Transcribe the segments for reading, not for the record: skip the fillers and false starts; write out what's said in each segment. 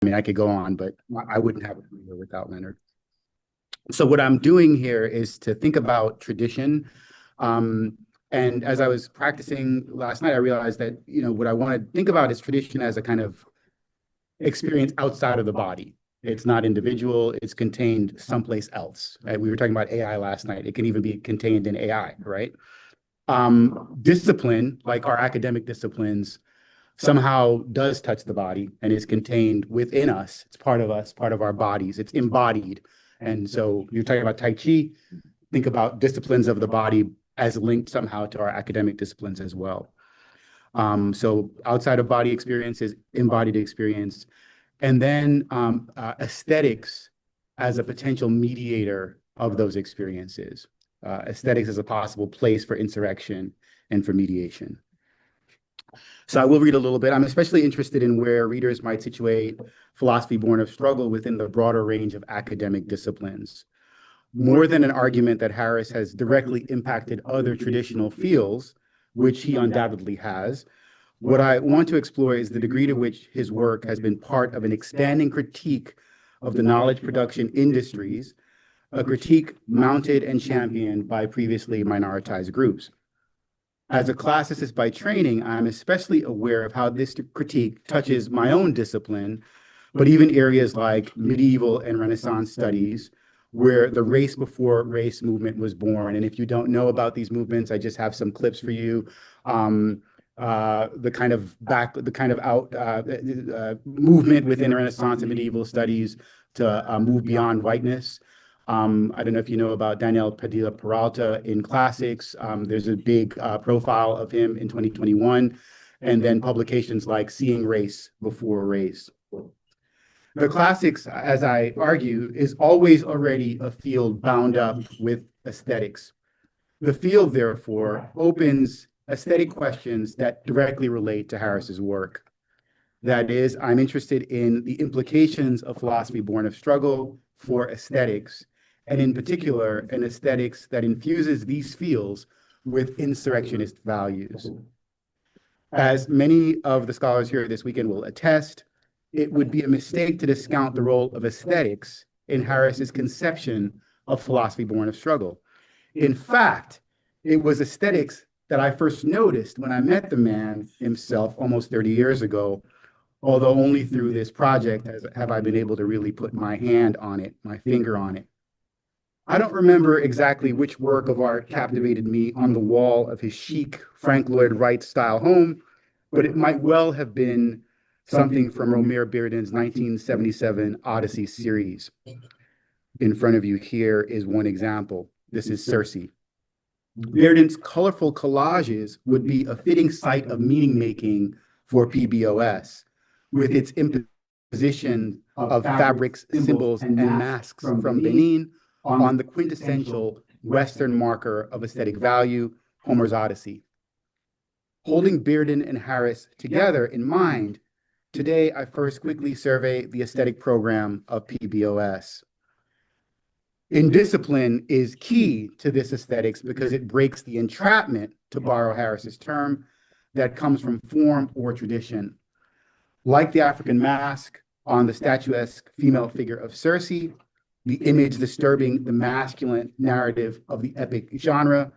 mean, I could go on, but I wouldn't have a career without Leonard. So what I'm doing here is to think about tradition. And as I was practicing last night, I realized that, what I want to think about is tradition as a kind of experience outside of the body. It's not individual, it's contained someplace else. Right? We were talking about AI last night. It can even be contained in AI, right? Discipline, like our academic disciplines, somehow does touch the body and is contained within us. It's part of us, part of our bodies. It's embodied. And so you're talking about Tai Chi, think about disciplines of the body as linked somehow to our academic disciplines as well. So outside of body experience is embodied experience. And then aesthetics as a potential mediator of those experiences. Aesthetics as a possible place for insurrection and for mediation. So I will read a little bit. I'm especially interested in where readers might situate philosophy born of struggle within the broader range of academic disciplines. More than an argument that Harris has directly impacted other traditional fields, which he undoubtedly has, what I want to explore is the degree to which his work has been part of an expanding critique of the knowledge production industries, a critique mounted and championed by previously minoritized groups. As a classicist by training, I'm especially aware of how this critique touches my own discipline, but even areas like medieval and Renaissance studies, where the race before race movement was born. And if you don't know about these movements, I just have some clips for you. The kind of movement within Renaissance and medieval studies to move beyond whiteness. I don't know if you know about Daniel Padilla Peralta in classics. There's a big profile of him in 2021, and then publications like Seeing Race Before Race. The classics, as I argue, is always already a field bound up with aesthetics. The field, therefore, opens aesthetic questions that directly relate to Harris's work. That is, I'm interested in the implications of philosophy born of struggle for aesthetics, and in particular, an aesthetics that infuses these fields with insurrectionist values. As many of the scholars here this weekend will attest, it would be a mistake to discount the role of aesthetics in Harris's conception of philosophy born of struggle. In fact, it was aesthetics that I first noticed when I met the man himself almost 30 years ago, although only through this project have I been able to really put my hand on it, my finger on it. I don't remember exactly which work of art captivated me on the wall of his chic Frank Lloyd Wright style home, but it might well have been something from Romare Bearden's 1977 Odyssey series. In front of you here is one example. This is Circe. Bearden's colorful collages would be a fitting site of meaning-making for PBOS, with its imposition of fabrics, symbols, and masks from Benin on the quintessential Western marker of aesthetic value, Homer's Odyssey. Holding Bearden and Harris together in mind, today I first quickly survey the aesthetic program of PBOS. Indiscipline is key to this aesthetics because it breaks the entrapment, to borrow Harris's term, that comes from form or tradition. Like the African mask on the statuesque female figure of Circe, the image disturbing the masculine narrative of the epic genre,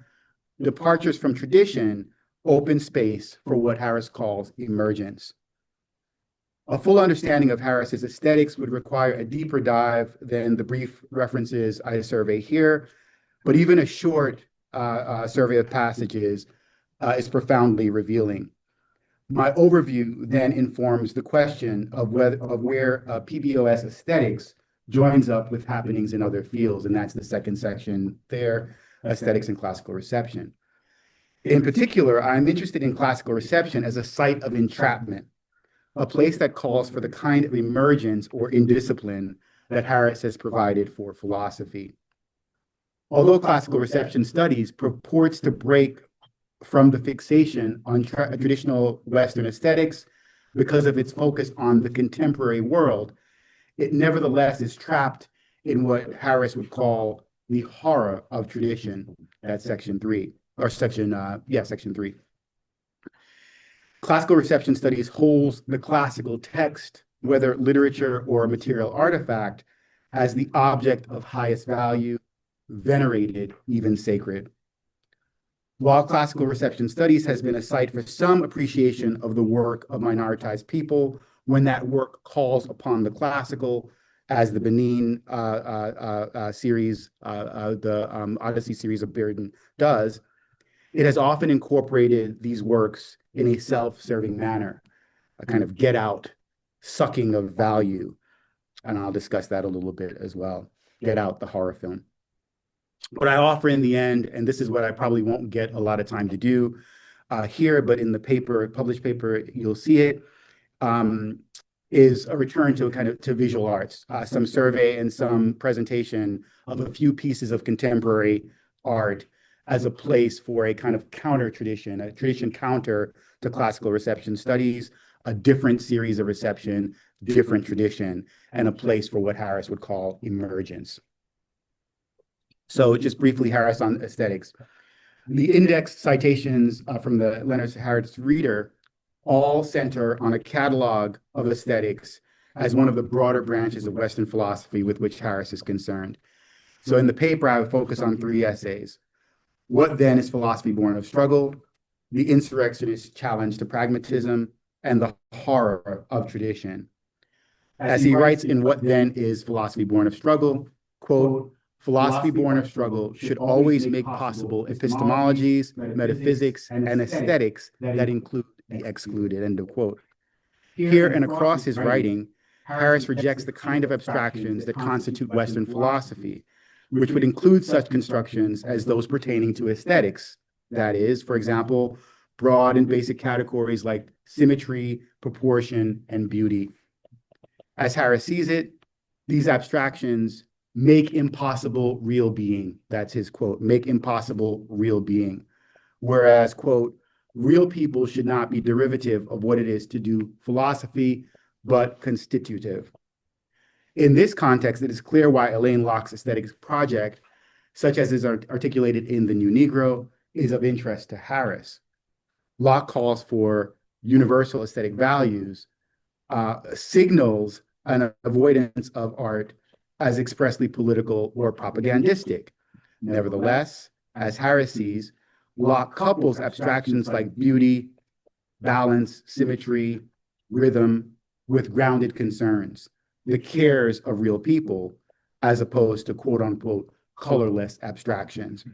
departures from tradition open space for what Harris calls emergence. A full understanding of Harris's aesthetics would require a deeper dive than the brief references I survey here, but even a short survey of passages is profoundly revealing. My overview then informs the question of where PBOS aesthetics joins up with happenings in other fields, and that's the second section there, aesthetics and classical reception. In particular, I'm interested in classical reception as a site of entrapment, a place that calls for the kind of emergence or indiscipline that Harris has provided for philosophy. Although classical reception studies purports to break from the fixation on traditional Western aesthetics because of its focus on the contemporary world, it nevertheless is trapped in what Harris would call the horror of tradition. That's section 3, or section 3. Classical reception studies holds the classical text, whether literature or a material artifact, as the object of highest value, venerated, even sacred. While classical reception studies has been a site for some appreciation of the work of minoritized people, when that work calls upon the classical, as the Benin series, the Odyssey series of Bearden does, it has often incorporated these works in a self-serving manner, a kind of get out, sucking of value. And I'll discuss that a little bit as well. Get Out, the horror film. What I offer in the end, and this is what I probably won't get a lot of time to do here, but in the paper, published paper, you'll see it, is a return to a kind of to visual arts, some survey and some presentation of a few pieces of contemporary art as a place for a kind of counter tradition, a tradition counter to classical reception studies, a different series of reception, different tradition, and a place for what Harris would call emergence. So just briefly, Harris on aesthetics. The index citations from the Leonard Harris Reader all center on a catalog of aesthetics as one of the broader branches of Western philosophy with which Harris is concerned. So in the paper, I would focus on 3 essays. What then is philosophy born of struggle? The insurrectionist challenge to pragmatism, and the horror of tradition. As he writes in What Then is Philosophy Born of Struggle, quote, philosophy born of struggle should always make possible epistemologies, metaphysics, and aesthetics that include the excluded, end of quote. Here and across his writing, Harris rejects the kind of abstractions that constitute Western philosophy, which would include such constructions as those pertaining to aesthetics. That is, for example, broad and basic categories like symmetry, proportion, and beauty. As Harris sees it, these abstractions make impossible real being. That's his quote, make impossible real being. Whereas, quote, real people should not be derivative of what it is to do philosophy, but constitutive. In this context, it is clear why Alain Locke's aesthetics project, such as is articulated in The New Negro, is of interest to Harris. Locke calls for universal aesthetic values, signals an avoidance of art as expressly political or propagandistic. Nevertheless, as Harris sees, Locke couples abstractions like beauty, balance, symmetry, rhythm with grounded concerns, the cares of real people, as opposed to quote unquote colorless abstractions.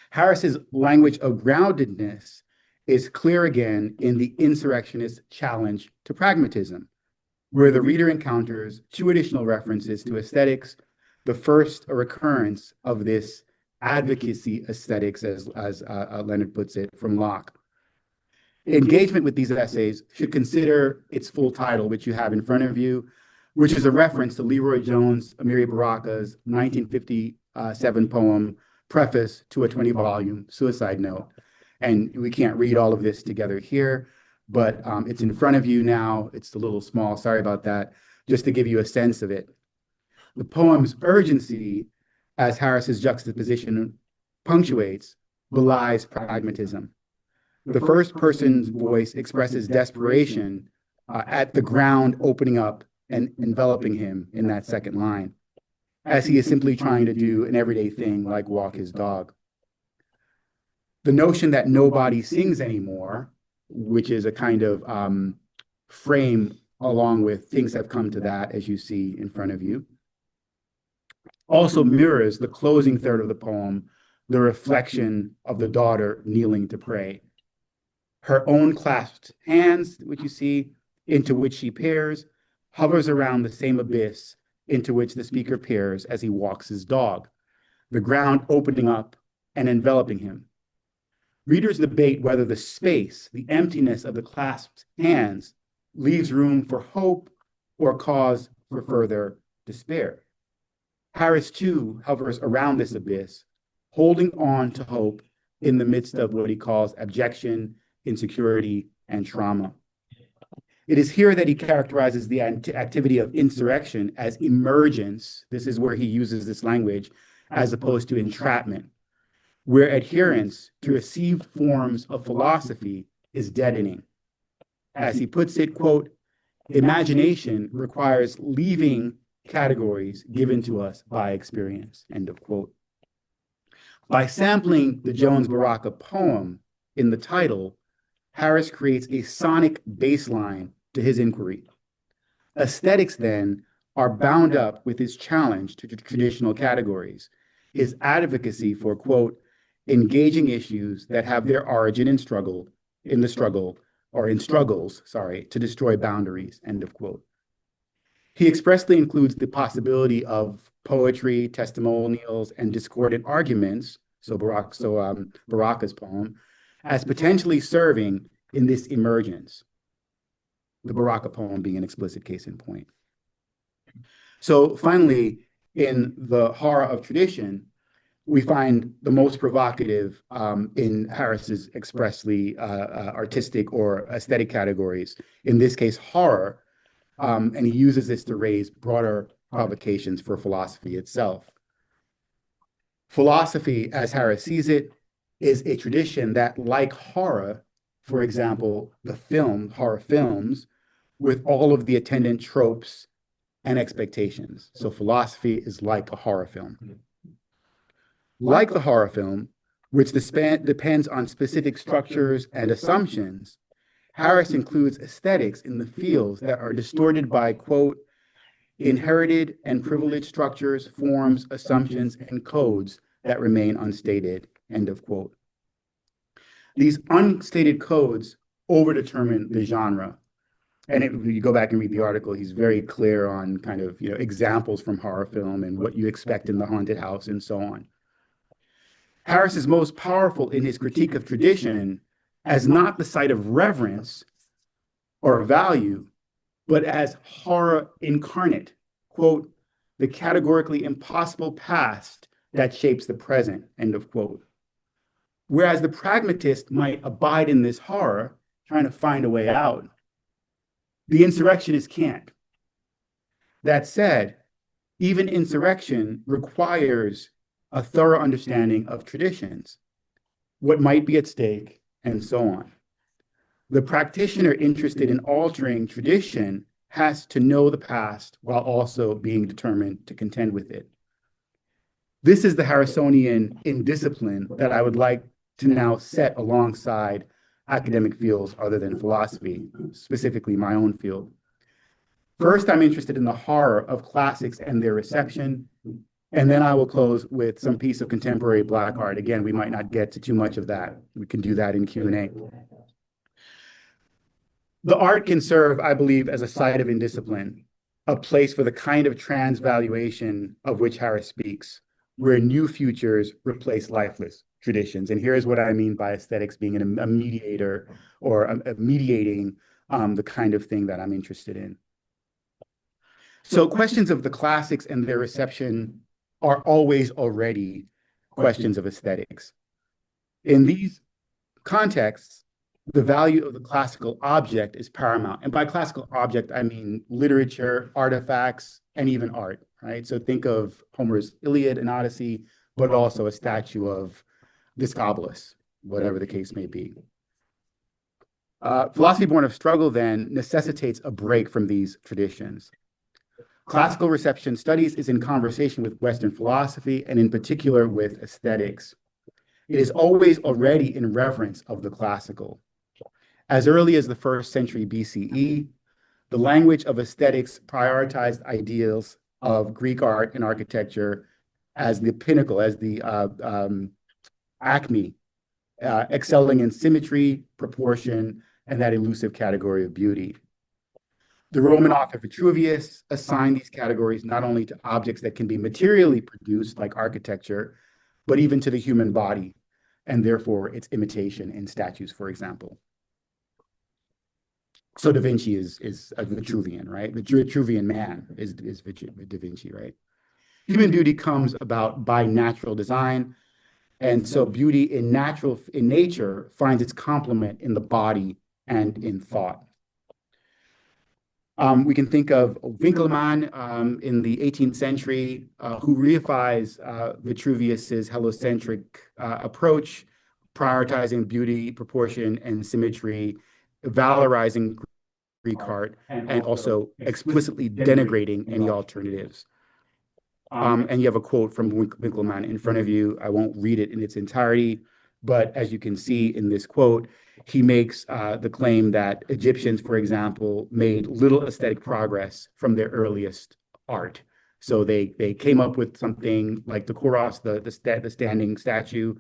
Harris's language of groundedness is clear again in the insurrectionist challenge to pragmatism, where the reader encounters 2 additional references to aesthetics, the first a recurrence of this advocacy aesthetics, as Leonard puts it, from Locke. Engagement with these essays should consider its full title, which you have in front of you, which is a reference to Leroy Jones, Amiri Baraka's 1957 poem, Preface to a 20-volume suicide note. And we can't read all of this together here, but it's in front of you now. It's a little small, sorry about that, just to give you a sense of it. The poem's urgency, as Harris's juxtaposition punctuates, belies pragmatism. The first person's voice expresses desperation at the ground opening up and enveloping him in that second line, as he is simply trying to do an everyday thing like walk his dog. The notion that nobody sings anymore, which is a kind of frame along with things have come to that, as you see in front of you, also mirrors the closing third of the poem, the reflection of the daughter kneeling to pray. Her own clasped hands, which you see, into which she peers, hovers around the same abyss into which the speaker peers as he walks his dog, the ground opening up and enveloping him. Readers debate whether the space, the emptiness of the clasped hands, leaves room for hope or cause for further despair. Harris, too, hovers around this abyss, holding on to hope in the midst of what he calls abjection, insecurity, and trauma. It is here that he characterizes the activity of insurrection as emergence. This is where he uses this language, as opposed to entrapment, where adherence to received forms of philosophy is deadening. As he puts it, quote, Imagination requires leaving categories given to us by experience, end of quote. By sampling the Jones Baraka poem in the title, Harris creates a sonic baseline to his inquiry. Aesthetics, then, are bound up with his challenge to traditional categories, his advocacy for, quote, engaging issues that have their origin in struggles, to destroy boundaries, end of quote. He expressly includes the possibility of poetry, testimonials, and discordant arguments, Baraka's poem, as potentially serving in this emergence, the Baraka poem being an explicit case in point. So finally, in the horror of tradition, we find the most provocative in Harris's expressly artistic or aesthetic categories, in this case, horror, and he uses this to raise broader provocations for philosophy itself. Philosophy, as Harris sees it, is a tradition that, like horror, for example, horror films, with all of the attendant tropes and expectations. So philosophy is like a horror film. Like the horror film, which depends on specific structures and assumptions, Harris includes aesthetics in the fields that are distorted by, quote, inherited and privileged structures, forms, assumptions, and codes that remain unstated, end of quote. These unstated codes overdetermine the genre. And if you go back and read the article, he's very clear on kind of, examples from horror film and what you expect in the haunted house and so on. Harris is most powerful in his critique of tradition as not the site of reverence or value, but as horror incarnate, quote, the categorically impossible past that shapes the present, end of quote. Whereas the pragmatist might abide in this horror, trying to find a way out, the insurrectionist can't. That said, even insurrection requires a thorough understanding of traditions, what might be at stake, and so on. The practitioner interested in altering tradition has to know the past while also being determined to contend with it. This is the Harrisonian indiscipline that I would like to now set alongside academic fields other than philosophy, specifically my own field. First, I'm interested in the horror of classics and their reception, and then I will close with some piece of contemporary Black art. Again, we might not get to too much of that. We can do that in Q&A. The art can serve, I believe, as a site of indiscipline, a place for the kind of transvaluation of which Harris speaks, where new futures replace lifeless traditions. And here's what I mean by aesthetics being a mediator or mediating the kind of thing that I'm interested in. So questions of the classics and their reception are always already questions of aesthetics. In these contexts, the value of the classical object is paramount. And by classical object, I mean literature, artifacts, and even art, right? So think of Homer's Iliad and Odyssey, but also a statue of Discobolus, whatever the case may be. Philosophy born of struggle, then, necessitates a break from these traditions. Classical reception studies is in conversation with Western philosophy, and in particular with aesthetics. It is always already in reverence of the classical. As early as the 1st century BCE, the language of aesthetics prioritized ideals of Greek art and architecture as the pinnacle, as the acme, excelling in symmetry, proportion, and that elusive category of beauty. The Roman author Vitruvius assigned these categories not only to objects that can be materially produced, like architecture, but even to the human body, and therefore its imitation in statues, for example. So Da Vinci is a Vitruvian, right? The Vitruvian man is Da Vinci, right? Human beauty comes about by natural design, and so beauty in nature finds its complement in the body and in thought. We can think of Winckelmann in the 18th century, who reifies Vitruvius's heliocentric approach, prioritizing beauty, proportion, and symmetry, valorizing Greek art, and also explicitly denigrating any alternatives. And you have a quote from Winckelmann in front of you. I won't read it in its entirety, but as you can see in this quote, he makes the claim that Egyptians, for example, made little aesthetic progress from their earliest art. So they came up with something like the kouros, the standing statue,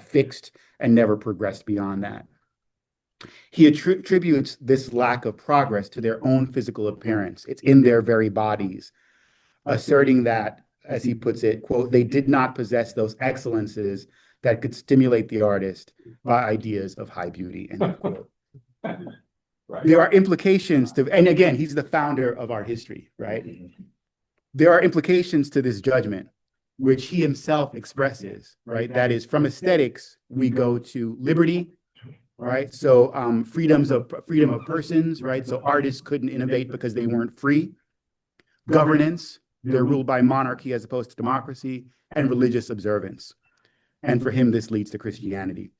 fixed, and never progressed beyond that. He attributes this lack of progress to their own physical appearance. It's in their very bodies, asserting that, as he puts it, quote, they did not possess those excellences that could stimulate the artist by ideas of high beauty, end quote. Right. There are implications to, and again, he's the founder of art history, right? There are implications to this judgment, which he himself expresses, right? That is, from aesthetics, we go to liberty, right? So freedom of persons, right? So artists couldn't innovate because they weren't free. Governance, they're ruled by monarchy as opposed to democracy, and religious observance. And for him, this leads to Christianity.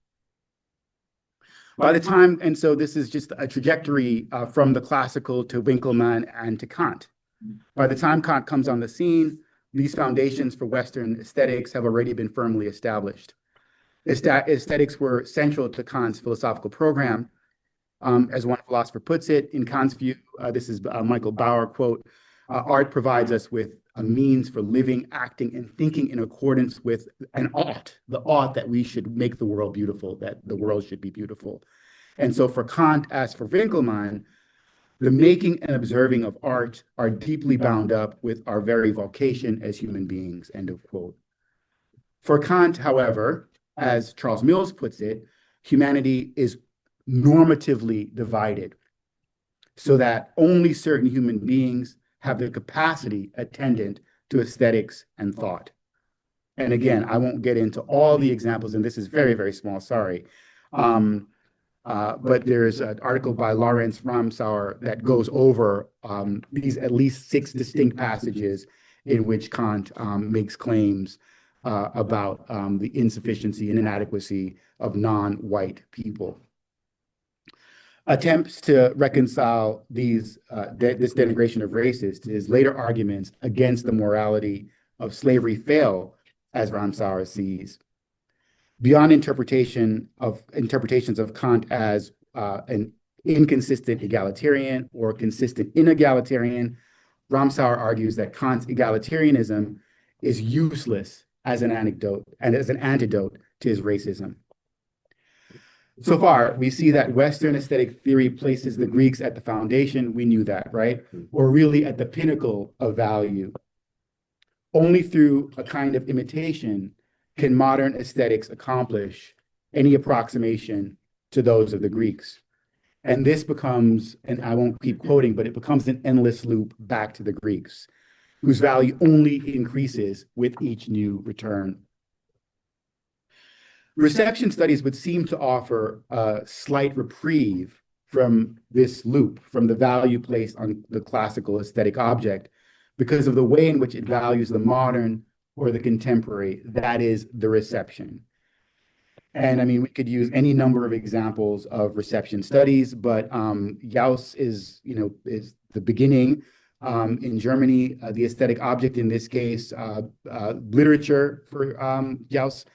By the time, and so this is just a trajectory from the classical to Winckelmann and to Kant. By the time Kant comes on the scene, these foundations for Western aesthetics have already been firmly established. Aesthetics were central to Kant's philosophical program. As one philosopher puts it, in Kant's view, this is Michael Bauer, quote, art provides us with a means for living, acting, and thinking in accordance with an ought, the ought that we should make the world beautiful, that the world should be beautiful. And so for Kant, as for Winckelmann, the making and observing of art are deeply bound up with our very vocation as human beings, end of quote. For Kant, however, as Charles Mills puts it, humanity is normatively divided so that only certain human beings have the capacity attendant to aesthetics and thought. And again, I won't get into all the examples, and this is very, very small, sorry. But there's an article by Lawrence Ramsauer that goes over these at least 6 distinct passages in which Kant makes claims about the insufficiency and inadequacy of non-white people. Attempts to reconcile this denigration of races to his later arguments against the morality of slavery fail, as Ramsauer sees. Beyond interpretations of Kant as an inconsistent egalitarian or consistent inegalitarian, Ramsauer argues that Kant's egalitarianism is useless as an antidote to his racism. So far, we see that Western aesthetic theory places the Greeks at the foundation. We knew that, right? Or really at the pinnacle of value. Only through a kind of imitation can modern aesthetics accomplish any approximation to those of the Greeks. And this becomes, and I won't keep quoting, but it becomes an endless loop back to the Greeks, whose value only increases with each new return. Reception studies would seem to offer a slight reprieve from this loop, from the value placed on the classical aesthetic object, because of the way in which it values the modern or the contemporary, that is the reception. And I mean, we could use any number of examples of reception studies, but Jauss is the beginning. In Germany, the aesthetic object, in this case, literature for Jauss,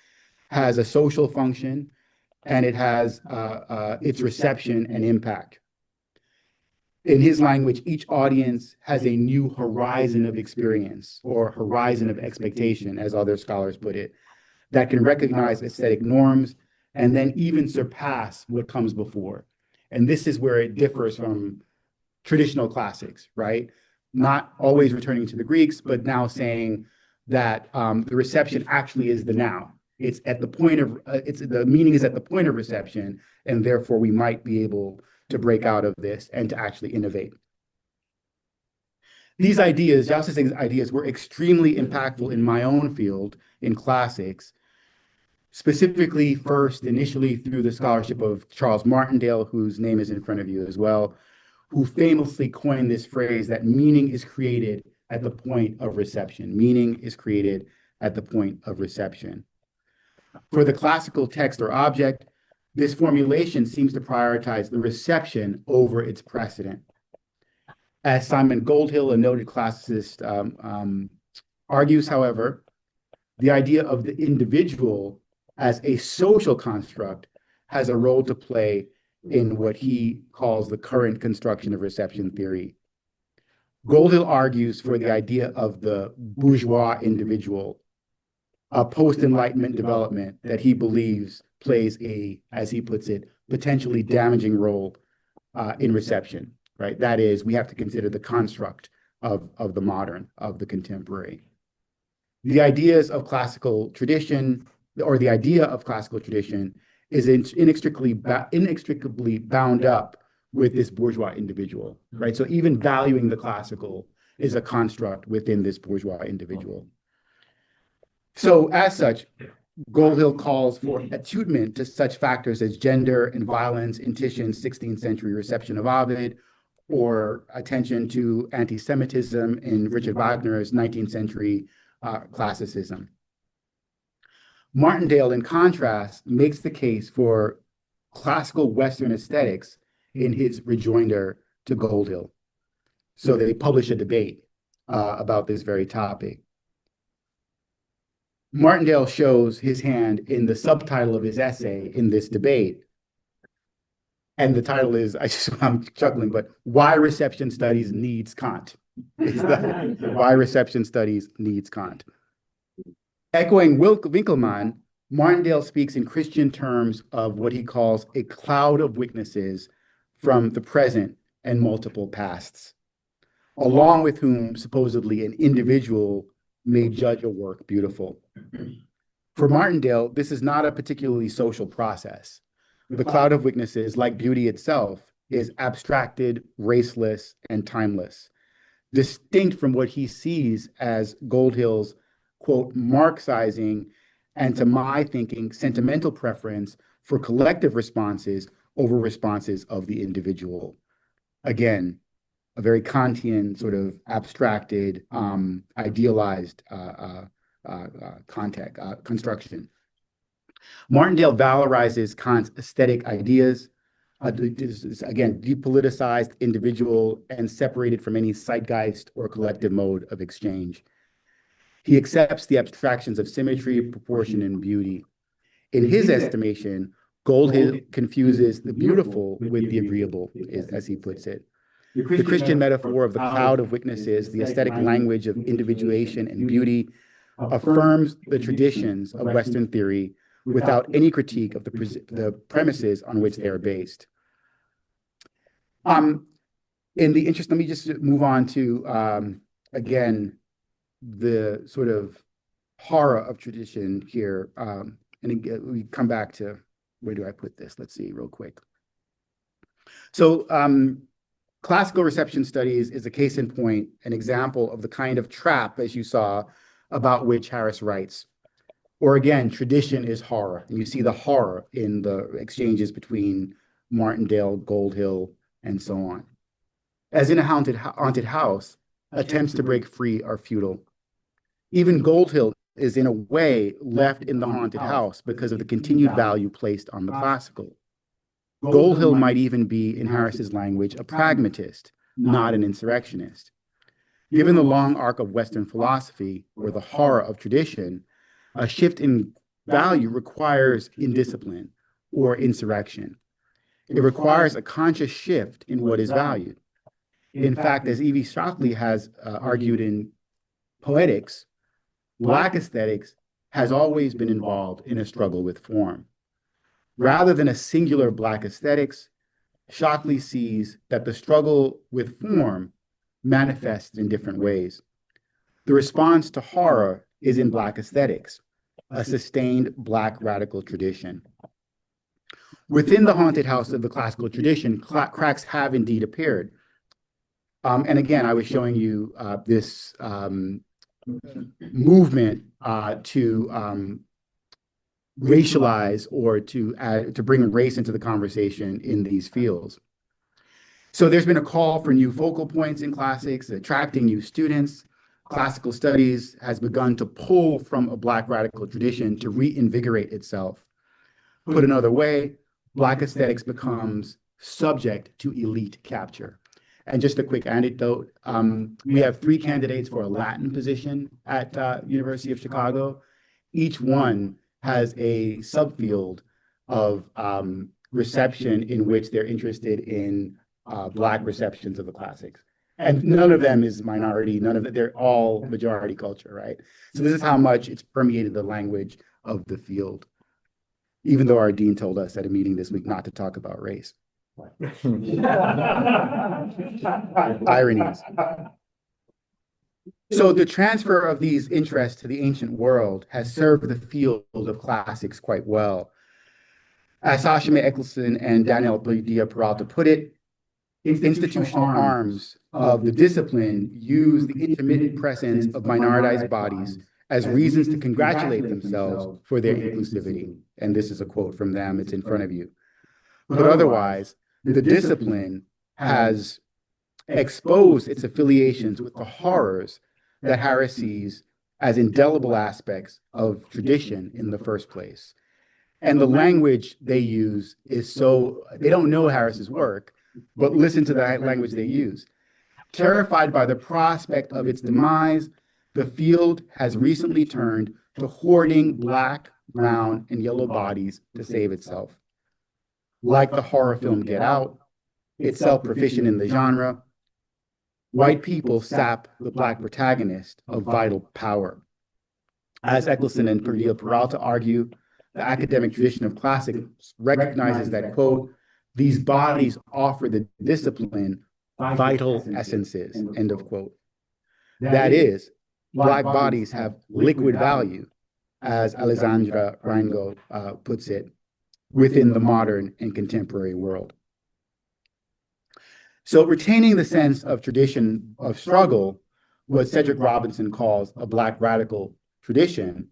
has a social function, and it has its reception and impact. In his language, each audience has a new horizon of experience or horizon of expectation, as other scholars put it, that can recognize aesthetic norms and then even surpass what comes before. And this is where it differs from traditional classics, right? Not always returning to the Greeks, but now saying that the reception actually is the now. It's at the point of, the meaning is at the point of reception, and therefore we might be able to break out of this and to actually innovate. These ideas, Jauss's ideas, were extremely impactful in my own field, in classics, specifically first, initially through the scholarship of Charles Martindale, whose name is in front of you as well, who famously coined this phrase that meaning is created at the point of reception. Meaning is created at the point of reception. For the classical text or object, this formulation seems to prioritize the reception over its precedent. As Simon Goldhill, a noted classicist, argues, however, the idea of the individual as a social construct has a role to play in what he calls the current construction of reception theory. Goldhill argues for the idea of the bourgeois individual, a post-Enlightenment development that he believes plays a, as he puts it, potentially damaging role in reception, right? That is, we have to consider the construct of the modern, of the contemporary. The ideas of classical tradition, or the idea of classical tradition, is inextricably bound up with this bourgeois individual, right? So even valuing the classical is a construct within this bourgeois individual. So as such, Goldhill calls for attunement to such factors as gender and violence in Titian's 16th century reception of Ovid, or attention to anti-Semitism in Richard Wagner's 19th century classicism. Martindale, in contrast, makes the case for classical Western aesthetics in his rejoinder to Goldhill. So they publish a debate about this very topic. Martindale shows his hand in the subtitle of his essay in this debate. And the title is, I'm chuckling, but Why Reception Studies Needs Kant. Why Reception Studies Needs Kant. Echoing Winkelmann, Martindale speaks in Christian terms of what he calls a cloud of witnesses from the present and multiple pasts, along with whom supposedly an individual may judge a work beautiful. For Martindale, this is not a particularly social process. The cloud of witnesses, like beauty itself, is abstracted, raceless, and timeless, distinct from what he sees as Goldhill's, quote, Marxizing, and to my thinking, sentimental preference for collective responses over responses of the individual. Again, a very Kantian sort of abstracted, idealized construction. Martindale valorizes Kant's aesthetic ideas, again, depoliticized, individual, and separated from any zeitgeist or collective mode of exchange. He accepts the abstractions of symmetry, proportion, and beauty. In his estimation, Goldhill confuses the beautiful with the agreeable, as he puts it. The Christian metaphor of the cloud of witnesses, the aesthetic language of individuation and beauty, affirms the traditions of Western theory without any critique of the premises on which they are based. In the interest, let me just move on to, again, the sort of horror of tradition here. And again, we come back to, where do I put this? Let's see real quick. So classical reception studies is a case in point, an example of the kind of trap, as you saw, about which Harris writes. Or again, tradition is horror. And you see the horror in the exchanges between Martindale, Goldhill, and so on. As in a haunted house, attempts to break free are futile. Even Goldhill is in a way left in the haunted house because of the continued value placed on the classical. Goldhill might even be, in Harris's language, a pragmatist, not an insurrectionist. Given the long arc of Western philosophy, or the horror of tradition, a shift in value requires indiscipline or insurrection. It requires a conscious shift in what is valued. In fact, as Evie Shockley has argued in Poetics, Black aesthetics has always been involved in a struggle with form. Rather than a singular Black aesthetics, Shockley sees that the struggle with form manifests in different ways. The response to horror is in Black aesthetics, a sustained Black radical tradition. Within the haunted house of the classical tradition, cracks have indeed appeared. And again, I was showing you this movement to racialize or to bring race into the conversation in these fields. So there's been a call for new focal points in classics, attracting new students. Classical studies has begun to pull from a Black radical tradition to reinvigorate itself. Put another way, Black aesthetics becomes subject to elite capture. And just a quick anecdote, we have 3 candidates for a Latin position at University of Chicago. Each one has a subfield of reception in which they're interested in Black receptions of the classics. And none of them is minority, none of it, they're all majority culture, right? So this is how much it's permeated the language of the field, even though our dean told us at a meeting this week not to talk about race. Ironies. So the transfer of these interests to the ancient world has served the field of classics quite well. As Sashime Eccleston and Daniel Padilla-Peralta put it, institutional arms of the discipline use the intermittent presence of minoritized bodies as reasons to congratulate themselves for their inclusivity. And this is a quote from them, it's in front of you. But otherwise, the discipline has exposed its affiliations with the horrors that Harris sees as indelible aspects of tradition in the first place. And the language they use is so, they don't know Harris's work, but listen to the language they use. Terrified by the prospect of its demise, the field has recently turned to hoarding Black, brown, and yellow bodies to save itself. Like the horror film Get Out, itself proficient in the genre, white people sap the Black protagonist of vital power. As Eccleston and Padilla-Peralta argue, the academic tradition of classics recognizes that, quote, these bodies offer the discipline vital essences, end of quote. That is, Black bodies have liquid value, as Alexandra Reingo puts it, within the modern and contemporary world. So retaining the sense of tradition of struggle, what Cedric Robinson calls a Black radical tradition,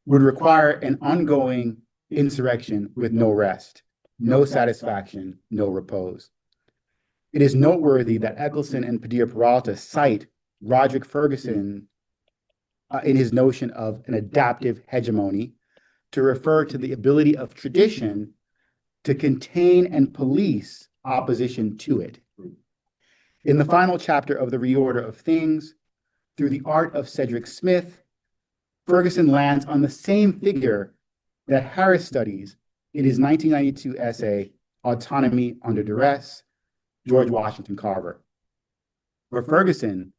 would require an ongoing insurrection with no rest, no satisfaction, no repose. It is noteworthy that Eccleston and Padilla-Peralta cite Roderick Ferguson in his notion of an adaptive hegemony to refer to the ability of tradition to contain and police opposition to it. In the final chapter of The Reorder of Things, through the art of Cedric Smith, Ferguson lands on the same figure that Harris studies in his 1992 essay, Autonomy Under Duress, George Washington Carver. For Ferguson,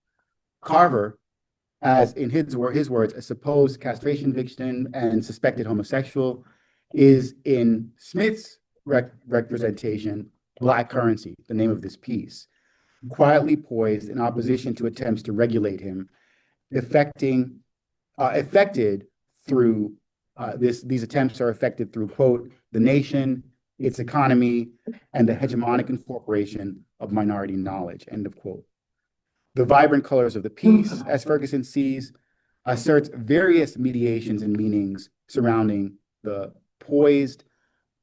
Carver, as in his words, a supposed castration victim and suspected homosexual, is in Smith's representation, Black currency, the name of this piece, quietly poised in opposition to attempts to regulate him, affected through, these attempts are affected through, quote, the nation, its economy, and the hegemonic incorporation of minority knowledge, end of quote. The vibrant colors of the piece, as Ferguson sees, asserts various mediations and meanings surrounding the poised,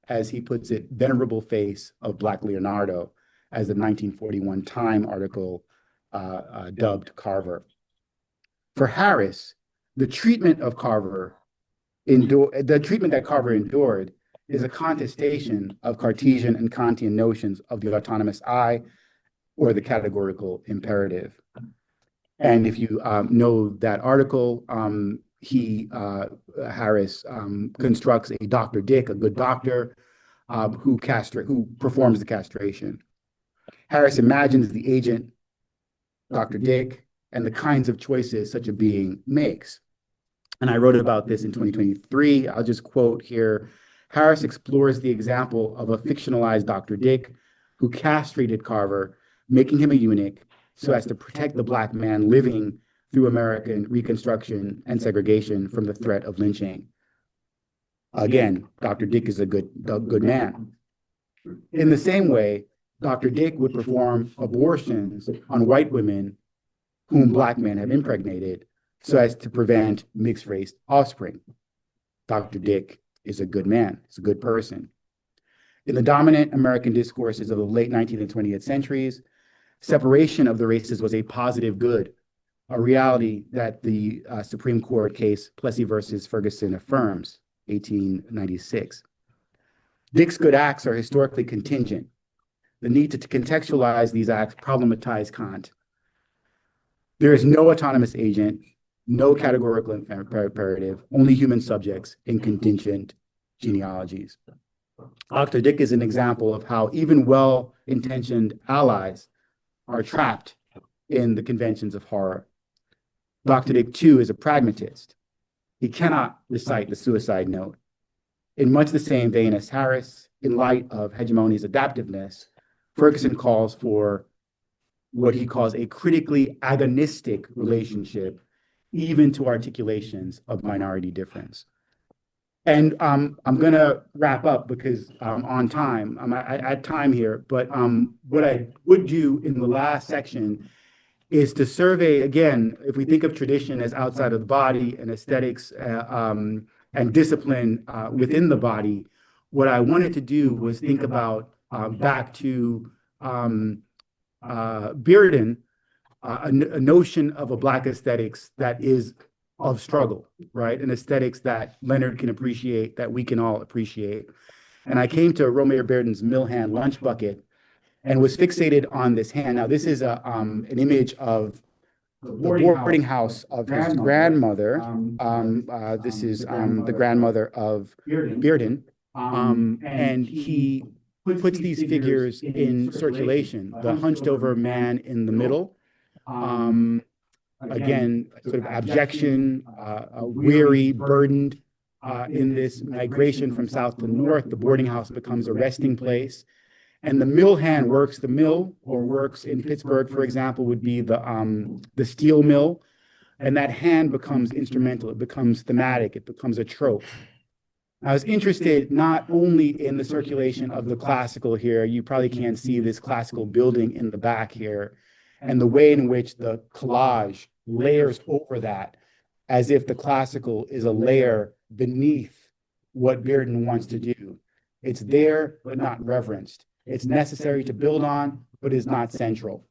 as he puts it, venerable face of Black Leonardo, as the 1941 Time article dubbed Carver. For Harris, the treatment that Carver endured is a contestation of Cartesian and Kantian notions of the autonomous I, or the categorical imperative. And if you know that article, Harris constructs a Dr. Dick, a good doctor, who performs the castration. Harris imagines the agent, Dr. Dick, and the kinds of choices such a being makes. And I wrote about this in 2023. I'll just quote here. Harris explores the example of a fictionalized Dr. Dick who castrated Carver, making him a eunuch so as to protect the Black man living through American Reconstruction and segregation from the threat of lynching. Again, Dr. Dick is a good man. In the same way, Dr. Dick would perform abortions on white women whom Black men have impregnated so as to prevent mixed-race offspring. Dr. Dick is a good man, he's a good person. In the dominant American discourses of the late 19th and 20th centuries, separation of the races was a positive good, a reality that the Supreme Court case Plessy versus Ferguson affirms, 1896. Dick's good acts are historically contingent. the need to contextualize these acts problematize Kant. There is no autonomous agent, no categorical imperative, only human subjects in contingent genealogies. Dr. Dick is an example of how even well-intentioned allies are trapped in the conventions of horror. Dr. Dick, too, is a pragmatist. He cannot recite the suicide note. In much the same vein as Harris, in light of hegemony's adaptiveness, Ferguson calls for what he calls a critically agonistic relationship, even to articulations of minority difference. And I'm going to wrap up because on time, I had time here, but what I would do in the last section is to survey, again, if we think of tradition as outside of the body and aesthetics and discipline within the body, what I wanted to do was think about back to Bearden, a notion of a Black aesthetics that is of struggle, right? An aesthetics that Leonard can appreciate, that we can all appreciate. And I came to Romare Bearden's mill hand lunch bucket and was fixated on this hand. Now, this is an image of the boarding house of his grandmother. This is the grandmother of Bearden. And he puts these figures in circulation. The hunched over man in the middle, again, sort of abjection, weary, burdened in this migration from south to north. The boarding house becomes a resting place. And the mill hand works the mill, or works in Pittsburgh, for example, would be the steel mill. And that hand becomes instrumental. It becomes thematic. It becomes a trope. I was interested not only in the circulation of the classical here. You probably can't see this classical building in the back here, and the way in which the collage layers over that as if the classical is a layer beneath what Bearden wants to do. It's there, but not reverenced. It's necessary to build on, but is not central.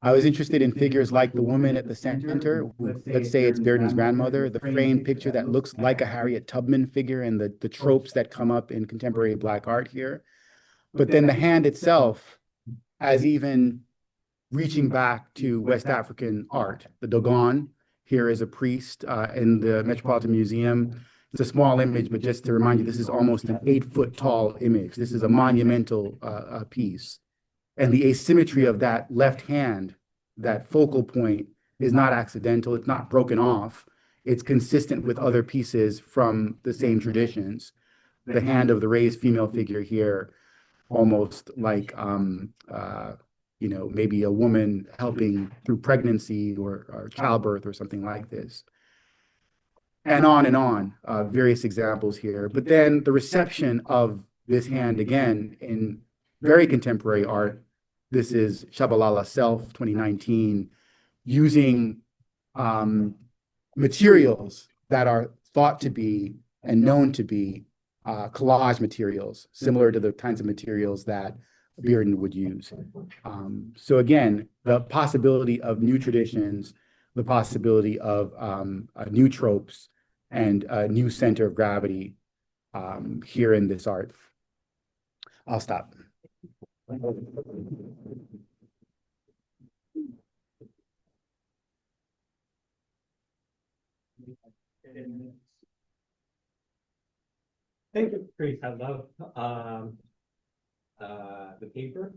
I was interested in figures like the woman at the center, who, let's say it's Bearden's grandmother, the framed picture that looks like a Harriet Tubman figure, and the tropes that come up in contemporary Black art here. But then the hand itself as even reaching back to West African art. The Dogon here is a priest in the Metropolitan Museum. It's a small image, but just to remind you, this is almost an 8-foot tall image. This is a monumental piece. And the asymmetry of that left hand, that focal point, is not accidental. It's not broken off. It's consistent with other pieces from the same traditions. The hand of the raised female figure here, almost like, maybe a woman helping through pregnancy or childbirth or something like this. And on, various examples here. But then the reception of this hand, again, in very contemporary art. This is Shabalala Self, 2019, using materials that are thought to be and known to be collage materials, similar to the kinds of materials that Bearden would use. So again, the possibility of new traditions, the possibility of new tropes, and a new center of gravity here in this art. I'll stop. Thank you, Patrice. I love the paper.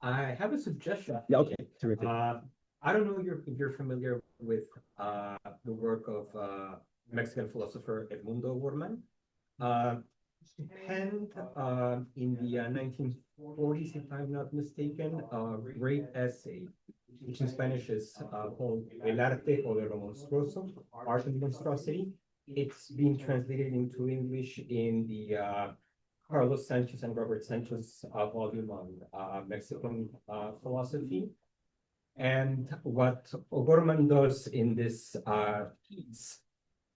I have a suggestion. Yeah, okay, terrific. I don't know if you're familiar with the work of Mexican philosopher Edmundo Borman. Penned in the 1940s, if I'm not mistaken, a great essay, which in Spanish is called El Arte o de lo Monstruoso, Art and Monstrosity. It's been translated into English in the Carlos Sanchez and Robert Sanchez volume on Mexican philosophy. And what O'Gorman does in this piece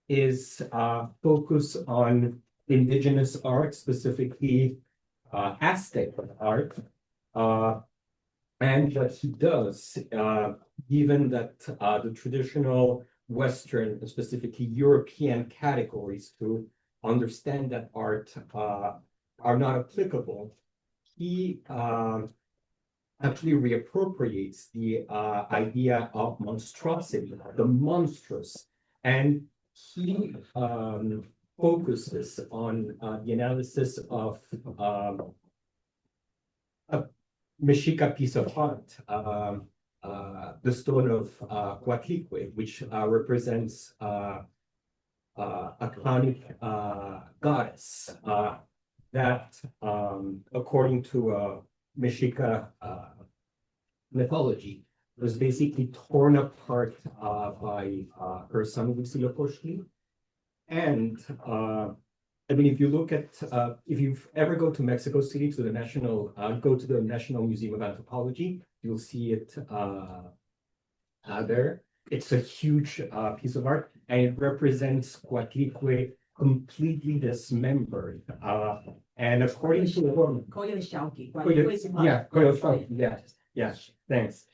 is focus on indigenous art, specifically Aztec art. And what he does, given that the traditional Western, specifically European categories to understand that art are not applicable, he actually reappropriates the idea of monstrosity, the monstrous, and he focuses on the analysis of a Mexica piece of art, the stone of Coatlicue, which represents a clownic goddess that, according to Mexica mythology, was basically torn apart by her son Huitzilopochtli. And I mean, if you look at, if you ever go to Mexico City to the go to the National Museum of Anthropology, you'll see it there. It's a huge piece of art, and it represents Coatlicue completely dismembered. And according to yeah, thanks.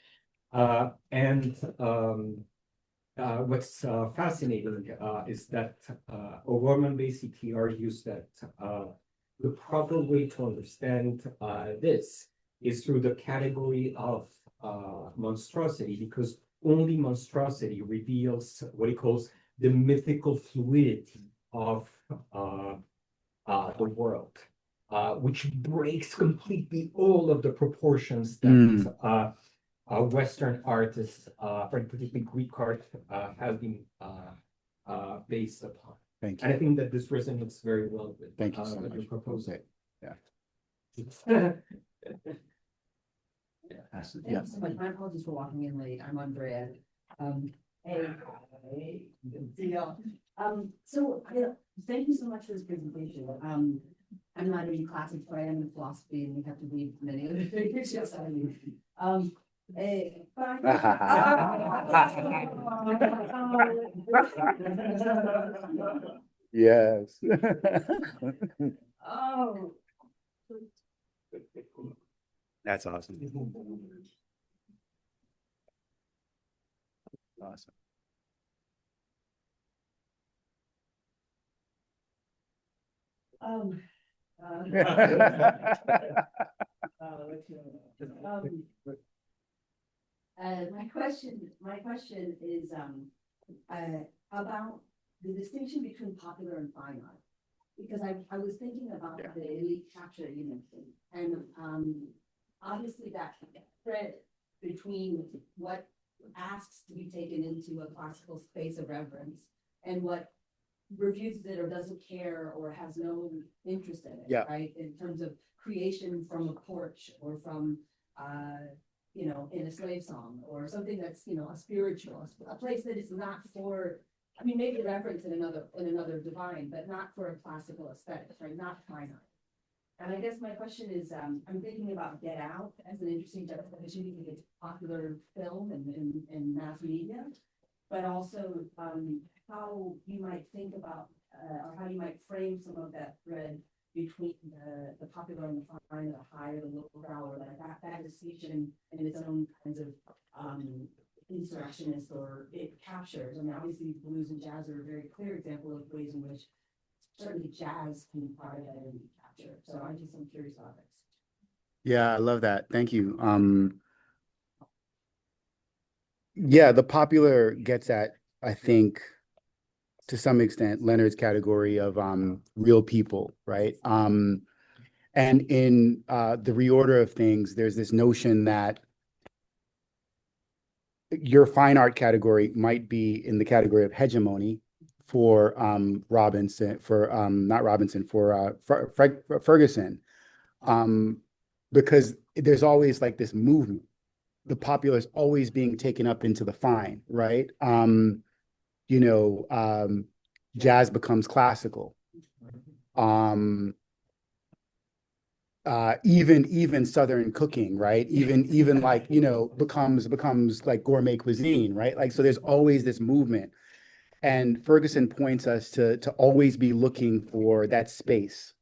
What's fascinating is that O'Gorman basically argues that the proper way to understand this is through the category of monstrosity, because only monstrosity reveals what he calls the mythical fluidity of the world, which breaks completely all of the proportions that Western artists, particularly Greek art, have been based upon. Thank you. And I think that this resonates very well with Thank you so much. your proposal. Yeah. Thank you so much. My apologies for walking in late. I'm Andrea. Hey, Theo. Thank you so much for this presentation. I'm not in classics, but I am in philosophy, and we have to read many other things. Yes, I mean. Yes. Oh. That's awesome. Awesome. My question is about the distinction between popular and fine art, because I was thinking about the elite capture you mentioned, and obviously that thread between what asks to be taken into a classical space of reverence and what refuses it or doesn't care or has no interest in it, right? In terms of creation from a porch or from in a slave song or something that's a spiritual, a place that is not for, I mean, maybe reverence in another divine, but not for a classical aesthetic, right? Not fine art. And I guess my question is, I'm thinking about Get Out as an interesting juxtaposition because it's popular film and mass media, but also how you might think about or how you might frame some of that thread between the popular and the fine, the high or the low brow, or like that distinction in its own kinds of insurrectionist, or it captures. I mean, obviously blues and jazz are a very clear example of ways in which certainly jazz can be part of that identity capture. So I'm curious about this. Yeah, I love that. Thank you. Yeah, the popular gets at, I think, to some extent, Leonard's category of real people, right? And in the reorder of things, there's this notion that your fine art category might be in the category of hegemony for Robinson, for not Robinson, for Ferguson, because there's always like this movement. The popular is always being taken up into the fine, right? Jazz becomes classical. Even Southern cooking, right? Even like, becomes like gourmet cuisine, right? Like, so there's always this movement. And Ferguson points us to always be looking for that space.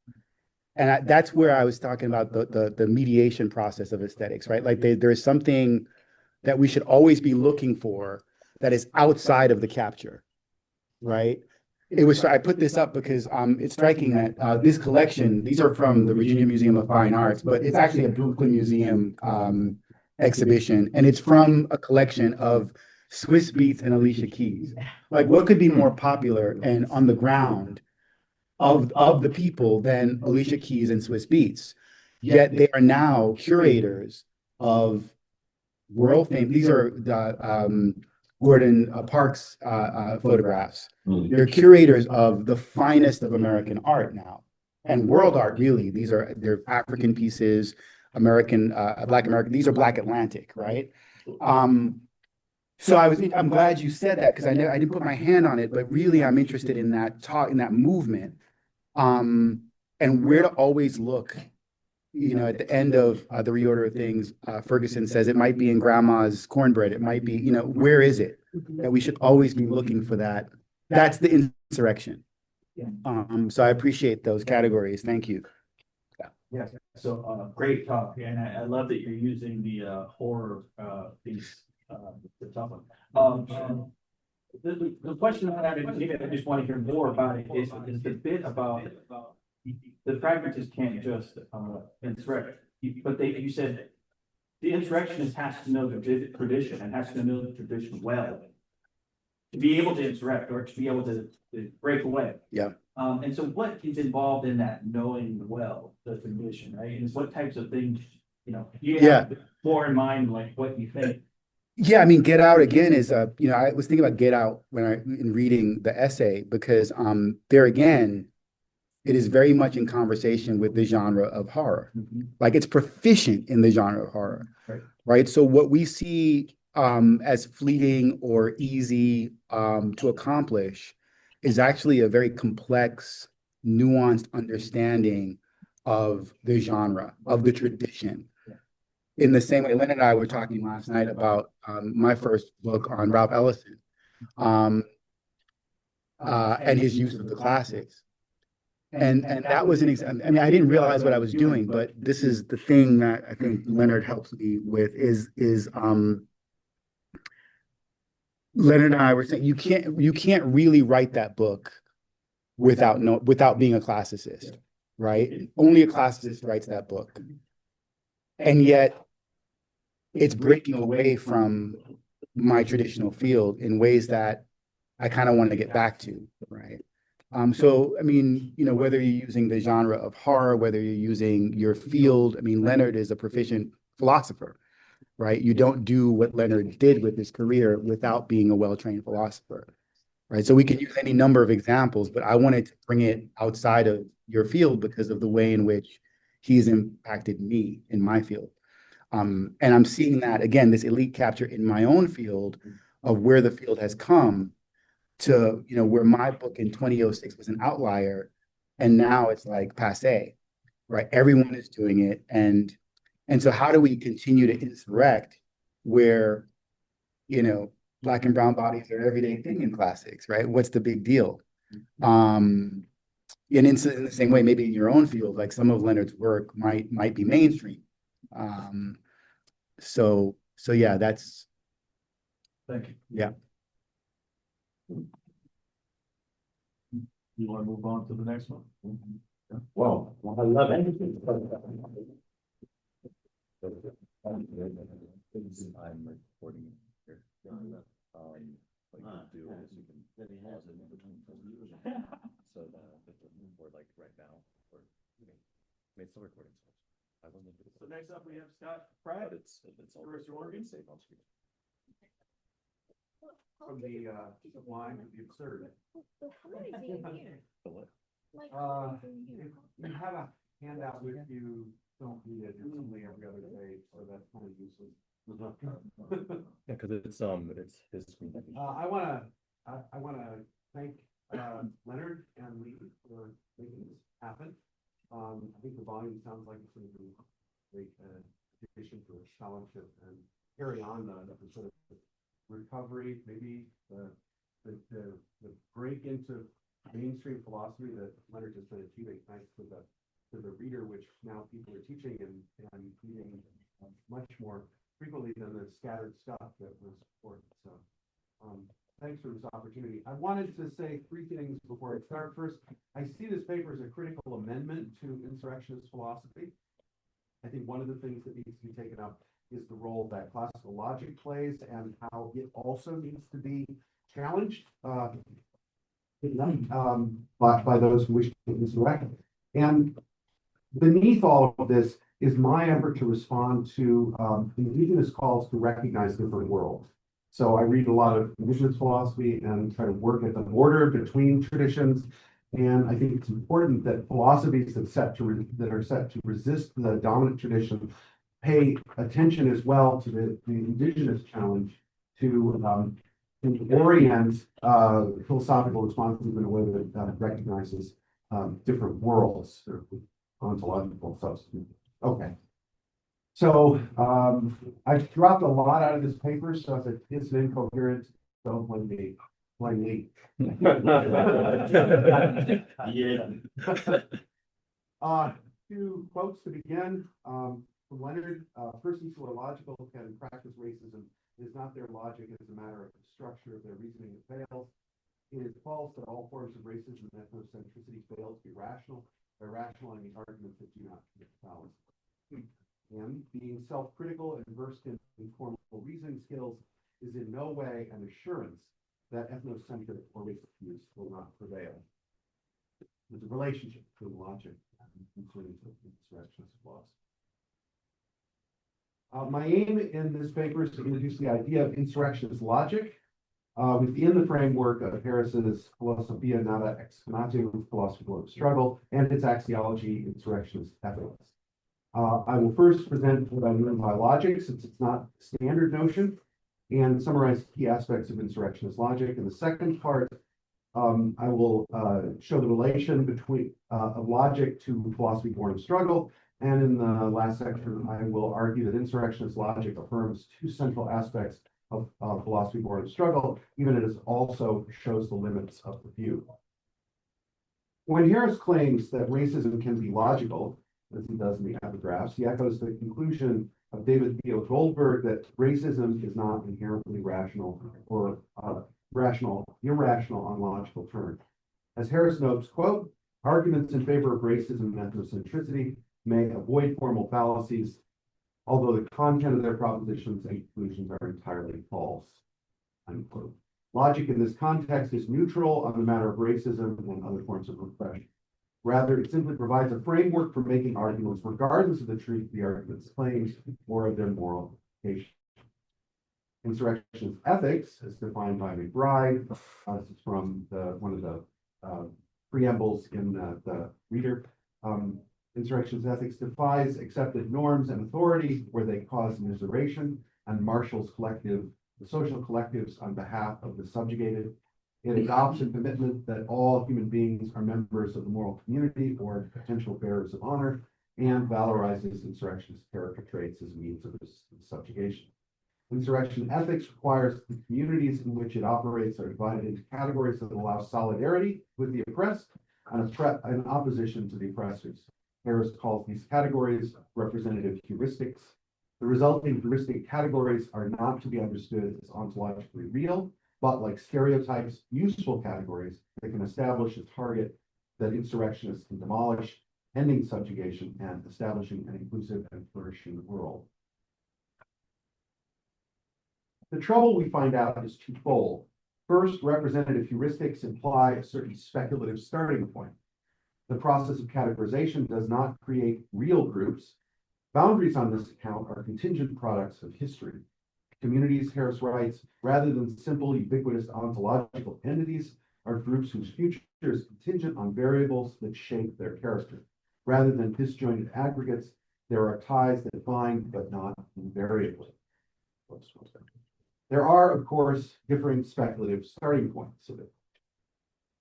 And that's where I was talking about the mediation process of aesthetics, right? Like there is something that we should always be looking for that is outside of the capture, right? I put this up because it's striking that this collection, these are from the Virginia Museum of Fine Arts, but it's actually a Brooklyn Museum exhibition, and it's from a collection of Swiss Beats and Alicia Keys. Like, what could be more popular and on the ground of the people than Alicia Keys and Swiss Beats? Yet they are now curators of world fame. These are the Gordon Parks photographs. They're curators of the finest of American art now, and world art. Really, they're African pieces, American, Black American. These are Black Atlantic, right? So I'm glad you said that, because I didn't put my hand on it, but really I'm interested in that movement, and where to always look. At the end of the reorder of things, Ferguson says it might be in grandma's cornbread. It might be, where is it? That we should always be looking for that. That's the insurrection. So I appreciate those categories. Thank you. Yeah. So great talk, and I love that you're using the horror piece, the tough one. The question I have, and maybe I just want to hear more about it, is the bit about the pragmatists can't just insurrect, but you said the insurrectionist has to know the tradition and has to know the tradition well to be able to insurrect or to be able to break away. Yeah. And so what is involved in that knowing well the tradition, right? And what types of things, you have more in mind, like what you think. Yeah, I mean, Get Out again is I was thinking about Get Out in reading the essay, because there again, it is very much in conversation with the genre of horror. Like, it's proficient in the genre of horror, right? So what we see as fleeting or easy to accomplish is actually a very complex, nuanced understanding of the genre, of the tradition. In the same way, Leonard and I were talking last night about my first book on Ralph Ellison and his use of the classics. And that was an example. I mean, I didn't realize what I was doing, but this is the thing that I think Leonard helps me with is Leonard and I were saying you can't really write that book without being a classicist, right? Only a classicist writes that book. And yet it's breaking away from my traditional field in ways that I kind of want to get back to, right? So, I mean, whether you're using the genre of horror, whether you're using your field, I mean, Leonard is a proficient philosopher, right? You don't do what Leonard did with his career without being a well-trained philosopher, right? So we can use any number of examples, but I wanted to bring it outside of your field because of the way in which he's impacted me in my field. And I'm seeing that, again, this elite capture in my own field of where the field has come to, where my book in 2006 was an outlier, and now it's like passé, right? Everyone is doing it. And so how do we continue to insurrect where, Black and brown bodies are an everyday thing in classics, right? What's the big deal? And in the same way, maybe in your own field, like some of Leonard's work might be mainstream. So yeah, that's. Thank you. Yeah. You want to move on to the next one? Well, I love anything. I'm recording here. What you can do is you can pause it in between so that if we move forward like right now, or it's still recording. So next up we have Scott Pratt. It's all First Oregon. safe on screen. From the line of the absurd. You have a handout with you, don't read it, it's only every other day, so that's kind of useless. Yeah, because it's his screen. I wanna thank Leonard and Lee for making this happen. I think the volume sounds like it's gonna be a great addition to a scholarship and carry on the sort of recovery, maybe the break into mainstream philosophy that Leonard has been achieving thanks to the reader, which now people are teaching and reading much more frequently than the scattered stuff that was before. So Thanks for this opportunity. I wanted to say three things before I start. First, I see this paper as a critical amendment to insurrectionist philosophy. I think one of the things that needs to be taken up is the role that classical logic plays and how it also needs to be challenged by those who wish to insurrect. And beneath all of this is my effort to respond to indigenous calls to recognize different worlds. So I read a lot of indigenous philosophy and try to work at the border between traditions. And I think it's important that philosophies that are set to resist the dominant tradition pay attention as well to the indigenous challenge to orient philosophical responses in a way that recognizes different worlds or ontological substances. Okay. So I've dropped a lot out of this paper, so if it's incoherent, don't blame me. Blame me. Two quotes to begin from Leonard. Persons who are logical can practice racism. It is not their logic, it is a matter of the structure of their reasoning that fails. It is false that all forms of racism and ethnocentricity fail to be rational. By rational, I mean arguments that do not commit fallacy. And being self-critical and versed in formal reasoning skills is in no way an assurance that ethnocentric or racist views will not prevail. There's a relationship between logic and insurrectionist philosophy. My aim in this paper is to introduce the idea of insurrectionist logic within the framework of Harris's Philosophia Nata Excanatio, Philosophy of Struggle, and its axiology, Insurrectionist Ethics. I will first present what I mean by logic, since it's not a standard notion, and summarize key aspects of insurrectionist logic. In the second part, I will show the relation between of logic to philosophy born of struggle. And in the last section, I will argue that insurrectionist logic affirms two central aspects of philosophy born of struggle, even as it also shows the limits of the view. When Harris claims that racism can be logical, as he does in the epigraphs, he echoes the conclusion of David Theo Goldberg that racism is not inherently rational or irrational on logical terms. As Harris notes, quote, arguments in favor of racism and ethnocentricity may avoid formal fallacies, although the content of their propositions and conclusions are entirely false, unquote. Logic in this context is neutral on the matter of racism and other forms of repression. Rather, it simply provides a framework for making arguments regardless of the truth of the argument's claims or of their moral implications. Insurrectionist ethics, as defined by McBride, this is from one of the preambles in the Reader. Insurrectionist ethics defies accepted norms and authority where they cause miseration and marshals the social collectives on behalf of the subjugated. It adopts a commitment that all human beings are members of the moral community or potential bearers of honor, and valorizes insurrectionist character traits as means of subjugation. Insurrection ethics requires the communities in which it operates are divided into categories that allow solidarity with the oppressed and opposition to the oppressors. Harris calls these categories representative heuristics. The resulting heuristic categories are not to be understood as ontologically real, but like stereotypes, useful categories that can establish a target that insurrectionists can demolish, ending subjugation and establishing an inclusive and flourishing world. The trouble we find out is twofold. First, representative heuristics imply a certain speculative starting point. The process of categorization does not create real groups. Boundaries on this account are contingent products of history. Communities, Harris writes, rather than simple ubiquitous ontological entities, are groups whose future is contingent on variables that shape their character. Rather than disjointed aggregates, there are ties that bind but not invariably. There are, of course, different speculative starting points of it.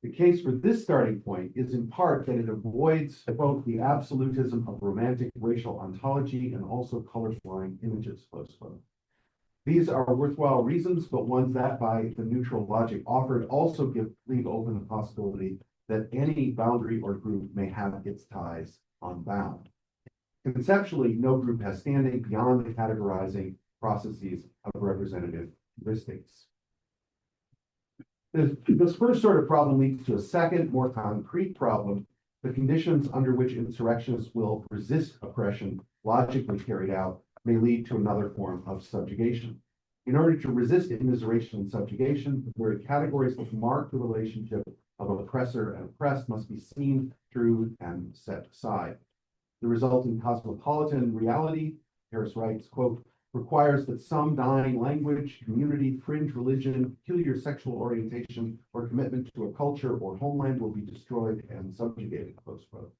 The case for this starting point is in part that it avoids both the absolutism of romantic racial ontology and also colorblind images. These are worthwhile reasons, but ones that, by the neutral logic offered, also leave open the possibility that any boundary or group may have its ties unbound. Conceptually, no group has standing beyond the categorizing processes of representative heuristics. This first sort of problem leads to a second, more concrete problem. The conditions under which insurrectionists will resist oppression logically carried out may lead to another form of subjugation. In order to resist immiseration and subjugation, the very categories that mark the relationship of oppressor and oppressed must be seen through and set aside. The resulting cosmopolitan reality, Harris writes, quote, requires that some dying language, community, fringe religion, peculiar sexual orientation, or commitment to a culture or homeland will be destroyed and subjugated, close quote.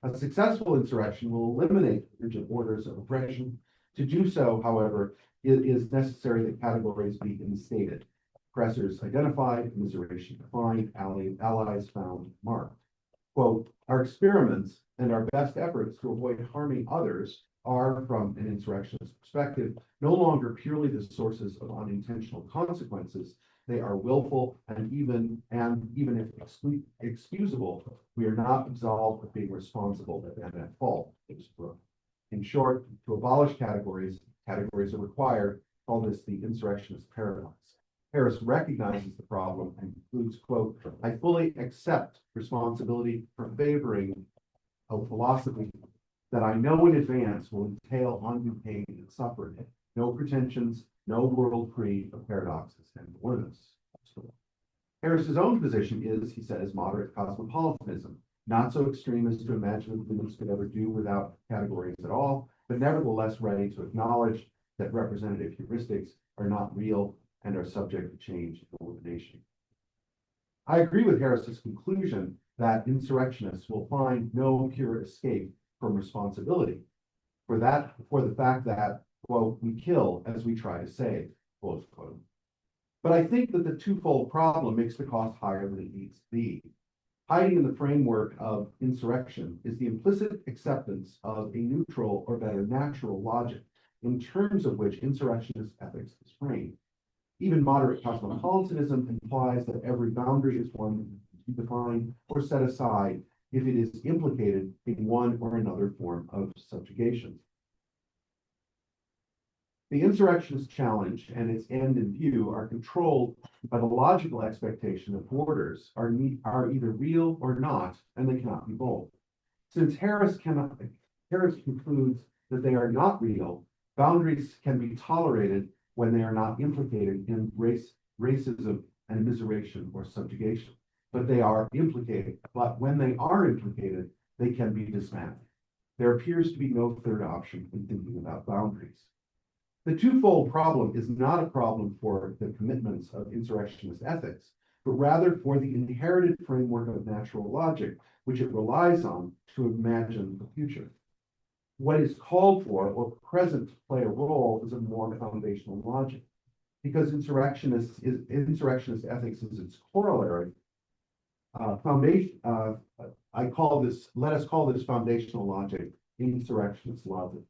A successful insurrection will eliminate rigid orders of oppression. To do so, however, it is necessary that categories be instated. Oppressors identified, immiseration defined, allies found, marked. Quote, our experiments and our best efforts to avoid harming others are, from an insurrectionist perspective, no longer purely the sources of unintentional consequences. They are willful and even if excusable, we are not absolved of being responsible and at fault. In short, to abolish categories are required. Call this the insurrectionist paradox. Harris recognizes the problem and concludes, quote, I fully accept responsibility for favoring a philosophy that I know in advance will entail undue pain and suffering. No pretensions, no world free of paradoxes and dilemmas. Harris's own position is, he says, moderate cosmopolitanism, not so extreme as to imagine that humans could ever do without categories at all, but nevertheless ready to acknowledge that representative heuristics are not real and are subject to change and elimination. I agree with Harris's conclusion that insurrectionists will find no pure escape from responsibility for the fact that, quote, we kill as we try to save, close quote. But I think that the twofold problem makes the cost higher than it needs to be. Hiding in the framework of insurrection is the implicit acceptance of a neutral or better natural logic in terms of which insurrectionist ethics is framed. Even moderate cosmopolitanism implies that every boundary is one that can be defined or set aside if it is implicated in one or another form of subjugation. The insurrectionist challenge and its end in view are controlled by the logical expectation that borders are either real or not, and they cannot be both. Since Harris concludes that they are not real, boundaries can be tolerated when they are not implicated in racism and immiseration or subjugation. But when they are implicated, they can be dismantled. There appears to be no third option in thinking about boundaries. The twofold problem is not a problem for the commitments of insurrectionist ethics, but rather for the inherited framework of natural logic, which it relies on to imagine the future. What is called for or present to play a role is a more foundational logic. Because insurrectionist ethics is its corollary, let us call this foundational logic insurrectionist logic.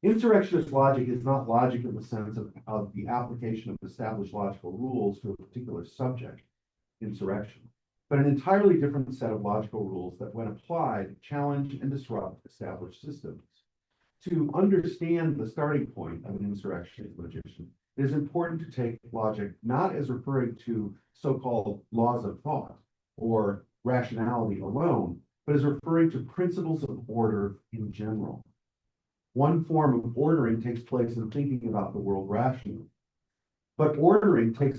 Insurrectionist logic is not logic in the sense of the application of established logical rules to a particular subject, insurrection, but an entirely different set of logical rules that, when applied, challenge and disrupt established systems. To understand the starting point of an insurrectionist logician, it is important to take logic not as referring to so-called laws of thought or rationality alone, but as referring to principles of order in general. One form of ordering takes place in thinking about the world rationally, but ordering also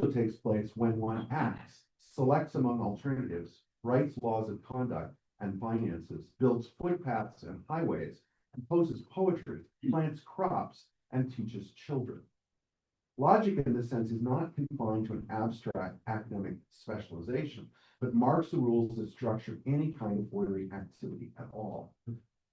takes place when one acts, selects among alternatives, writes laws of conduct and finances, builds footpaths and highways, composes poetry, plants crops, and teaches children. Logic in this sense is not confined to an abstract academic specialization, but marks the rules that structure any kind of ordering activity at all.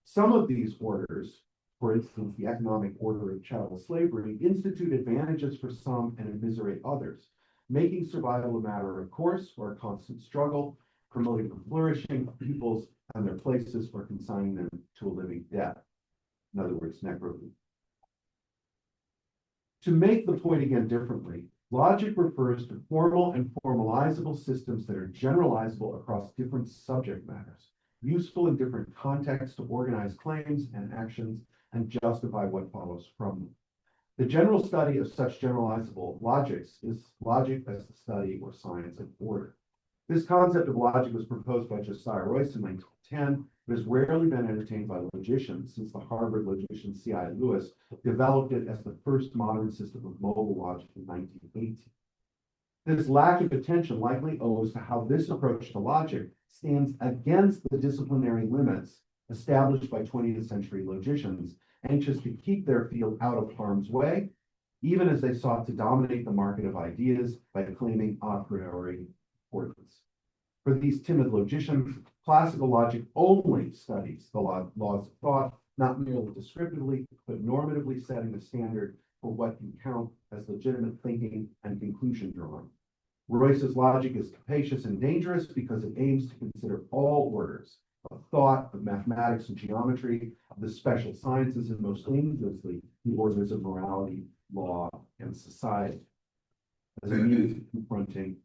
Some of these orders, for instance, the economic order of chattel slavery, institute advantages for some and immiserate others, making survival a matter of course or a constant struggle, promoting the flourishing of peoples and their places or consigning them to a living death. In other words, necrophagy. To make the point again differently, logic refers to formal and formalizable systems that are generalizable across different subject matters, useful in different contexts to organize claims and actions and justify what follows from them. The general study of such generalizable logics is logic as the study or science of order. This concept of logic was proposed by Josiah Royce in 1910, but has rarely been entertained by logicians since the Harvard logician C.I. Lewis developed it as the first modern system of modal logic in 1918. This lack of attention likely owes to how this approach to logic stands against the disciplinary limits established by 20th century logicians, anxious to keep their field out of harm's way, even as they sought to dominate the market of ideas by claiming a priori importance. For these timid logicians, classical logic only studies the laws of thought, not merely descriptively, but normatively setting the standard for what can count as legitimate thinking and conclusion drawing. Royce's logic is capacious and dangerous because it aims to consider all orders of thought, of mathematics and geometry, of the special sciences, and most dangerously, the orders of morality, law, and society, as a means of confronting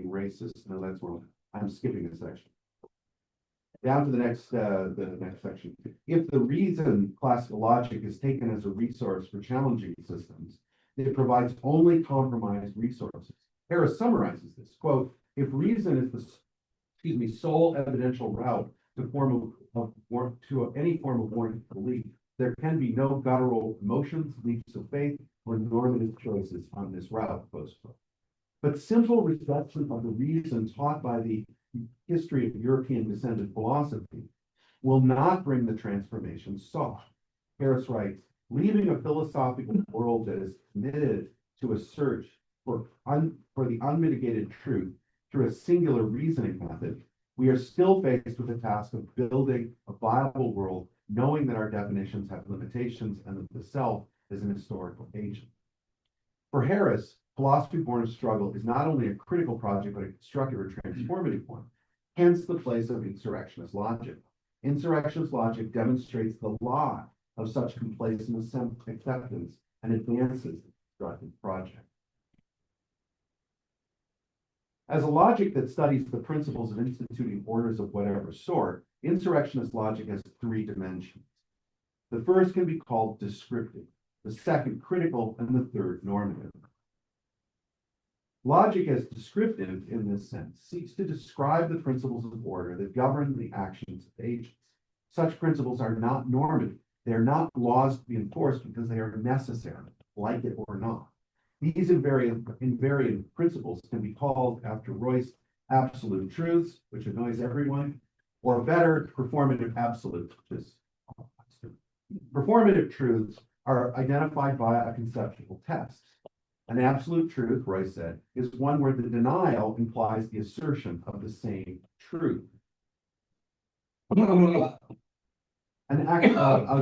racists. No, that's wrong. I'm skipping a section. Down to the next section. If the reason classical logic is taken as a resource for challenging systems, it provides only compromised resources. Harris summarizes this, quote, if reason is the sole evidential route to any form of warranted belief, there can be no guttural emotions, leaps of faith, or normative choices on this route, close quote. But simple reception of the reason taught by the history of European descended philosophy will not bring the transformation sought. Harris writes, leaving a philosophical world that is committed to a search for the unmitigated truth through a singular reasoning method, we are still faced with the task of building a viable world, knowing that our definitions have limitations and that the self is an historical agent. For Harris, philosophy born of struggle is not only a critical project, but a constructive or transformative one, hence the place of insurrectionist logic. Insurrectionist logic demonstrates the lie of such complacent acceptance and advances the constructive project. As a logic that studies the principles of instituting orders of whatever sort, insurrectionist logic has three dimensions. The first can be called descriptive, the second critical, and the third normative. Logic as descriptive in this sense seeks to describe the principles of order that govern the actions of agents. Such principles are not normative. They are not laws to be enforced because they are necessary, like it or not. These invariant principles can be called, after Royce, absolute truths, which annoys everyone, or better, performative absolutes. Performative truths are identified via a conceptual test. An absolute truth, Royce said, is one where the denial implies the assertion of the same truth. I'll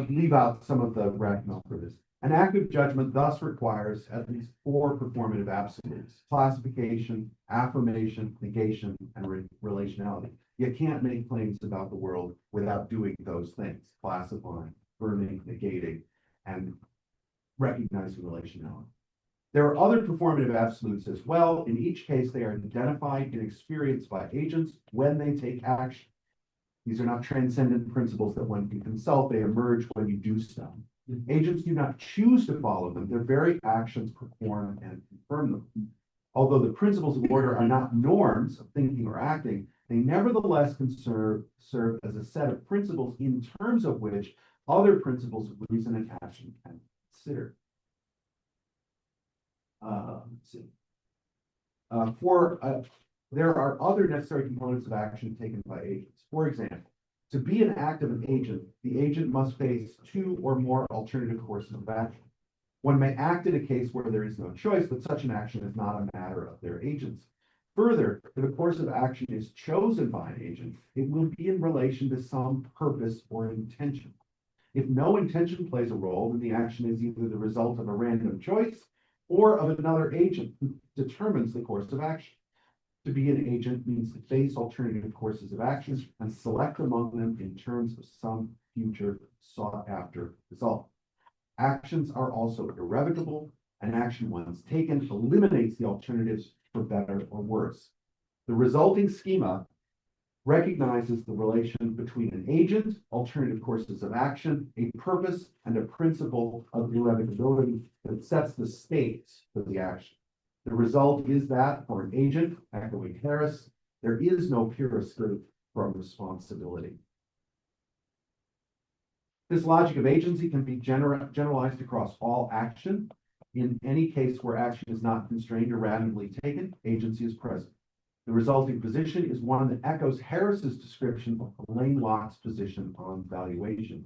leave out some of the rationale for this. An active judgment thus requires at least four performative absolutes: classification, affirmation, negation, and relationality. You can't make claims about the world without doing those things: classifying, affirming, negating, and recognizing relationality. There are other performative absolutes as well. In each case, they are identified and experienced by agents when they take action. These are not transcendent principles that one can consult. They emerge when you do stuff. Agents do not choose to follow them. Their very actions perform and confirm them. Although the principles of order are not norms of thinking or acting, they nevertheless can serve as a set of principles in terms of which other principles of reason and action can be considered. There are other necessary components of action taken by agents. For example, to be an active agent, the agent must face two or more alternative courses of action. One may act in a case where there is no choice, but such an action is not a matter of their agency. Further, if a course of action is chosen by an agent, it will be in relation to some purpose or intention. If no intention plays a role, then the action is either the result of a random choice or of another agent who determines the course of action. To be an agent means to face alternative courses of action and select among them in terms of some future sought-after result. Actions are also irrevocable. An action once taken eliminates the alternatives for better or worse. The resulting schema recognizes the relation between an agent, alternative courses of action, a purpose, and a principle of irrevocability that sets the stakes for the action. The result is that for an agent, echoing Harris, there is no pure escape from responsibility. This logic of agency can be generalized across all action. In any case where action is not constrained or randomly taken, agency is present. The resulting position is one that echoes Harris's description of Alain Locke's position on valuation.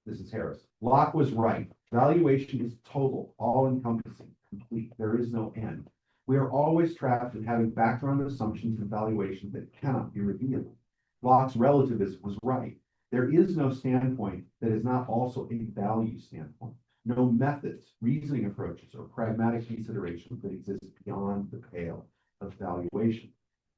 This is Harris. Locke was right. Valuation is total, all-encompassing, complete. There is no end. We are always trapped in having background assumptions and valuation that cannot be revealed. Locke's relativism was right. There is no standpoint that is not also a value standpoint. No methods, reasoning approaches, or pragmatic considerations that exist beyond the pale of valuation.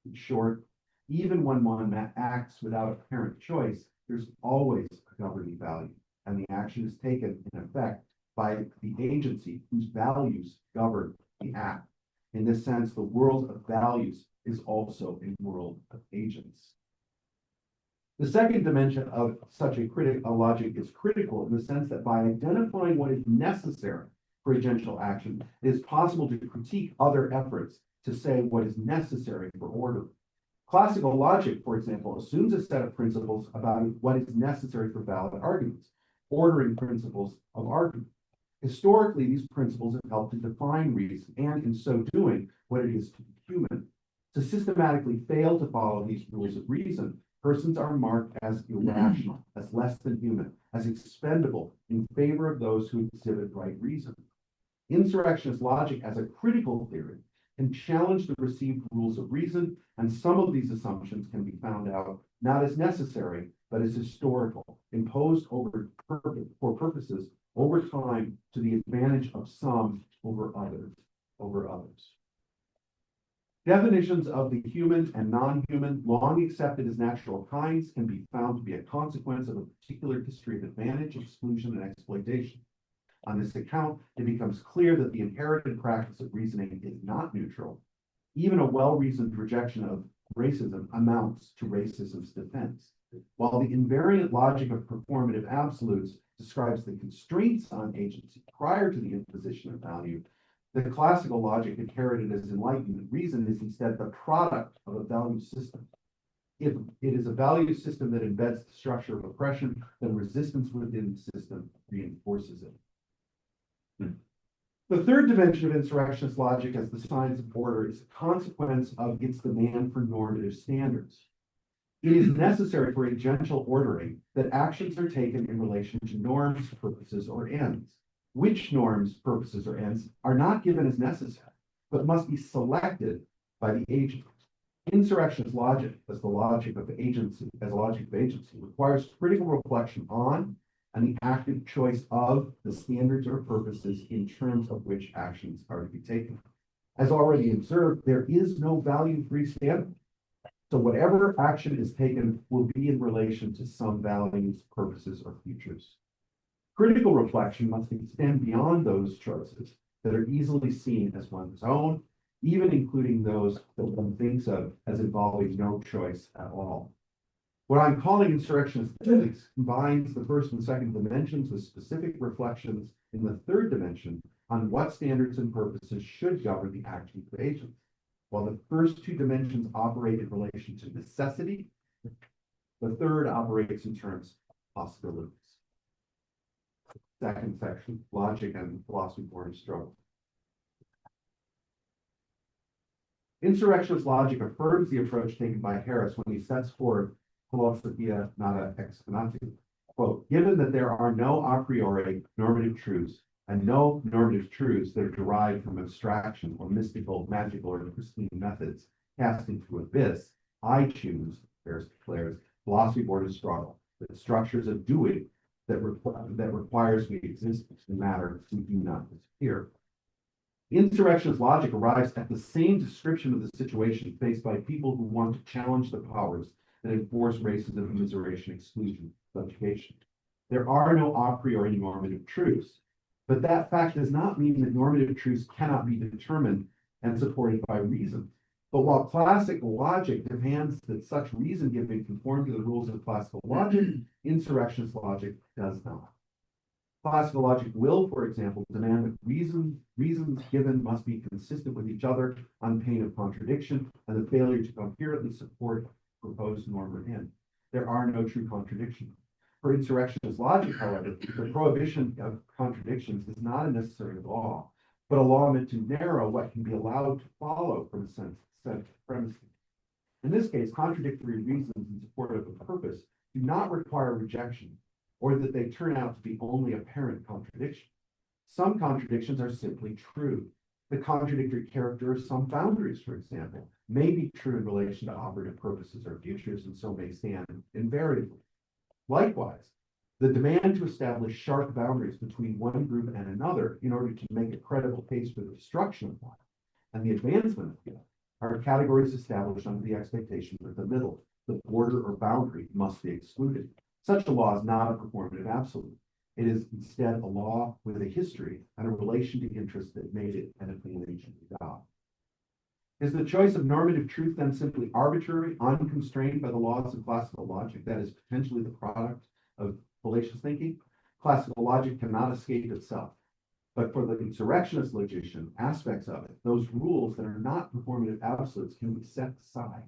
In short, even when one acts without apparent choice, there's always a governing value, and the action is taken in effect by the agency whose values govern the act. In this sense, the world of values is also a world of agents. The second dimension of such a logic is critical in the sense that by identifying what is necessary for agential action, it is possible to critique other efforts to say what is necessary for order. Classical logic, for example, assumes a set of principles about what is necessary for valid arguments, ordering principles of argument. Historically, these principles have helped to define reason, and in so doing, what it is to be human. To systematically fail to follow these rules of reason, persons are marked as irrational, as less than human, as expendable in favor of those who exhibit right reason. Insurrectionist logic as a critical theory can challenge the received rules of reason, and some of these assumptions can be found out not as necessary, but as historical, imposed for purposes over time to the advantage of some over others. Definitions of the human and non-human, long accepted as natural kinds, can be found to be a consequence of a particular history of advantage, exclusion, and exploitation. On this account, it becomes clear that the inherited practice of reasoning is not neutral. Even a well-reasoned rejection of racism amounts to racism's defense. While the invariant logic of performative absolutes describes the constraints on agency prior to the imposition of value, the classical logic inherited as Enlightenment reason is instead the product of a value system. If it is a value system that embeds the structure of oppression, then resistance within the system reinforces it. The third dimension of insurrectionist logic as the science of order is a consequence of its demand for normative standards. It is necessary for agential ordering that actions are taken in relation to norms, purposes, or ends. Which norms, purposes, or ends are not given as necessary, but must be selected by the agent. Insurrectionist logic, as the logic of agency, requires critical reflection on and the active choice of the standards or purposes in terms of which actions are to be taken. As already observed, there is no value-free standard. So whatever action is taken will be in relation to some values, purposes, or futures. Critical reflection must extend beyond those choices that are easily seen as one's own, even including those that one thinks of as involving no choice at all. What I'm calling insurrectionist ethics combines the first and second dimensions with specific reflections in the third dimension on what standards and purposes should govern the actions of agents. While the first two dimensions operate in relation to necessity, the third operates in terms of possibilities. Second section, logic and philosophy born of struggle. Insurrectionist logic affirms the approach taken by Harris when he sets forth philosophia nata exponentium. Quote, given that there are no a priori normative truths and no normative truths that are derived from abstraction or mystical, magical, or pristine methods cast into abyss, I choose, Harris declares, philosophy born of struggle, the structures of doing that requires we existence in matter we do not disappear. Insurrectionist logic arrives at the same description of the situation faced by people who want to challenge the powers that enforce racism, immiseration, exclusion, subjugation. There are no a priori normative truths, but that fact does not mean that normative truths cannot be determined and supported by reason. But while classical logic demands that such reason giving conform to the rules of classical logic, insurrectionist logic does not. Classical logic will, for example, demand that reasons given must be consistent with each other on pain of contradiction and the failure to coherently support proposed norm or end. There are no true contradictions. For insurrectionist logic, however, the prohibition of contradictions is not a necessary law, but a law meant to narrow what can be allowed to follow from a set premises. In this case, contradictory reasons in support of a purpose do not require rejection, or that they turn out to be only apparent contradictions. Some contradictions are simply true. The contradictory character of some boundaries, for example, may be true in relation to operative purposes or futures, and so may stand invariably. Likewise, the demand to establish sharp boundaries between one group and another in order to make a credible case for the destruction of one and the advancement of the other are categories established under the expectation that the middle, the border or boundary, must be excluded. Such a law is not a performative absolute. It is instead a law with a history and a relation to interests that made it an affiliation to God. Is the choice of normative truth then simply arbitrary, unconstrained by the laws of classical logic, that is potentially the product of fallacious thinking? Classical logic cannot escape itself. But for the insurrectionist logician, aspects of it, those rules that are not performative absolutes, can be set aside.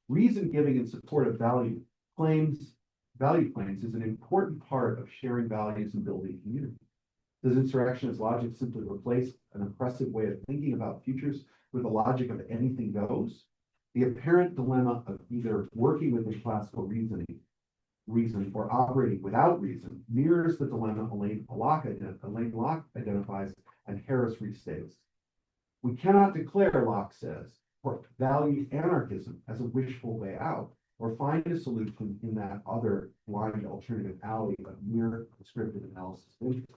Reason giving in support of value claims is an important part of sharing values and building community. Does insurrectionist logic simply replace an oppressive way of thinking about futures with the logic of anything goes? The apparent dilemma of either working within classical reason or operating without reason mirrors the dilemma Elaine Locke identifies and Harris restates. We cannot declare, Locke says, for value anarchism as a wishful way out, or find a solution in that other blind alternative alley of mere descriptive analysis of interest.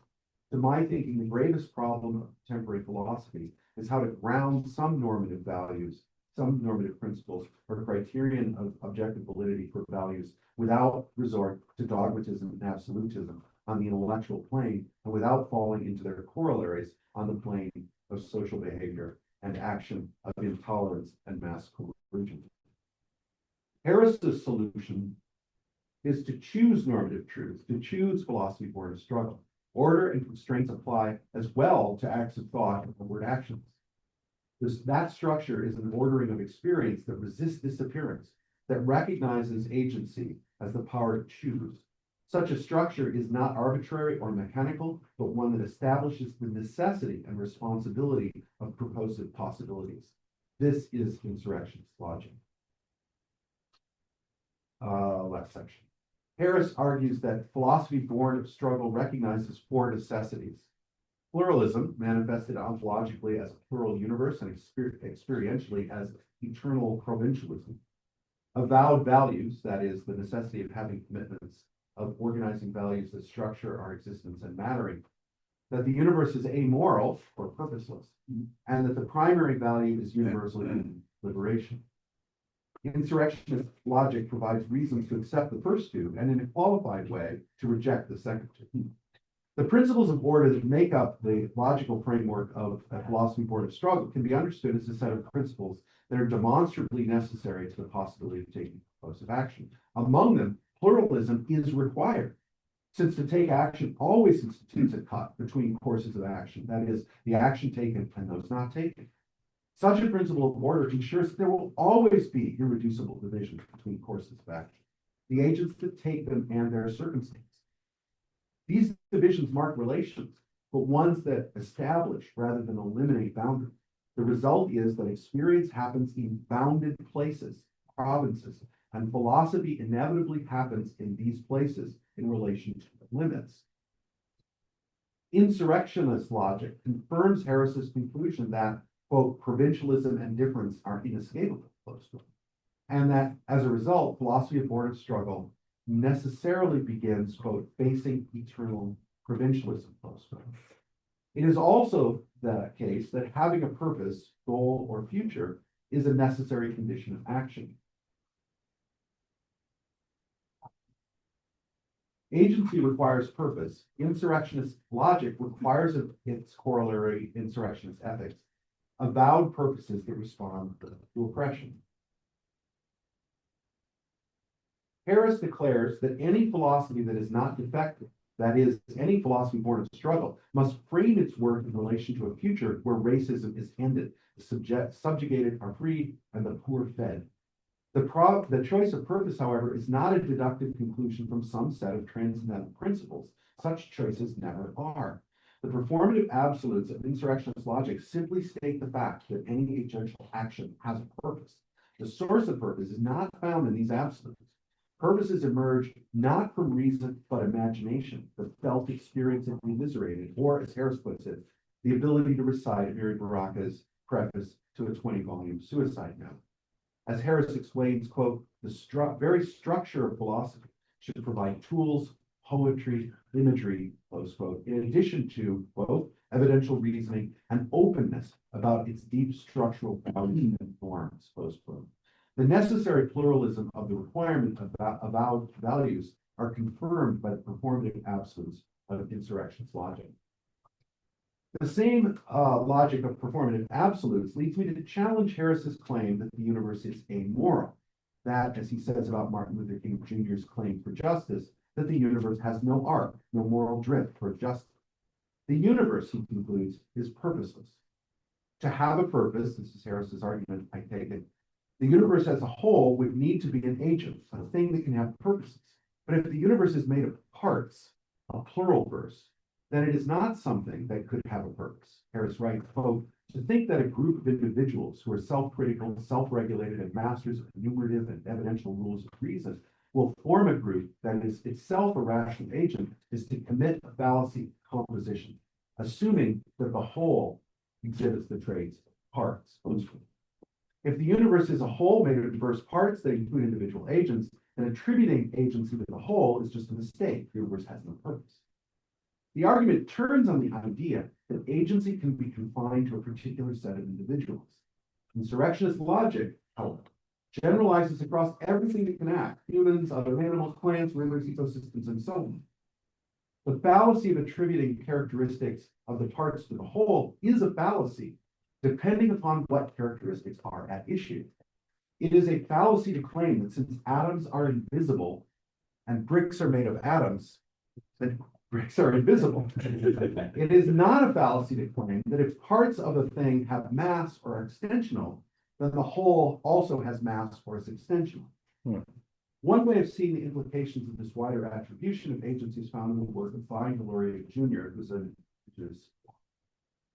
To my thinking, the gravest problem of contemporary philosophy is how to ground some normative values, some normative principles, or criterion of objective validity for values without resort to dogmatism and absolutism on the intellectual plane and without falling into their corollaries on the plane of social behavior and action of intolerance and mass coercion. Harris's solution is to choose normative truth, to choose philosophy born of struggle. Order and constraints apply as well to acts of thought and word actions. That structure is an ordering of experience that resists disappearance, that recognizes agency as the power to choose. Such a structure is not arbitrary or mechanical, but one that establishes the necessity and responsibility of purposive possibilities. This is insurrectionist logic. Last section. Harris argues that philosophy born of struggle recognizes four necessities. Pluralism, manifested ontologically as a plural universe and experientially as eternal provincialism. Avowed values, that is, the necessity of having commitments, of organizing values that structure our existence and mattering. That the universe is amoral or purposeless, and that the primary value is universal liberation. Insurrectionist logic provides reasons to accept the first two, and in a qualified way, to reject the second two. The principles of order that make up the logical framework of a philosophy born of struggle can be understood as a set of principles that are demonstrably necessary to the possibility of taking proposive action. Among them, pluralism is required, since to take action always institutes a cut between courses of action, that is, the action taken and those not taken. Such a principle of order ensures that there will always be irreducible divisions between courses of action, the agents that take them and their circumstances. These divisions mark relations, but ones that establish rather than eliminate boundaries. The result is that experience happens in bounded places, provinces, and philosophy inevitably happens in these places in relation to limits. Insurrectionist logic confirms Harris's conclusion that, quote, provincialism and difference are inescapable, close quote, and that as a result, philosophy born of struggle necessarily begins, quote, facing eternal provincialism, close quote. It is also the case that having a purpose, goal, or future is a necessary condition of action. Agency requires purpose. Insurrectionist logic requires its corollary insurrectionist ethics. avowed purposes that respond to oppression. Harris declares that any philosophy that is not defective, that is, any philosophy born of struggle, must frame its work in relation to a future where racism is ended, the subjugated are freed, and the poor fed. The choice of purpose, however, is not a deductive conclusion from some set of transcendental principles. Such choices never are. The performative absolutes of insurrectionist logic simply state the fact that any agential action has a purpose. The source of purpose is not found in these absolutes. Purposes emerge not from reason, but imagination, the felt experience of the immiserated, or as Harris puts it, the ability to recite Amiri Baraka's preface to a 20-volume suicide note. As Harris explains, quote, the very structure of philosophy should provide tools, poetry, imagery, close quote, in addition to both evidential reasoning and openness about its deep structural values and norms, close quote. The necessary pluralism of the requirement of avowed values are confirmed by the performative absolutes of insurrectionist logic. The same logic of performative absolutes leads me to challenge Harris's claim that the universe is amoral. That, as he says about Martin Luther King Jr.'s claim for justice, that the universe has no arc, no moral drift toward justice. The universe, he concludes, is purposeless. To have a purpose, this is Harris's argument, I take it, the universe as a whole would need to be an agent, a thing that can have purposes. But if the universe is made of parts, a plural verse, then it is not something that could have a purpose. Harris writes, quote, to think that a group of individuals who are self-critical, self-regulated, and masters of enumerative and evidential rules of reason will form a group that is itself a rational agent is to commit a fallacy composition, assuming that the whole exhibits the traits of parts. If the universe is a whole made of diverse parts that include individual agents, then attributing agency to the whole is just a mistake. The universe has no purpose. The argument turns on the idea that agency can be confined to a particular set of individuals. Insurrectionist logic, however, generalizes across everything that can act: humans, other animals, plants, rivers, ecosystems, and so on. The fallacy of attributing characteristics of the parts to the whole is a fallacy, depending upon what characteristics are at issue. It is a fallacy to claim that since atoms are invisible and bricks are made of atoms, that bricks are invisible. It is not a fallacy to claim that if parts of a thing have mass or are extensional, then the whole also has mass or is extensional. One way of seeing the implications of this wider attribution of agency is found in the work of Deloria Jr., who's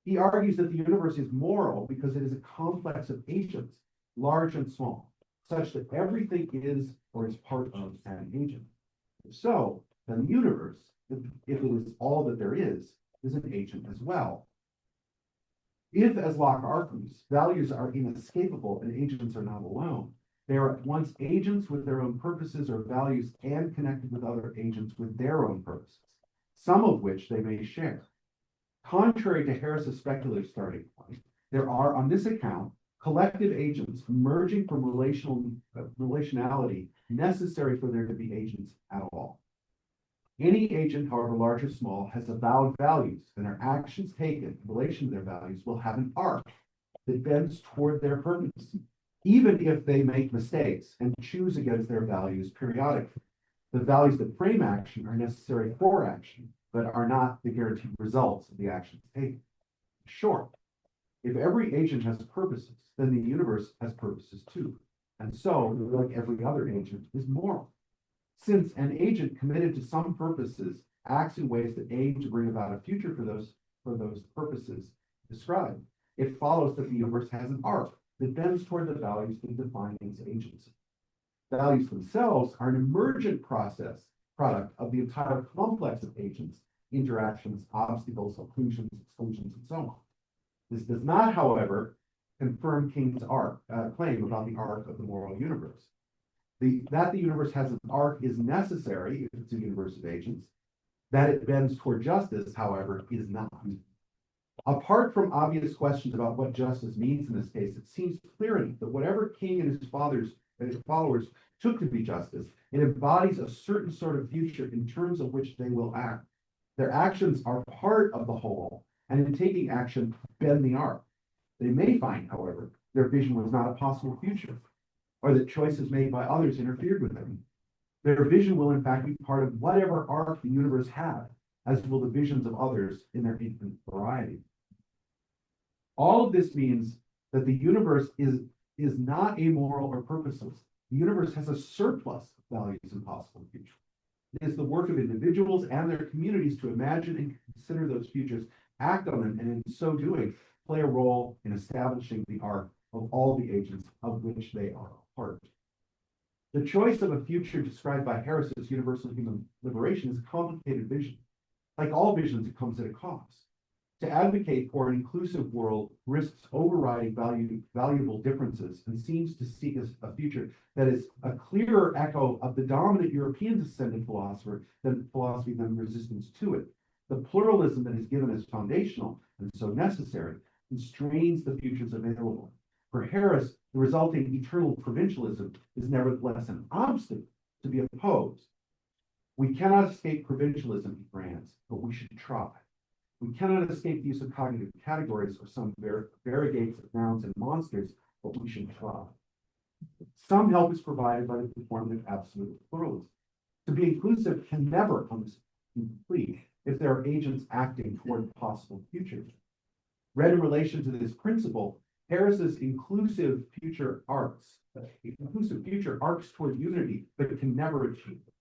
he argues that the universe is moral because it is a complex of agents, large and small, such that everything is or is part of an agent. If so, then the universe, if it is all that there is an agent as well. If, as Locke argues, values are inescapable and agents are not alone, they are at once agents with their own purposes or values and connected with other agents with their own purposes, some of which they may share. Contrary to Harris's speculative starting point, there are, on this account, collective agents emerging from relationality necessary for there to be agents at all. Any agent, however large or small, has avowed values, and their actions taken in relation to their values will have an arc that bends toward their purpose, even if they make mistakes and choose against their values periodically. The values that frame action are necessary for action, but are not the guaranteed results of the actions taken. Short, if every agent has purposes, then the universe has purposes too. And so, like every other agent, is moral. Since an agent committed to some purposes acts in ways that aid to bring about a future for those purposes described, it follows that the universe has an arc that bends toward the values that define its agency. Values themselves are an emergent product of the entire complex of agents, interactions, obstacles, occlusions, exclusions, and so on. This does not, however, confirm King's claim about the arc of the moral universe. That the universe has an arc is necessary if it's a universe of agents. That it bends toward justice, however, is not. Apart from obvious questions about what justice means in this case, it seems clear that whatever King and his followers took to be justice, it embodies a certain sort of future in terms of which they will act. Their actions are part of the whole, and in taking action, bend the arc. They may find, however, their vision was not a possible future, or that choices made by others interfered with them. Their vision will in fact be part of whatever arc the universe had, as will the visions of others in their infinite variety. All of this means that the universe is not amoral or purposeless. The universe has a surplus of values and possible futures. It is the work of individuals and their communities to imagine and consider those futures, act on them, and in so doing, play a role in establishing the arc of all the agents of which they are a part. The choice of a future described by Harris's universal human liberation is a complicated vision. Like all visions, it comes at a cost. To advocate for an inclusive world risks overriding valuable differences and seems to seek a future that is a clearer echo of the dominant European descendant philosophy than resistance to it. The pluralism that is given as foundational and so necessary constrains the futures available. For Harris, the resulting eternal provincialism is nevertheless an obstacle to be opposed. We cannot escape provincialism, he grants, but we should try. We cannot escape the use of cognitive categories or some variegates of nouns and monsters, but we should try. Some help is provided by the performative absolute pluralism. To be inclusive can never come complete if there are agents acting toward possible futures. Read in relation to this principle, Harris's inclusive future arcs toward unity, but can never achieve it.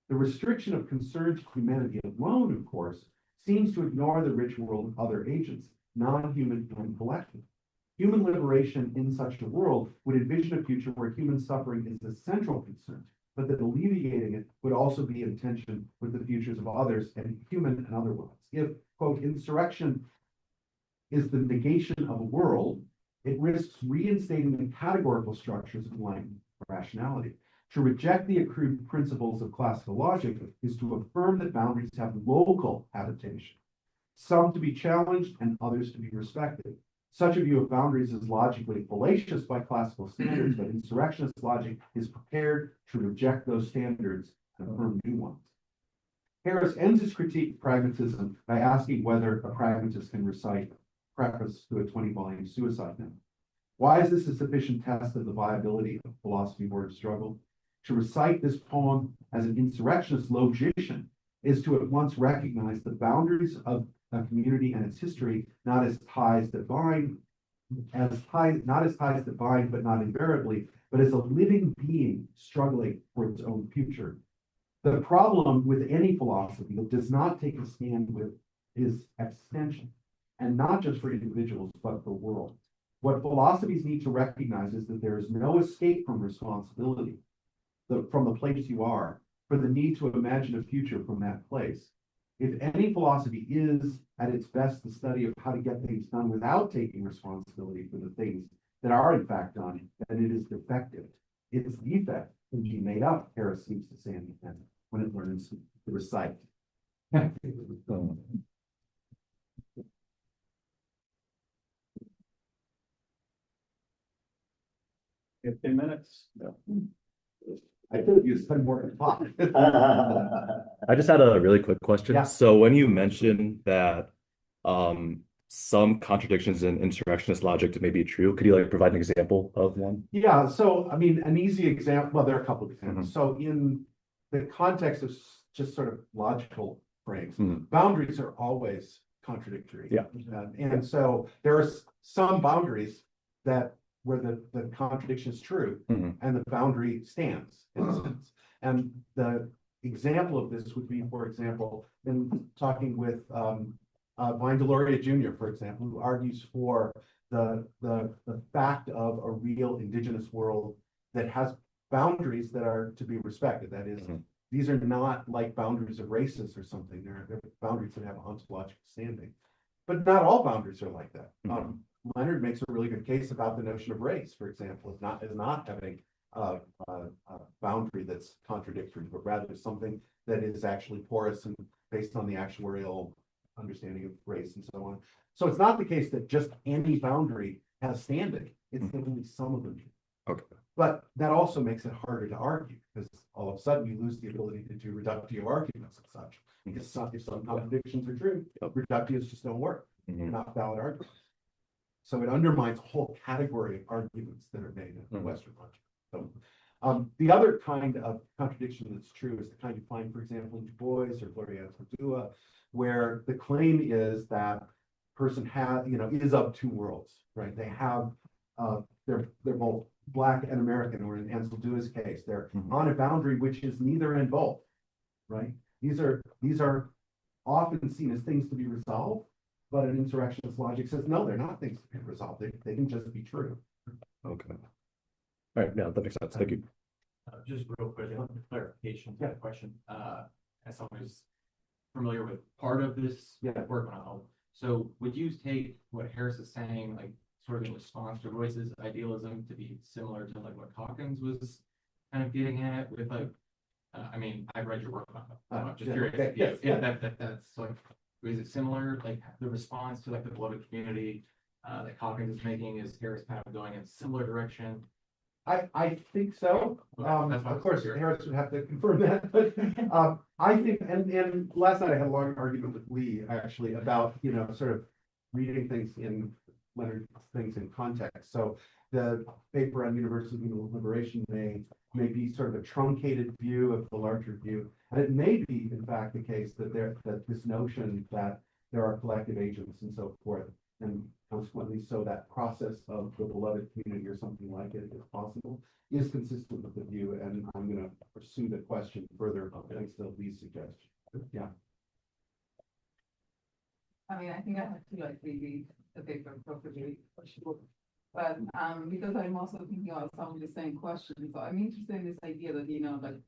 The restriction of concern to humanity alone, of course, seems to ignore the rich world of other agents, non-human and collective. Human liberation in such a world would envision a future where human suffering is the central concern, but that alleviating it would also be in tension with the futures of others, and human and otherwise. If, quote, insurrection is the negation of a world, it risks reinstating the categorical structures of enlightened rationality. To reject the accrued principles of classical logic is to affirm that boundaries have local habitation, some to be challenged and others to be respected. Such a view of boundaries is logically fallacious by classical standards, but insurrectionist logic is prepared to reject those standards and affirm new ones. Harris ends his critique of pragmatism by asking whether a pragmatist can recite preface to a 20-volume suicide note. Why is this a sufficient test of the viability of philosophy word struggle? To recite this poem as an insurrectionist logician is to at once recognize the boundaries of a community and its history, not as ties that bind, but not invariably, but as a living being struggling for its own future. The problem with any philosophy that does not take a stand with is existential, and not just for individuals, but for the world. What philosophies need to recognize is that there is no escape from responsibility, from the place you are, for the need to imagine a future from that place. If any philosophy is, at its best, the study of how to get things done without taking responsibility for the things that are in fact done, then it is defective. Its defect can be made up, Harris seems to say in the end, when it learns to recite. 15 minutes. I could use spend more time. I just had a really quick question. Yeah. So when you mentioned that some contradictions in insurrectionist logic may be true, could you like provide an example of one? Yeah, so I mean, an easy example, well, there are a couple of examples. So in the context of just sort of logical frames, boundaries are always contradictory. Yeah. And so there are some boundaries where the contradiction is true and the boundary stands in a sense. And the example of this would be, for example, in talking with Vine Deloria Jr., for example, who argues for the fact of a real indigenous world that has boundaries that are to be respected. That is, these are not like boundaries of races or something. They're boundaries that have ontological standing. But not all boundaries are like that. Leonard makes a really good case about the notion of race, for example, as not having a boundary that's contradictory, but rather something that is actually porous and based on the actuarial understanding of race and so on. So it's not the case that just any boundary has standing. It's that only some of them do. Okay. But that also makes it harder to argue, because all of a sudden you lose the ability to do reductive arguments and such. Because if some contradictions are true, reductives just don't work. They're not valid arguments. So it undermines a whole category of arguments that are made in the Western logic. So, the other kind of contradiction that's true is the kind you find, for example, in Du Bois or Gloria Anzaldúa, where the claim is that person has, is of two worlds, right? They have, they're both Black and American, or in Anzaldúa's case, they're on a boundary which is neither and both, right? These are often seen as things to be resolved, but an insurrectionist logic says, no, they're not things to be resolved. They can just be true. Okay. All right, yeah, that makes sense. Thank you. Just real quick, clarification, question. As someone who's familiar with part of this work on, so would you take what Harris is saying, like sort of in response to Royce's idealism, to be similar to like what Hawkins was kind of getting at with like, I mean, I've read your work on it. I'm just curious. That's like, is it similar? Like the response to like the beloved community that Hawkins is making, is Harris kind of going in a similar direction? I think so. Of course, Harris would have to confirm that, but I think, and last night I had a long argument with Lee actually about, sort of reading things in Leonard things in context. So the paper on universal human liberation may be sort of a truncated view of the larger view, and it may be in fact the case that that this notion that there are collective agents and so forth, and consequently, so that process of the beloved community or something like it, if possible, is consistent with the view. And I'm going to pursue the question further thanks to Lee's suggestion. Yeah. I mean, I think I have to like reread the paper properly for sure. But because I'm also thinking about some of the same questions, so I'm interested in this idea that, like,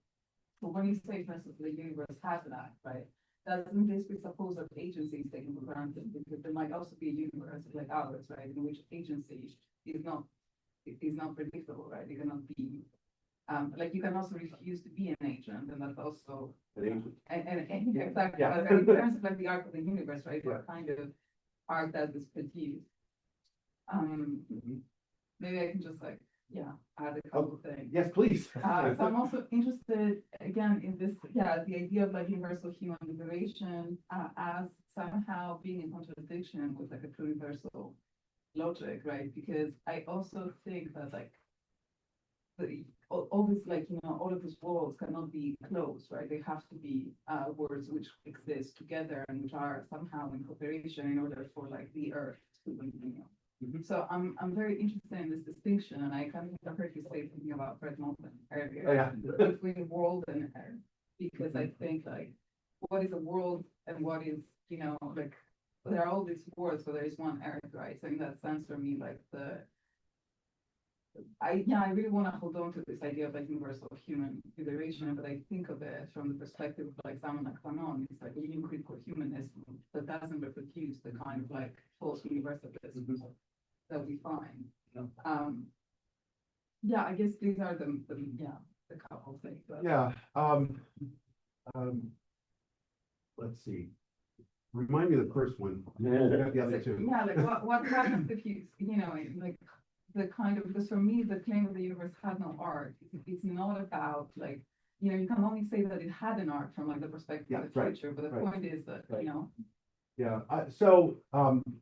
so when you say, for instance, the universe has an act, right? Doesn't this presuppose that agency is taken for granted? Because there might also be a universe like ours, right, in which agency is not predictable, right? It cannot be like you can also refuse to be an agent, and that's also and exactly. Yeah. In terms of like the arc of the universe, right? What kind of arc that is produced? Maybe I can just like add a couple of things. Yes, please. So I'm also interested again in this, the idea of like universal human liberation as somehow being in contradiction with like a true universal logic, right? Because I also think that like all this like all of these worlds cannot be closed, right? They have to be worlds which exist together and which are somehow in cooperation in order for like the Earth to continue. So I'm very interested in this distinction, and I kind of heard you say something about Fred Moulton earlier between world and Earth, because I think like what is a world and what is like there are all these worlds, so there is one Earth, right? So in that sense, for me, like I really want to hold on to this idea of like universal human liberation, but I think of it from the perspective of like someone like Fanon. It's like a unicritical humanism that doesn't reproduce the kind of like false universalism that we find. I guess these are the couple things. But. Let's see. Remind me of the first one. The other two. Yeah, like what happens if you like the kind of, because for me the claim of the universe had no arc. It's not about like you can only say that it had an arc from like the perspective of the future, but the point is that so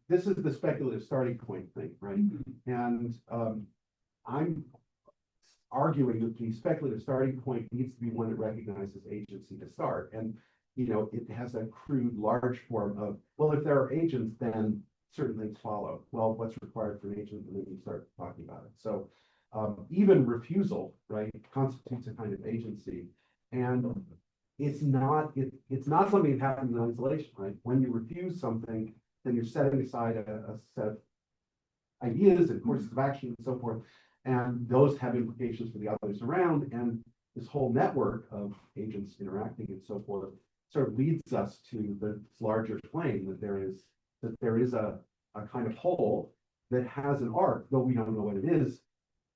this is the speculative starting point thing, right? And I'm arguing that the speculative starting point needs to be one that recognizes agency to start, and it has a crude large form of, well, if there are agents, then certain things follow. Well, what's required for an agent, and then you start talking about it. So even refusal, right, constitutes a kind of agency, and it's not something that happens in isolation, right? When you refuse something, then you're setting aside a set of ideas and courses of action and so forth, and those have implications for the others around, and this whole network of agents interacting and so forth sort of leads us to the larger claim that there is a kind of whole that has an arc, though we don't know what it is,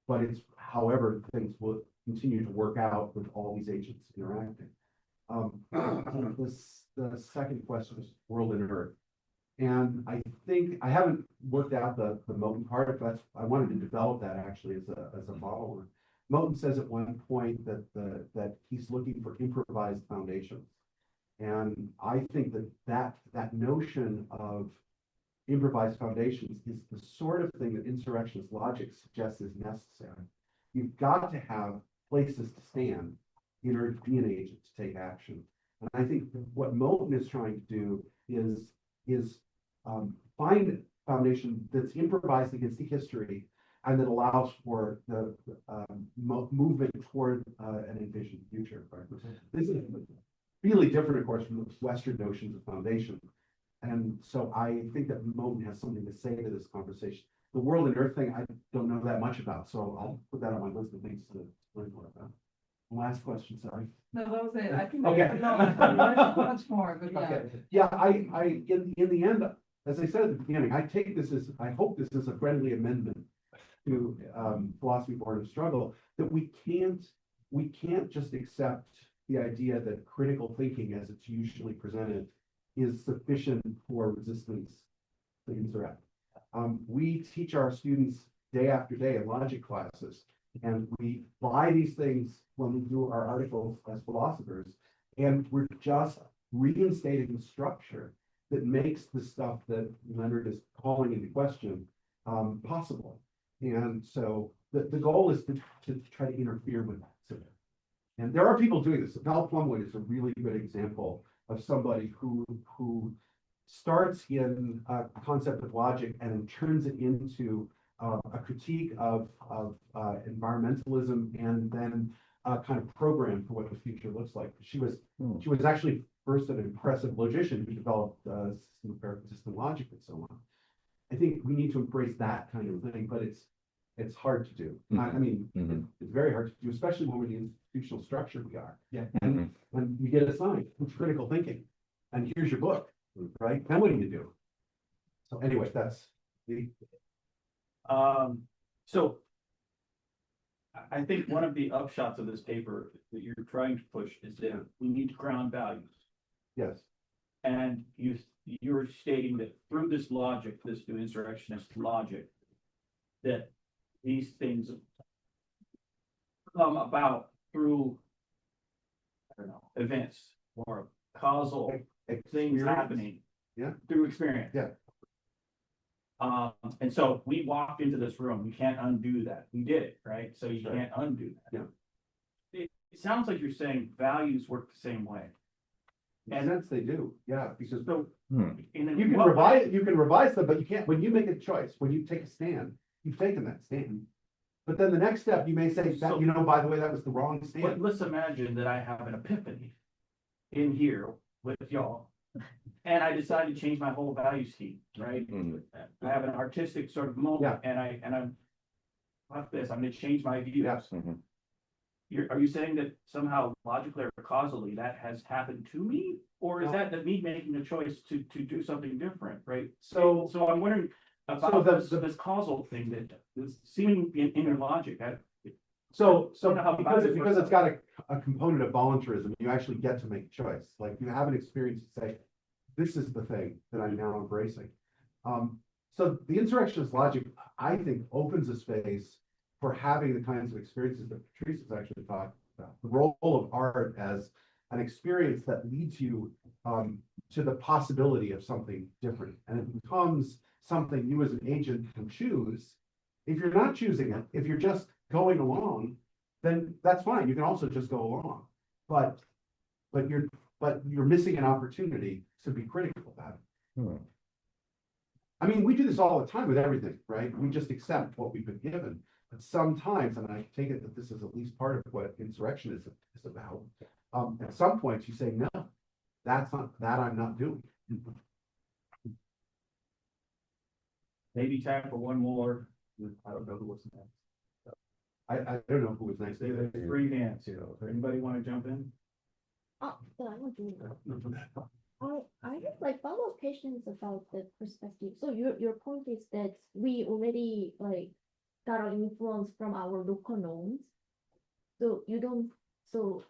but it's however things will continue to work out with all these agents interacting. The second question is world and Earth. And I think I haven't worked out the Moten part, but I wanted to develop that actually as a model. Moten says at one point that he's looking for improvised foundations. And I think that notion of improvised foundations is the sort of thing that insurrectionist logic suggests is necessary. You've got to have places to stand in order to be an agent, to take action. And I think what Moten is trying to do is find a foundation that's improvised against the history and that allows for the movement toward an envisioned future. Right? This is really different, of course, from the Western notions of foundation. And so I think that Moten has something to say to this conversation. The world and earth thing, I don't know that much about, so I'll put that on my list of things to learn more about. Last question, sorry. No, that was it. I think Okay. there's much more, but yeah. Okay. Yeah, I in the end, as I said at the beginning, I take this as, I hope this is a friendly amendment to philosophy born of struggle, that we can't just accept the idea that critical thinking as it's usually presented is sufficient for resistance to insurrect. We teach our students day after day in logic classes, and we buy these things when we do our articles as philosophers, and we're just reinstating the structure that makes the stuff that Leonard is calling into question possible. And so the goal is to try to interfere with that. And there are people doing this. Val Plumwood is a really good example of somebody who starts in a concept of logic and then turns it into a critique of environmentalism, and then a kind of program for what the future looks like. She was actually first an impressive logician who developed system logic and so on. I think we need to embrace that kind of thing, but it's hard to do. I mean, it's very hard to do, especially when we're the institutional structure we are. Yeah. And when you get assigned it's critical thinking, and here's your book, right? Then what do you do? So anyway, that's the. So I think one of the upshots of this paper that you're trying to push is that we need to ground values. Yes. And you're stating that through this logic, this new insurrectionist logic, that these things come about through, I don't know, events or causal things happening. Yeah. Through experience. Yeah. And so we walked into this room, you can't undo that. We did it, right? So you can't undo that. Yeah. It sounds like you're saying values work the same way. In a sense they do, yeah, because So you can revise them, but you can't, when you make a choice, when you take a stand, you've taken that stand. But then the next step, you may say that, by the way, that was the wrong But stand. let's imagine that I have an epiphany in here with y'all. And I decide to change my whole value scheme, right? I have an artistic sort of moment, and I'm fuck this, I'm gonna change my views. Yes. Are you saying that somehow logically or causally that has happened to me? Or is that me making a choice to do something different, right? So I'm wondering about this causal thing that is seeming in your logic. So know how because values it's got a component of voluntarism, you actually get to make a choice. Like you have an experience to say, this is the thing that I'm now embracing. So the insurrectionist logic, I think, opens a space for having the kinds of experiences that Patrice has actually talked about. The role of art as an experience that leads you to the possibility of something different. And it becomes something you as an agent can choose. If you're not choosing it, if you're just going along, then that's fine. You can also just go along. But you're missing an opportunity to be critical about it. I mean, we do this all the time with everything, right? We just accept what we've been given. But sometimes, and I take it that this is at least part of what insurrectionism is about, at some point you say, no, that's not, that I'm not doing. Maybe time for one more. I don't know who was next. I don't know who was next. There's 3 hands here. Anybody want to jump in? Oh, so I want to. I have like follow-up questions about the perspective. So your point is that we already like got our influence from our local norms. So you don't. So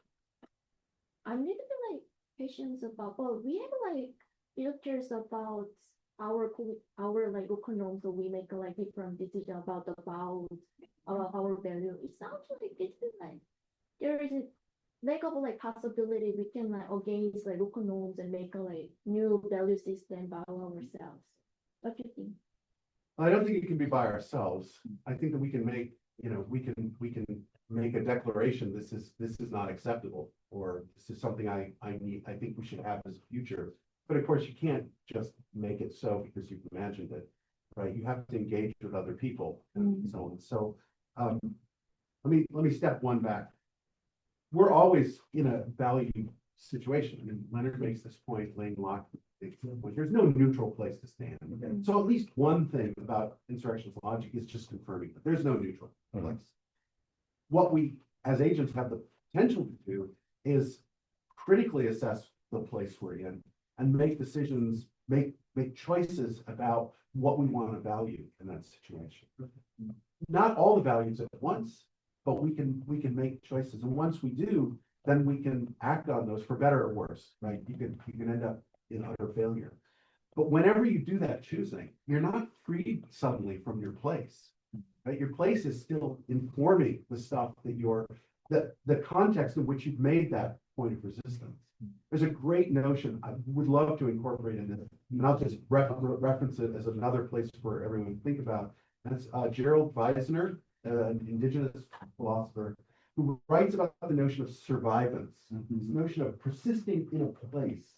I'm little bit like questions about. Well, we have like filters about our like local norms, so we make like different decision about our value. It sounds like this is like there is a lack of like possibility we can like against like local norms and make a like new value system by ourselves. What do you think? I don't think it can be by ourselves. I think that we can make, we can make a declaration, this is not acceptable, or this is something I think we should have as a future. But of course, you can't just make it so because you've imagined it, right? You have to engage with other people and so on. So let me step one back. We're always in a value situation. I mean, Leonard makes this point, Lane Locke makes this point. There's no neutral place to stand. So at least one thing about insurrectionist logic is just confirming that there's no neutral place. What we as agents have the potential to do is critically assess the place we're in and make decisions, make choices about what we want to value in that situation. Not all the values at once, but we can make choices. And once we do, then we can act on those for better or worse, right? You can end up in utter failure. But whenever you do that choosing, you're not freed suddenly from your place, right? Your place is still informing the stuff that the context in which you've made that point of resistance. There's a great notion I would love to incorporate in this, and I'll just reference it as another place for everyone to think about. That's Gerald Weisner, an indigenous philosopher, who writes about the notion of survivance, this notion of persisting in a place,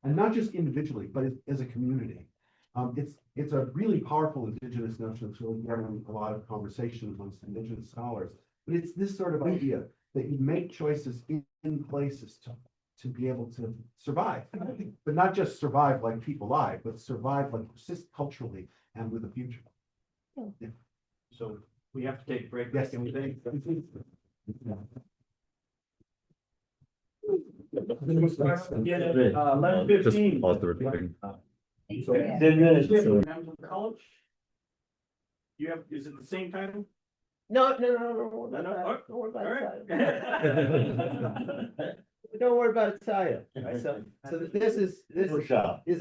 and not just individually, but as a community. It's a really powerful indigenous notion that's really getting a lot of conversation amongst indigenous scholars. But it's this sort of idea that you make choices in places to be able to survive, but not just survive like people lie, but survive like persist culturally and with a future. Yeah. So we have to take a break. Yes. Can we think? Yeah, 11:15. Just pause the recording. So 10 minutes. College? You have, is it the same title? No, No, don't worry about All it. right. Don't worry about a title, right? So this is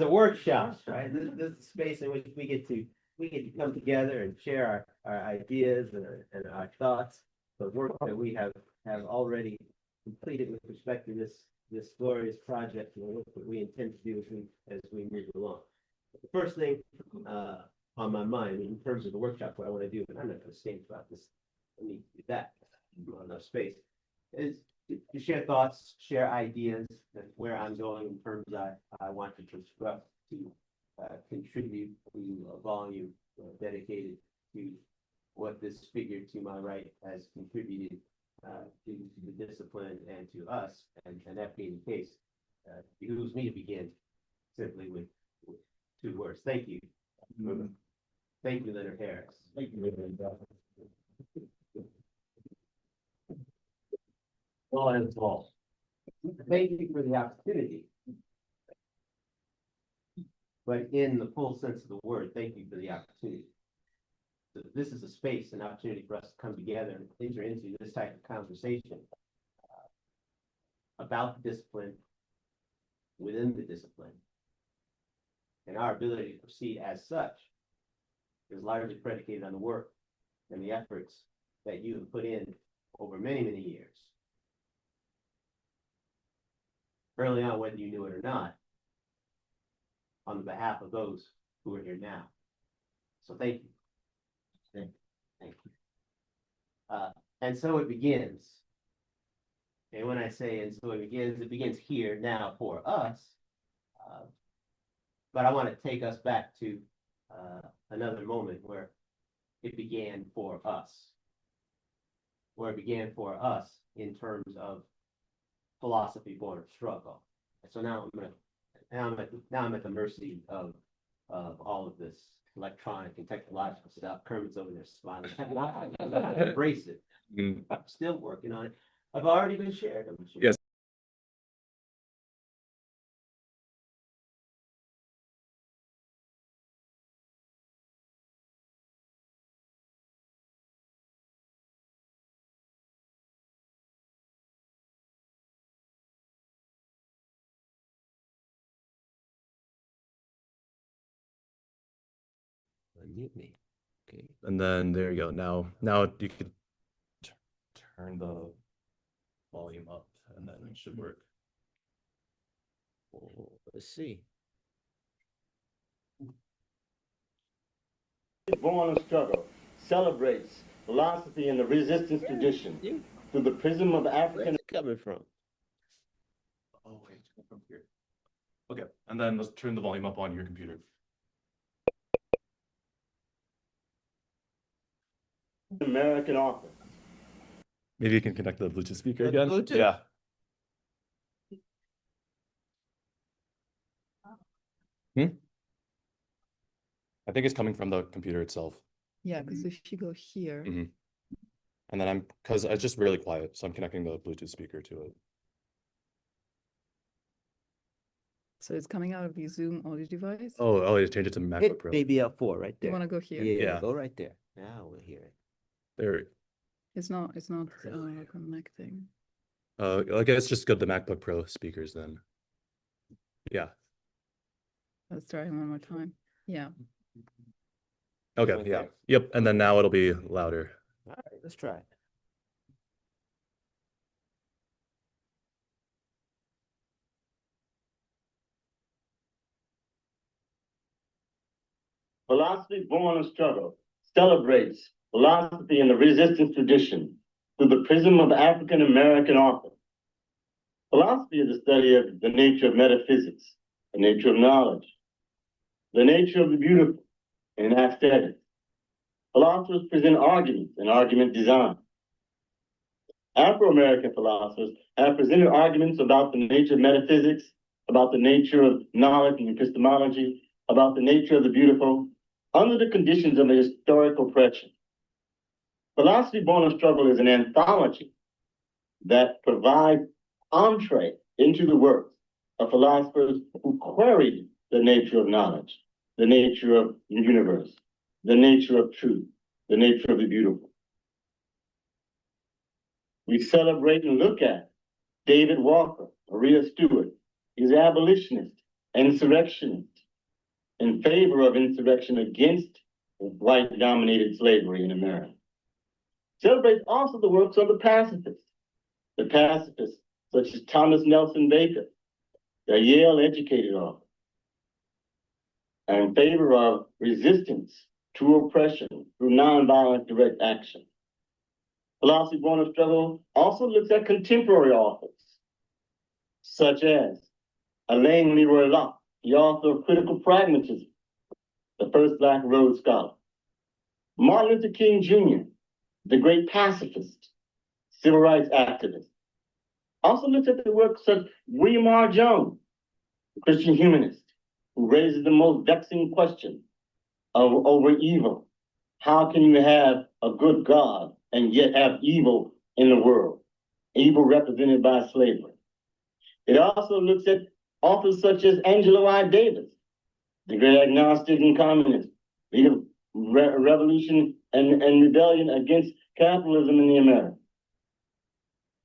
a workshop, right? This is a space in which we get to come together and share our ideas and our thoughts, the work that we have already completed with respect to this glorious project and the work that we intend to do as we move along. The first thing on my mind in terms of the workshop, what I want to do, and I'm not going to stand about this, I need to do that, not enough space, is to share thoughts, share ideas, and where I'm going in terms I want to construct to contribute to a volume dedicated to what this figure to my right has contributed to the discipline and to us, and that being the case, it behooves me to begin simply with 2 words. Thank you. Thank you, Leonard Harris. Thank you, Leonard. Well, and all. Thank you for the opportunity. But in the full sense of the word, thank you for the opportunity. So this is a space, an opportunity for us to come together and enter into this type of conversation about the discipline, within the discipline. And our ability to proceed as such is largely predicated on the work and the efforts that you have put in over many, many years. Early on, whether you knew it or not, on the behalf of those who are here now. So thank you. Thank you. And so it begins. And when I say and so it begins here now for us. But I want to take us back to another moment where it began for us. Where it began for us in terms of philosophy born of struggle. So now I'm at the mercy of all of this electronic and technological stuff. Kermit's over there smiling. I embrace it. I'm still working on it. I've already been shared. Yes. Unmute me. Okay. And then there you go. Now you could turn the volume up, and then it should work. Let's see. Born of struggle, celebrates philosophy and the resistance tradition through the prism of African. Where's it coming from? Oh, wait, from here. Okay, and then let's turn the volume up on your computer. American author. Maybe you can connect the Bluetooth speaker The again. Bluetooth? Yeah. I think it's coming from the computer itself. Yeah, because if you go here, Mhm. And then because it's just really quiet, so I'm connecting the Bluetooth speaker to it. so it's coming out of your Zoom audio device. Oh, it changed it to MacBook Hit Pro. baby L4 right You there. want to go here? Yeah, Yeah. go right there. Now we'll hear it. There. It's not connecting. I guess just go to the MacBook Pro speakers then. Yeah. Let's try one more time. Yeah. Okay. Right Yeah. there. Yep. And then now it'll be louder. All right, let's try it. Philosophy born of struggle, celebrates philosophy and the resistance tradition through the prism of African American author. Philosophy is the study of the nature of metaphysics, the nature of knowledge, the nature of the beautiful and aesthetics. Philosophers present arguments and argument design. Afro-American philosophers have presented arguments about the nature of metaphysics, about the nature of knowledge and epistemology, about the nature of the beautiful, under the conditions of a historic oppression. Philosophy Born of Struggle is an anthology that provides entree into the works of philosophers who queried the nature of knowledge, the nature of the universe, the nature of truth, the nature of the beautiful. We celebrate and look at David Walker, Maria Stewart, is abolitionist, insurrectionist, in favor of insurrection against white-dominated slavery in America. Celebrates also the works of the pacifists such as Thomas Nelson Baker, the Yale-educated author, and in favor of resistance to oppression through nonviolent direct action. Philosophy Born of Struggle also looks at contemporary authors, such as Alain Leroy Locke, the author of Critical Pragmatism, the first Black Rhodes Scholar. Martin Luther King Jr., the great pacifist, civil rights activist. Also looks at the works of William R. Jones, the Christian humanist, who raises the most vexing question over evil. How can you have a good God and yet have evil in the world? Evil represented by slavery. It also looks at authors such as Angelo I. Davis, the great agnostic and communist, leader of revolution and rebellion against capitalism in the Americas.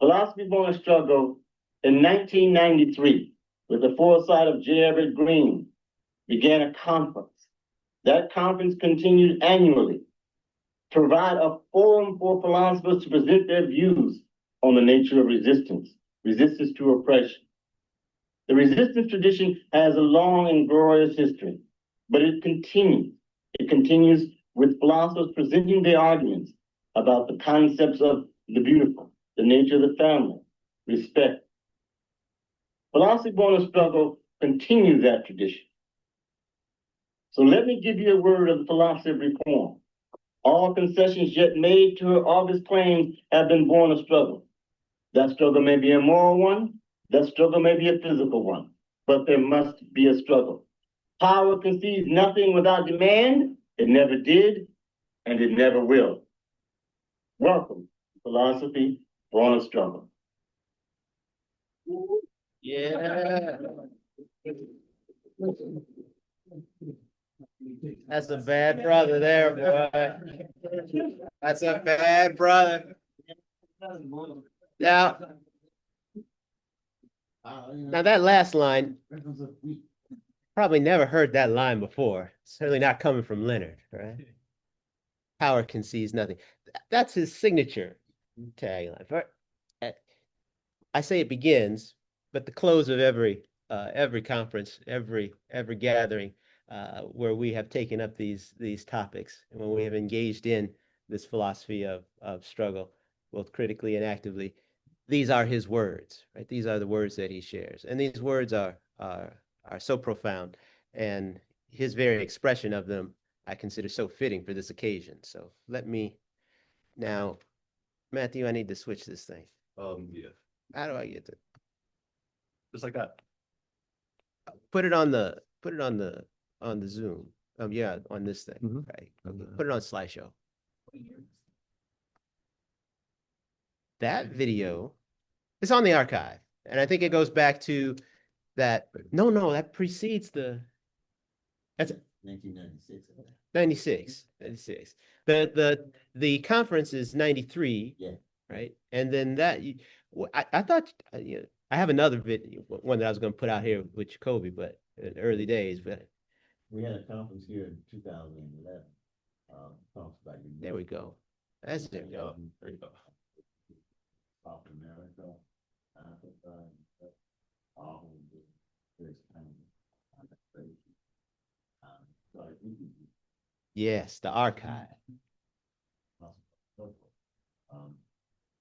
Philosophy Born of Struggle in 1993, with the foresight of J. Everett Green, began a conference. That conference continued annually to provide a forum for philosophers to present their views on the nature of resistance to oppression. The resistance tradition has a long and glorious history, but it continues. It continues with philosophers presenting their arguments about the concepts of the beautiful, the nature of the family, respect. Philosophy Born of Struggle continues that tradition. So let me give you a word of the philosophy of reform. All concessions yet made to her August claims have been born of struggle. That struggle may be a moral one, that struggle may be a physical one, but there must be a struggle. Power concedes nothing without demand. It never did, and it never will. Welcome, Philosophy Born of Struggle. Yeah. That's a bad brother there, boy. That's a bad brother. Now that last line, probably never heard that line before. Certainly not coming from Leonard, right? Power concedes nothing. That's his signature tagline. I say it begins, but the close of every conference, every gathering, where we have taken up these topics and when we have engaged in this philosophy of struggle, both critically and actively. These are his words, right? These are the words that he shares, and these words are so profound, and his very expression of them I consider so fitting for this occasion. So let me now, Matthew, I need to switch this thing. Yeah, How do I get to just like that. put it on the Zoom? Yeah, on this thing, right? Okay, put it on slideshow. That video is on the archive, and I think it goes back to that. No, that precedes that's 96. The conference is 93. Yeah. Right. And then I thought, I have another video, one that I was going to put out here with Jacoby, but in the early days, but We had a conference here in 2011. Talks about your there we go. There we go. There you go. South America, Africa, all of this kind of so I think Yes, the archive.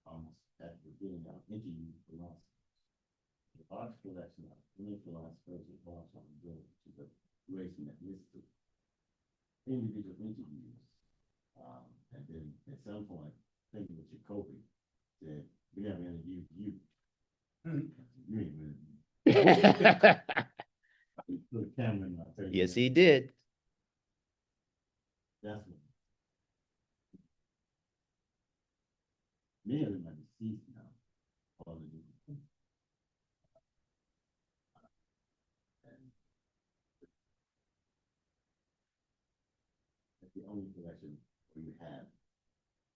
almost at the beginning of interview philosophy. The art collection of many philosophers and philosophers to the race and ethnicity. Individual interviews. And then at some point, thinking with Jacoby said, we haven't interviewed you. You ain't really. He put a camera in my face. Yes, he did. That's what. Me and everybody sees now. All the different things. And that's the only collection where you have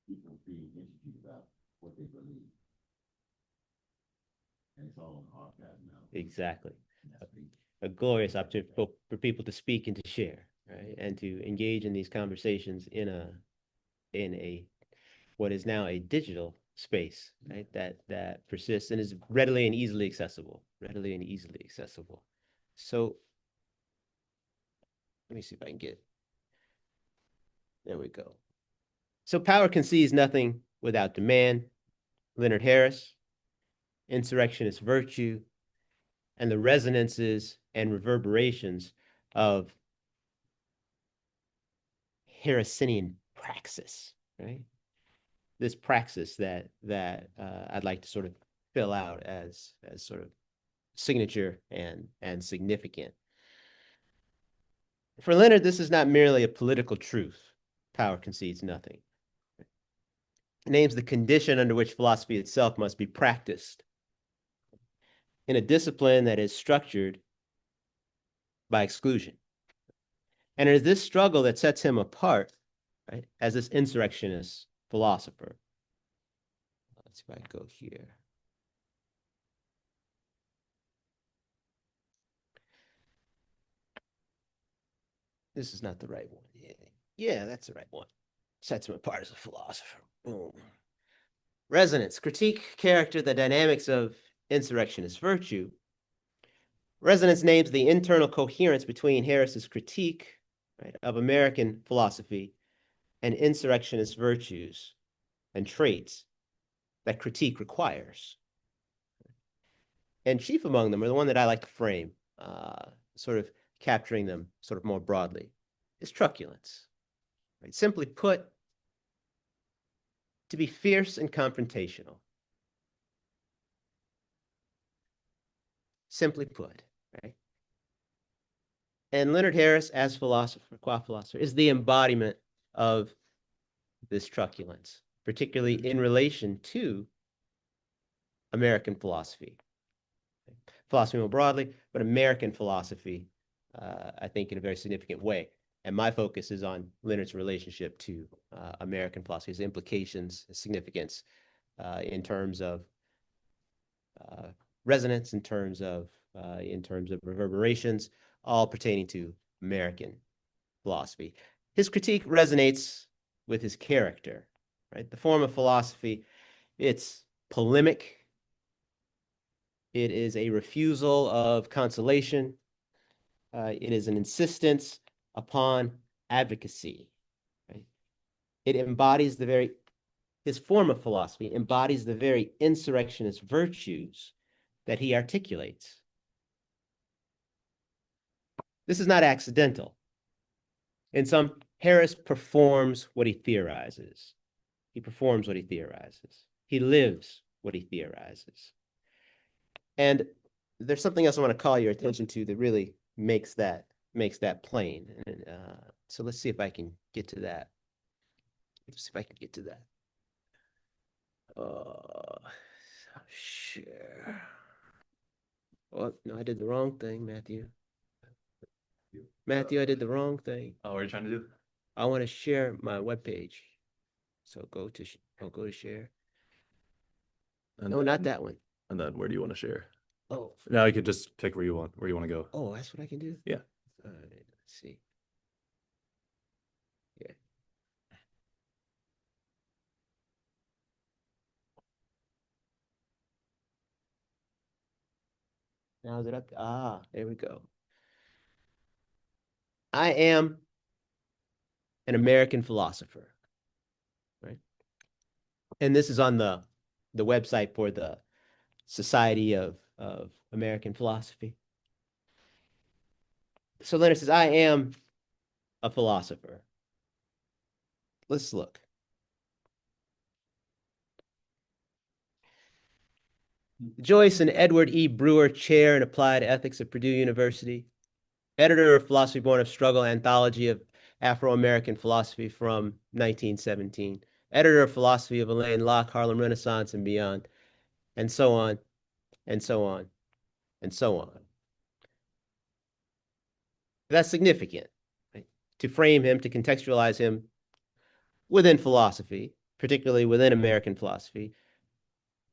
people being interviewed about what they believe. And it's all on the archive now. Exactly. A glorious opportunity for people to speak and to share, right? And to engage in these conversations in a what is now a digital space, right? That persists and is readily and easily accessible. So let me see if I can get. There we go. So power concedes nothing without demand. Leonard Harris, Insurrectionist Virtue, and the resonances and reverberations of Harrisonian praxis, right? This praxis that I'd like to sort of fill out as sort of signature and significant. For Leonard, this is not merely a political truth. Power concedes nothing. It names the condition under which philosophy itself must be practiced in a discipline that is structured by exclusion. And it is this struggle that sets him apart, right, as this insurrectionist philosopher. Let's see if I can go here. This is not the right one. Yeah, that's the right one. Sets him apart as a philosopher. Boom. Resonance, critique, character, the dynamics of insurrectionist virtue. Resonance names the internal coherence between Harris's critique, right, of American philosophy and insurrectionist virtues and traits that critique requires. And chief among them, or the one that I like to frame, sort of capturing them sort of more broadly, is truculence. Right? Simply put, to be fierce and confrontational. Simply put, right? And Leonard Harris, as philosopher, qua philosopher, is the embodiment of this truculence, particularly in relation to American philosophy. Philosophy more broadly, but American philosophy, I think, in a very significant way. And my focus is on Leonard's relationship to American philosophy, his implications, his significance in terms of resonance, in terms of reverberations, all pertaining to American philosophy. His critique resonates with his character, right? The form of philosophy, it's polemic. It is a refusal of consolation. It is an insistence upon advocacy. Right? It embodies his form of philosophy embodies the very insurrectionist virtues that he articulates. This is not accidental. In some, Harris performs what he theorizes. He performs what he theorizes. He lives what he theorizes. And there's something else I want to call your attention to that really makes that plain. And, so let's see if I can get to that. Let's see if I can get to that. Share. Oh, no, I did the wrong thing, Matthew. Matthew, I did the wrong thing. Oh, what are you trying to do? I want to share my webpage. So go to share. And No, not that one. And then where do you want to share? Oh, Now you could just pick where you want to go. oh, that's what I can do? Yeah. All right, let's see. Yeah. Now is it up? Ah, there we go. I am an American philosopher, right? And this is on the website for the Society of American Philosophy. So Leonard says, I am a philosopher. Let's look. Joyce and Edward E. Brewer Chair in Applied Ethics at Purdue University, editor of Philosophy Born of Struggle, Anthology of Afro-American Philosophy from 1917, editor of Philosophy of Alain Locke, Harlem Renaissance and Beyond, and so on, and so on, and so on. That's significant, right? To frame him, to contextualize him within philosophy, particularly within American philosophy,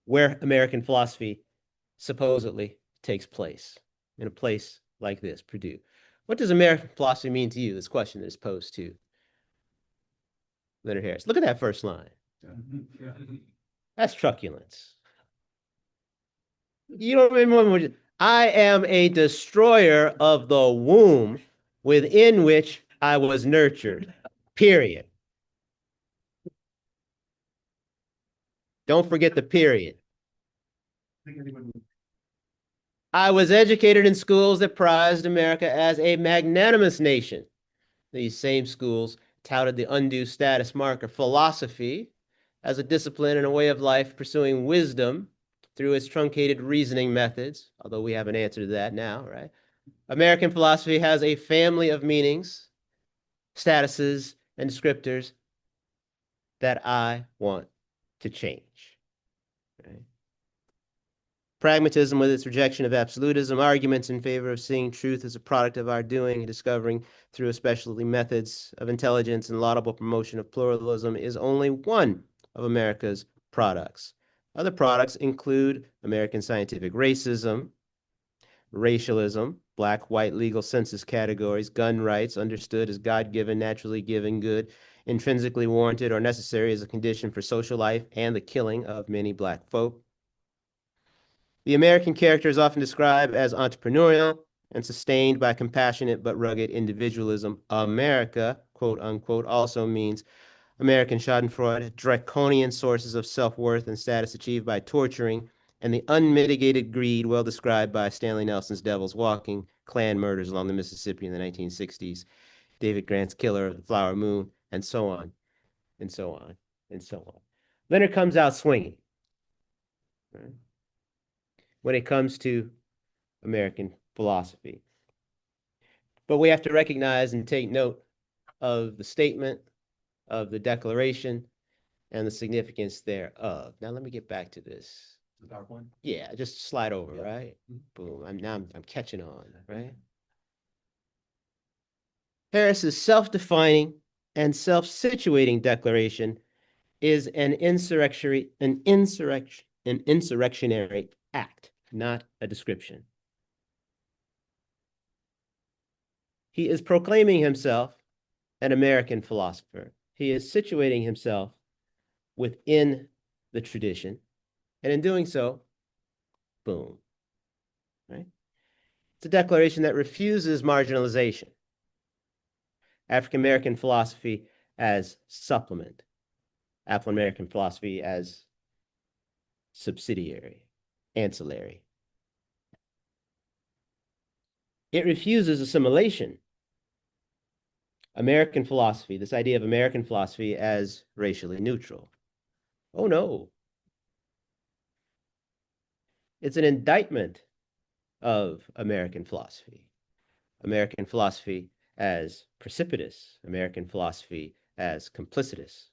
where American philosophy supposedly takes place, in a place like this, Purdue. What does American philosophy mean to you? This question is posed to Leonard Harris. Look at that first line. That's truculence. You don't remember, I am a destroyer of the womb within which I was nurtured, period. Don't forget the period. I was educated in schools that prized America as a magnanimous nation. These same schools touted the undue status marker philosophy as a discipline and a way of life pursuing wisdom through its truncated reasoning methods, although we have an answer to that now, right? American philosophy has a family of meanings, statuses, and descriptors that I want to change. Right? Pragmatism, with its rejection of absolutism, arguments in favor of seeing truth as a product of our doing and discovering through especially methods of intelligence and laudable promotion of pluralism, is only one of America's products. Other products include American scientific racism, racialism, black-white legal census categories, gun rights understood as God-given, naturally given good, intrinsically warranted or necessary as a condition for social life, and the killing of many black folk. The American character is often described as entrepreneurial and sustained by compassionate but rugged individualism. America, quote unquote, also means American Schadenfreude, draconian sources of self-worth and status achieved by torturing, and the unmitigated greed well described by Stanley Nelson's Devil's Walking, Klan murders along the Mississippi in the 1960s, David Grant's Killer of the Flower Moon, and so on, and so on, and so on. Leonard comes out swinging. Right? When it comes to American philosophy. But we have to recognize and take note of the statement, of the declaration, and the significance thereof. Now let me get back to this. The PowerPoint? Yeah, just slide over, right? Boom. I'm catching on, right? Harris's self-defining and self-situating declaration is an insurrectionary act, not a description. He is proclaiming himself an American philosopher. He is situating himself within the tradition. And in doing so, boom, right? It's a declaration that refuses marginalization. African-American philosophy as supplement, Afro-American philosophy as subsidiary, ancillary. It refuses assimilation. American philosophy, this idea of American philosophy as racially neutral. Oh no. It's an indictment of American philosophy. American philosophy as precipitous, American philosophy as complicitous.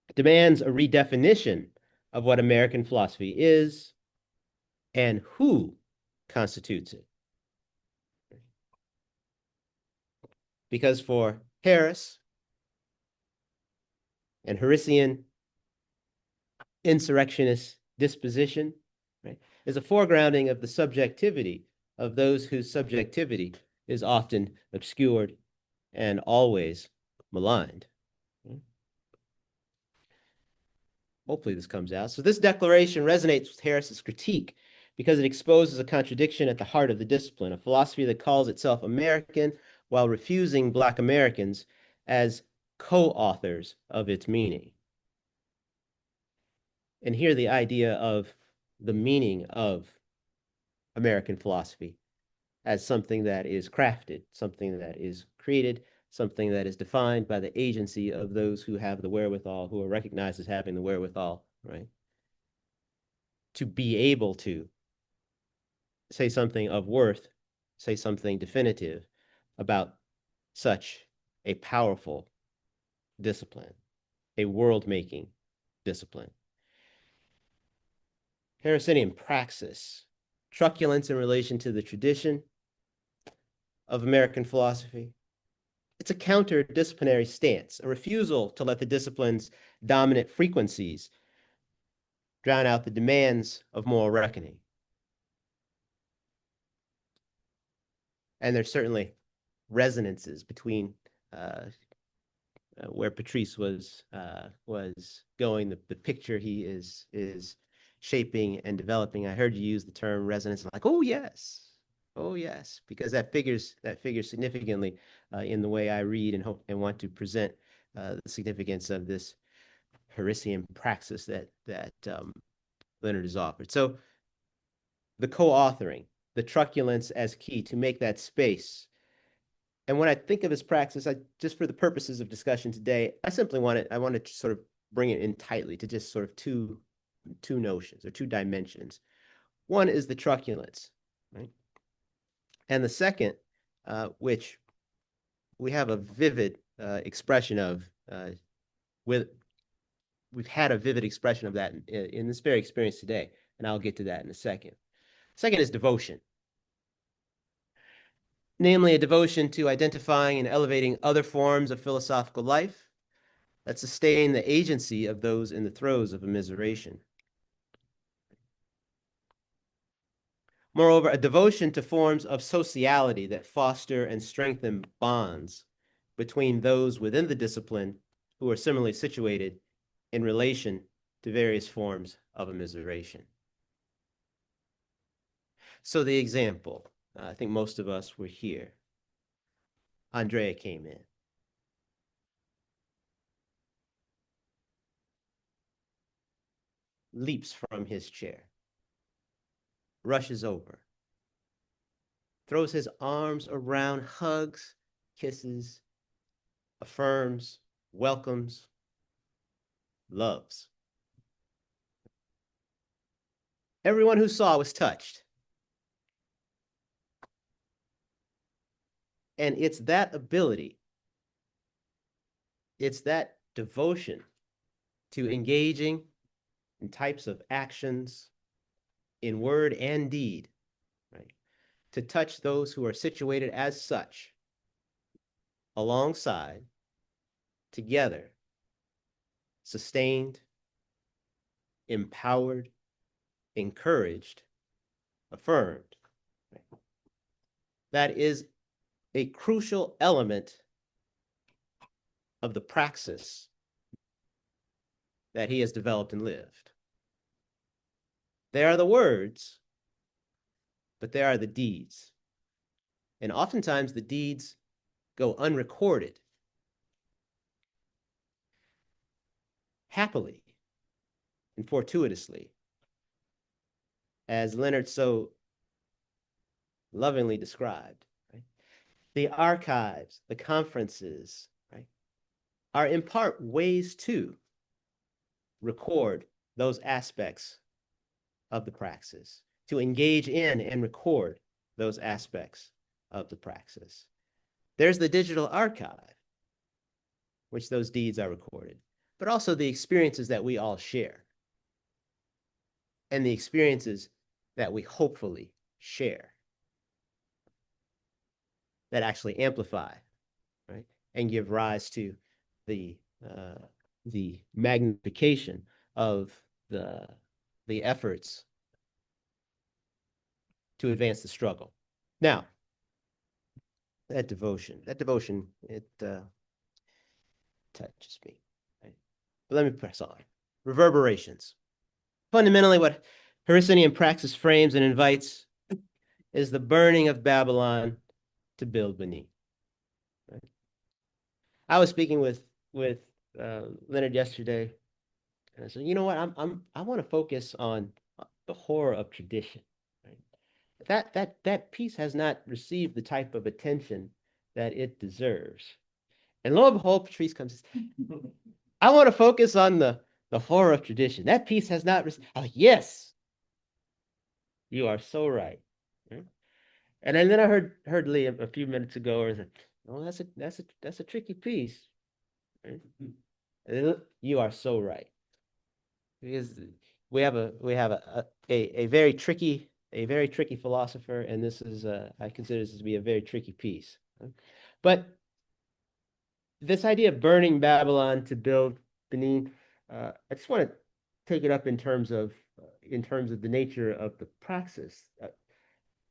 It demands a redefinition of what American philosophy is and who constitutes it. Because for Harris and Harrisian insurrectionist disposition, right, is a foregrounding of the subjectivity of those whose subjectivity is often obscured and always maligned. Hopefully this comes out. So this declaration resonates with Harris's critique because it exposes a contradiction at the heart of the discipline, a philosophy that calls itself American while refusing Black Americans as co-authors of its meaning. And here the idea of the meaning of American philosophy as something that is crafted, something that is created, something that is defined by the agency of those who have the wherewithal, who are recognized as having the wherewithal, right? To be able to say something of worth, say something definitive about such a powerful discipline, a world-making discipline. Harrisonian praxis, truculence in relation to the tradition of American philosophy. It's a counter-disciplinary stance, a refusal to let the discipline's dominant frequencies drown out the demands of moral reckoning. And there's certainly resonances between where Patrice was going, the picture he is shaping and developing. I heard you use the term resonance. I'm like, oh yes, because that figures significantly in the way I read and hope and want to present the significance of this Harrisian praxis that Leonard has offered. So the co-authoring, the truculence as key to make that space. And when I think of his praxis, just for the purposes of discussion today, I want to sort of bring it in tightly to just sort of two notions or two dimensions. One is the truculence, right? And the second, which we have a vivid expression of, we've had a vivid expression of that in this very experience today, and I'll get to that in a second. Second is devotion. Namely, a devotion to identifying and elevating other forms of philosophical life that sustain the agency of those in the throes of immiseration. Moreover, a devotion to forms of sociality that foster and strengthen bonds between those within the discipline who are similarly situated in relation to various forms of immiseration. So the example, I think most of us were here. Andrea came in. Leaps from his chair, rushes over, throws his arms around, hugs, kisses, affirms, welcomes, loves. Everyone who saw was touched. And it's that ability, it's that devotion to engaging in types of actions in word and deed, right, to touch those who are situated as such, alongside, together, sustained, empowered, encouraged, affirmed. Right? That is a crucial element of the praxis that he has developed and lived. They are the words, but they are the deeds. And oftentimes the deeds go unrecorded, happily and fortuitously, as Leonard so lovingly described. Right? The archives, the conferences, right, are in part ways to record those aspects of the praxis, to engage in and record those aspects of the praxis. There's the digital archive, which those deeds are recorded, but also the experiences that we all share and the experiences that we hopefully share that actually amplify, right, and give rise to the magnification of the efforts to advance the struggle. Now, that devotion, it touches me. Right? But let me press on. Reverberations. Fundamentally, what Heracinian praxis frames and invites is the burning of Babylon to build beneath. Right? I was speaking with Leonard yesterday, and I said, you know what, I want to focus on the horror of tradition. Right? That piece has not received the type of attention that it deserves. And lo and behold, Patrice comes and says, I want to focus on the horror of tradition. That piece has not received. I'm like, yes, you are so right. Right? And then I heard Lee a few minutes ago, or said, oh, that's a tricky piece. Right? And you are so right. Because we have a very tricky philosopher, and this is I consider this to be a very tricky piece. But this idea of burning Babylon to build beneath, I just want to take it up in terms of the nature of the praxis.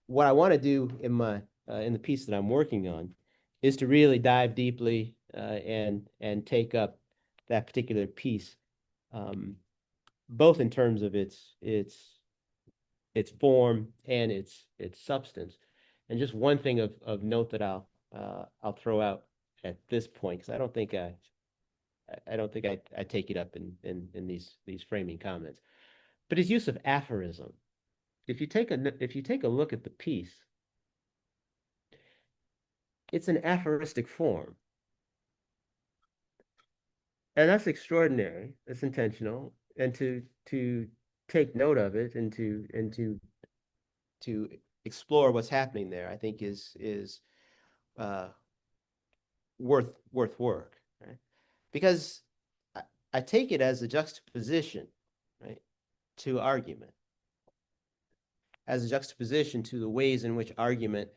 What I want to do in the piece that I'm working on is to really dive deeply and take up that particular piece, both in terms of its form and its substance. And just one thing of note that I'll throw out at this point, because I don't think I take it up in these framing comments, but his use of aphorism. If you take a look at the piece, it's an aphoristic form, and that's extraordinary. It's intentional, and to take note of it and to explore what's happening there, I think is worth work, right? Because I take it as a juxtaposition, right, to argument, as a juxtaposition to the ways in which argument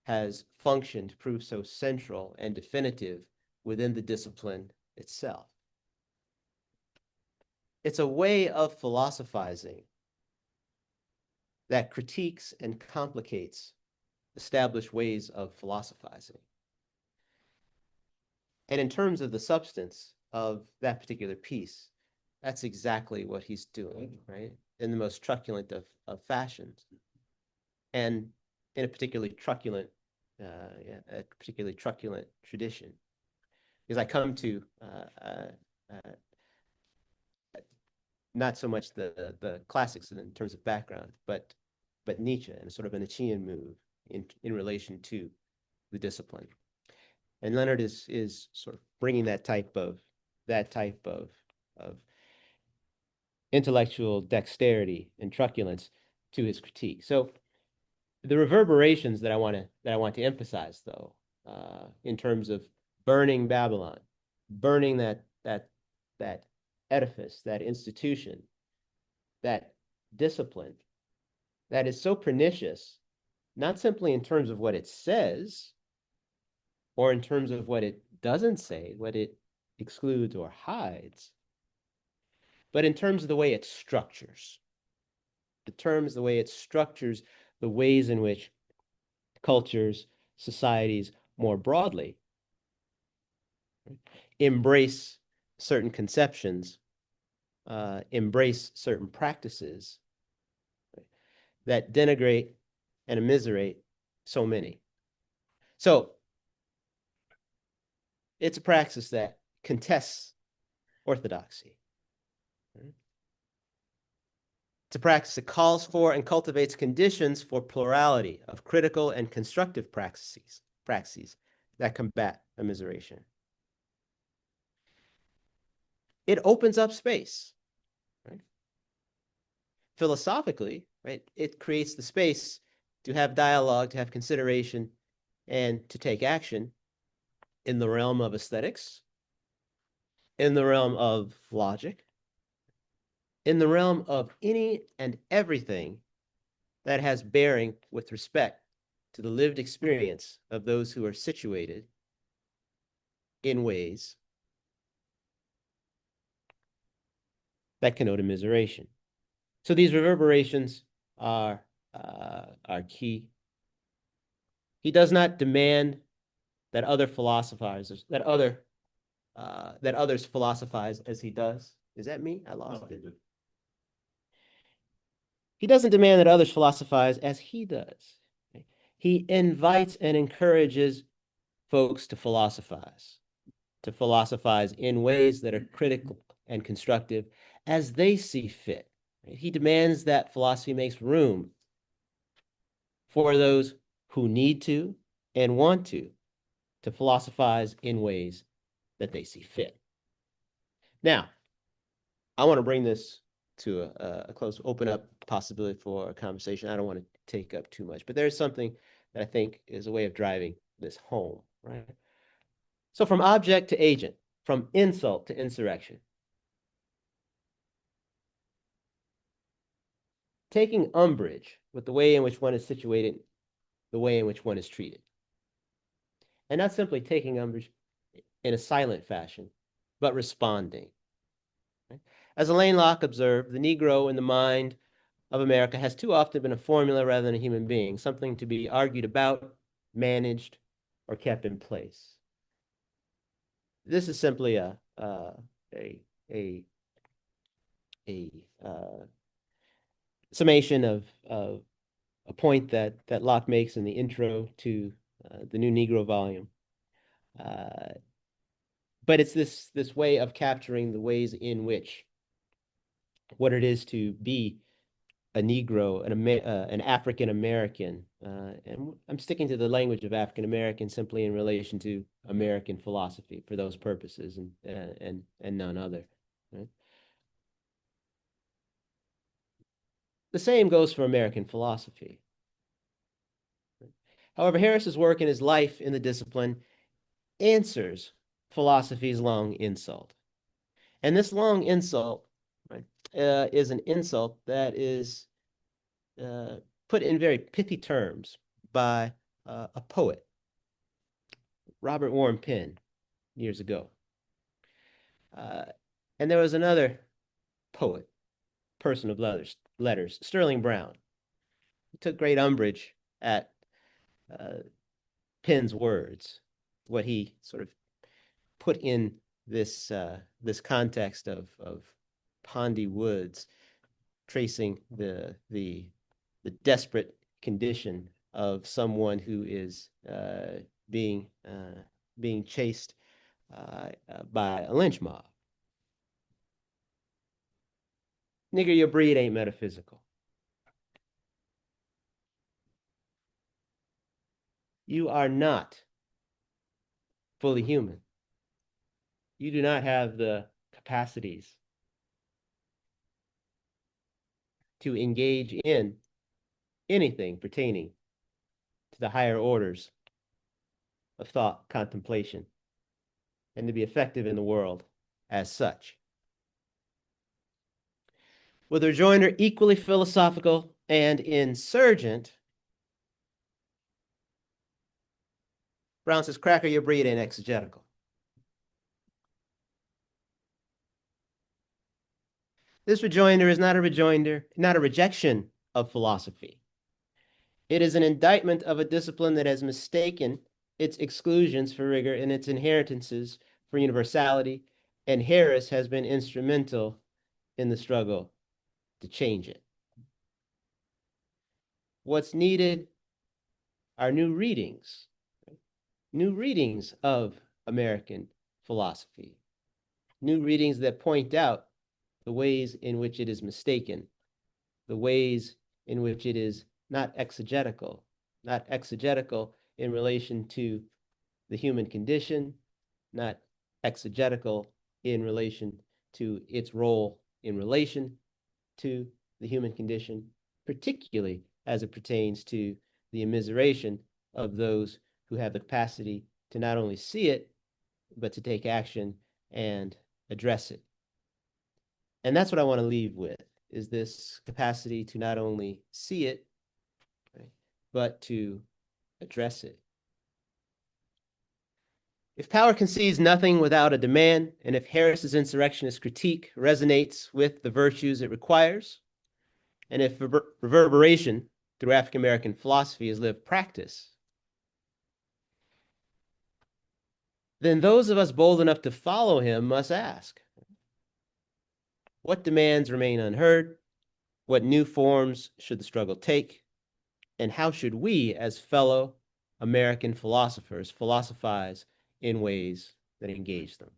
has functioned to prove so central and definitive within the discipline itself. It's a way of philosophizing that critiques and complicates established ways of philosophizing. And in terms of the substance of that particular piece, that's exactly what he's doing, right? In the most truculent of fashions, and in a particularly truculent tradition. Because I come to not so much the classics in terms of background, but Nietzsche and sort of a Nietzschean move in relation to the discipline. And Leonard is sort of bringing that type of intellectual dexterity and truculence to his critique. So the reverberations that I want to emphasize, though, in terms of burning Babylon, burning that edifice, that institution, that discipline, that is so pernicious, not simply in terms of what it says, or in terms of what it doesn't say, what it excludes or hides, but in terms of the way it structures. The way it structures the ways in which cultures, societies more broadly embrace certain conceptions, embrace certain practices that denigrate and immiserate so many. So it's a praxis that contests orthodoxy. It's a practice that calls for and cultivates conditions for plurality of critical and constructive praxis that combat immiseration. It opens up space, right? Philosophically, right? It creates the space to have dialogue, to have consideration, and to take action in the realm of aesthetics, in the realm of logic, in the realm of any and everything that has bearing with respect to the lived experience of those who are situated in ways that connote immiseration. So these reverberations are key. He does not demand that other philosophers, that others philosophize as he does. Is that me? I lost it. He doesn't demand that others philosophize as he does. He invites and encourages folks to philosophize in ways that are critical and constructive as they see fit. He demands that philosophy makes room for those who need to and want to philosophize in ways that they see fit. Now, I want to bring this to a close, open up possibility for a conversation. I don't want to take up too much, but there's something that I think is a way of driving this home, right? So from object to agent, from insult to insurrection, taking umbrage with the way in which one is situated, the way in which one is treated. And not simply taking umbrage in a silent fashion, but responding. As Elaine Locke observed, the Negro in the mind of America has too often been a formula rather than a human being, something to be argued about, managed, or kept in place. This is simply a summation of a point that Locke makes in the intro to the New Negro volume. But it's this way of capturing the ways in which what it is to be a Negro, an African American, and I'm sticking to the language of African American simply in relation to American philosophy for those purposes and none other. Right? The same goes for American philosophy. However, Harris's work and his life in the discipline answers philosophy's long insult. And this long insult, right, is an insult that is put in very pithy terms by a poet, Robert Warren Penn, years ago. And there was another poet, person of letters, Sterling Brown. He took great umbrage at Penn's words, what he sort of put in this context of Pondy Woods, tracing the desperate condition of someone who is being chased by a lynch mob. Nigger, your breed ain't metaphysical. You are not fully human. You do not have the capacities to engage in anything pertaining to the higher orders of thought, contemplation, and to be effective in the world as such. With a rejoinder equally philosophical and insurgent, Brown says, cracker, your breed ain't exegetical. This rejoinder is not a rejection of philosophy. It is an indictment of a discipline that has mistaken its exclusions for rigor and its inheritances for universality, and Harris has been instrumental in the struggle to change it. What's needed are new readings new readings of American philosophy, new readings that point out the ways in which it is mistaken, the ways in which it is not exegetical in relation to the human condition, not exegetical in relation to its role in relation to the human condition, particularly as it pertains to the immiseration of those who have the capacity to not only see it, but to take action and address it. And that's what I want to leave with, is this capacity to not only see it, right, but to address it. If power concedes nothing without a demand, and if Harris's insurrectionist critique resonates with the virtues it requires, and if reverberation through African American philosophy is lived practice, then those of us bold enough to follow him must ask, what demands remain unheard? What new forms should the struggle take? And how should we, as fellow American philosophers, philosophize in ways that engage them?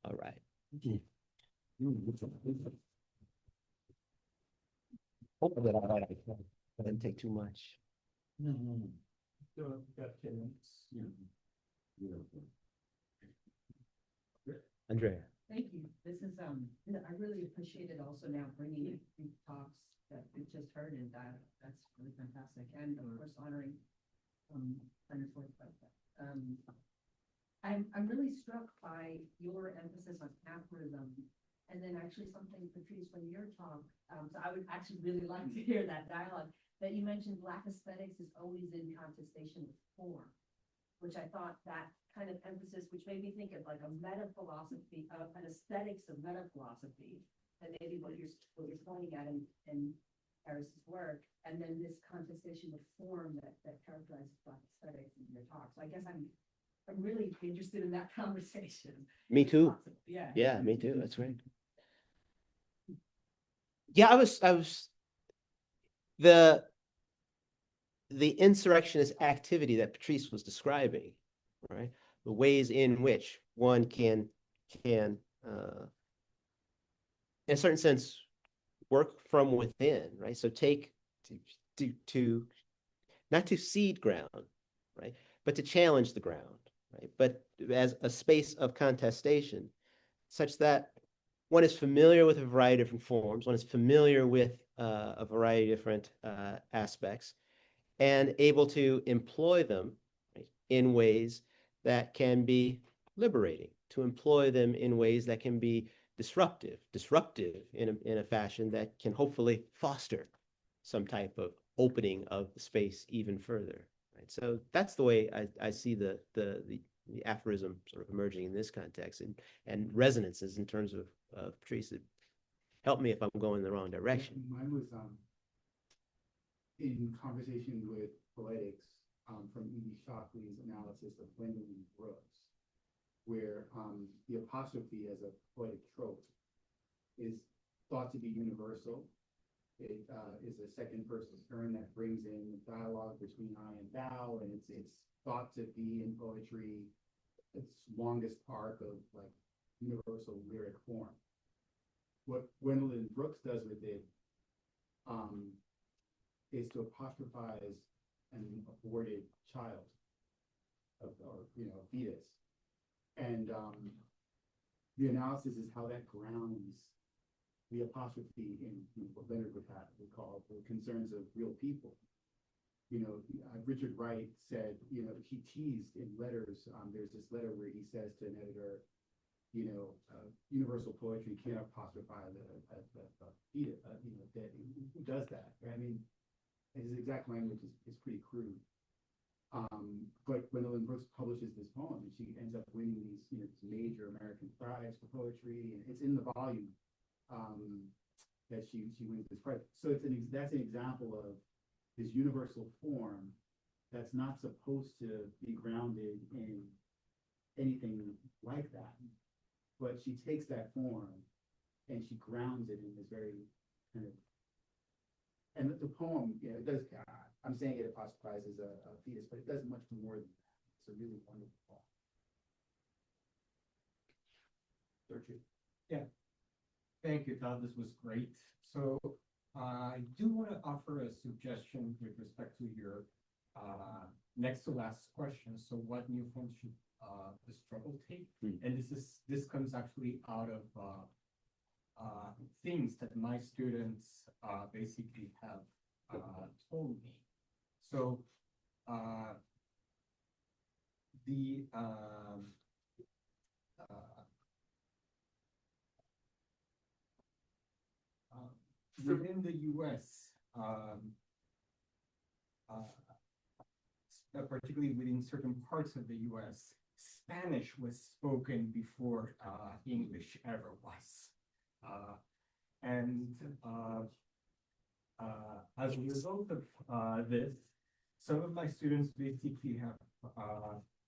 All right. Hopefully that didn't take too much. Andrea. Thank you. This is, I really appreciated also now bringing in the talks that we just heard, and that's really fantastic. And of course, honoring, Leonard for that. I'm really struck by your emphasis on aphorism, and then actually something, Patrice, from your talk, so I would actually really like to hear that dialogue, that you mentioned Black aesthetics is always in contestation with form, which I thought that kind of emphasis, which made me think of like a meta philosophy, an aesthetics of meta philosophy, and maybe what you're pointing at in Harris's work, and then this contestation of form that characterizes Black aesthetics in your talk. So I guess I'm really interested in that conversation. Me too. Yeah. Yeah, me too. That's right. Yeah, I was the insurrectionist activity that Patrice was describing, right? The ways in which one can in a certain sense, work from within, right? So take to not to cede ground, right? But to challenge the ground, right? But as a space of contestation, such that one is familiar with a variety of different forms, one is familiar with a variety of different aspects, and able to employ them, right, in ways that can be liberating, to employ them in ways that can be disruptive in a fashion that can hopefully foster some type of opening of the space even further. Right? So that's the way I see the aphorism sort of emerging in this context, and resonances in terms of Patrice. Help me if I'm going in the wrong direction. Mine was in conversation with poetics from E.B. Shockley's analysis of Gwendolyn Brooks, where the apostrophe as a poetic trope is thought to be universal. It is a second person turn that brings in dialogue between I and thou, and it's thought to be in poetry its longest arc of like universal lyric form. What Gwendolyn Brooks does with it is to apostrophize an aborted child, or fetus, and the analysis is how that grounds the apostrophe in what Leonard would call the concerns of real people. Richard Wright said, he teased in letters. There's this letter where he says to an editor, universal poetry can't apostrophize a fetus. Who does that? Right? I mean, his exact language is pretty crude. But Gwendolyn Brooks publishes this poem, and she ends up winning these major American prize for poetry, and it's in the volume that she wins this prize. So that's an example of this universal form that's not supposed to be grounded in anything like that, but she takes that form and she grounds it in this very kind of, and the poem, it does, I'm saying it apostrophises a fetus, but it does much more than that. It's a really wonderful poem. Yeah. Thank you, Todd. This was great. So I do want to offer a suggestion with respect to your next to last question. So what new forms should the struggle take? And this comes actually out of things that my students basically have told me. So within the U.S., particularly within certain parts of the U.S., Spanish was spoken before English ever was. And as a result of this, some of my students basically have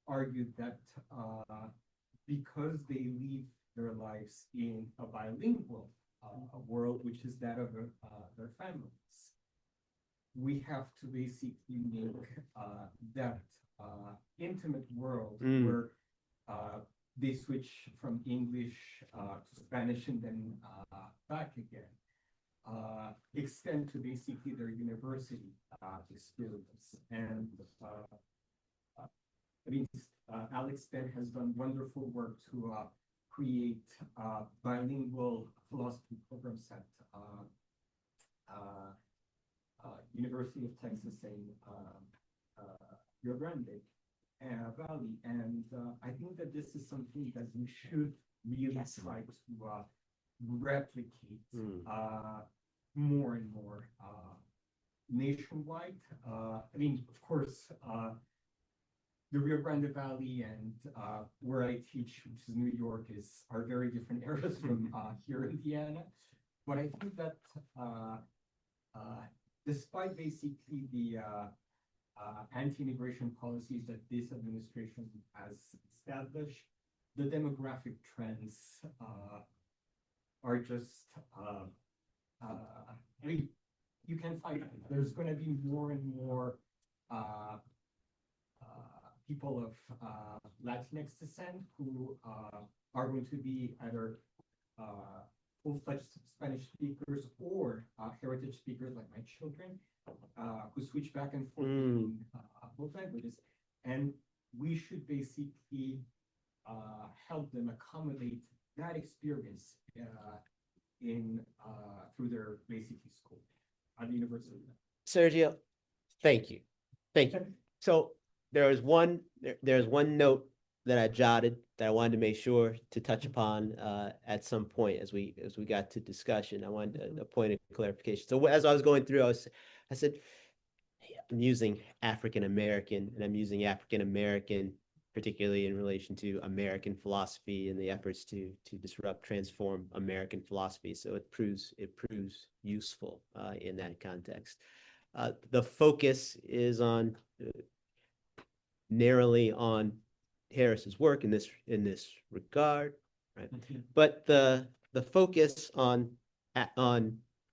argued that because they live their lives in a bilingual world, which is that of their families, we have to basically make that intimate world where they switch from English to Spanish and then back again, extend to basically their university experience. And I mean, Alex Stead has done wonderful work to create bilingual philosophy programs at University of Texas in Rio Grande Valley. And I think that this is something that we should really try to replicate more and more nationwide. I mean, of course, the Rio Grande Valley and where I teach, which is New York, are very different areas from here in Indiana. But I think that despite basically the anti-immigration policies that this administration has established, the demographic trends are just, I mean, you can find it. There's going to be more and more people of Latinx descent who are going to be either full-fledged Spanish speakers or heritage speakers like my children, who switch back and forth between both languages. And we should basically help them accommodate that experience through their basically school at the university. Sergio, thank you. Thank you. So there's one note that I jotted that I wanted to make sure to touch upon at some point as we got to discussion. I wanted a point of clarification. So as I was going through, I said, hey, I'm using African American, and I'm using African American particularly in relation to American philosophy and the efforts to disrupt, transform American philosophy. So it proves useful in that context. The focus is on narrowly on Harris's work in this regard, right? But the focus on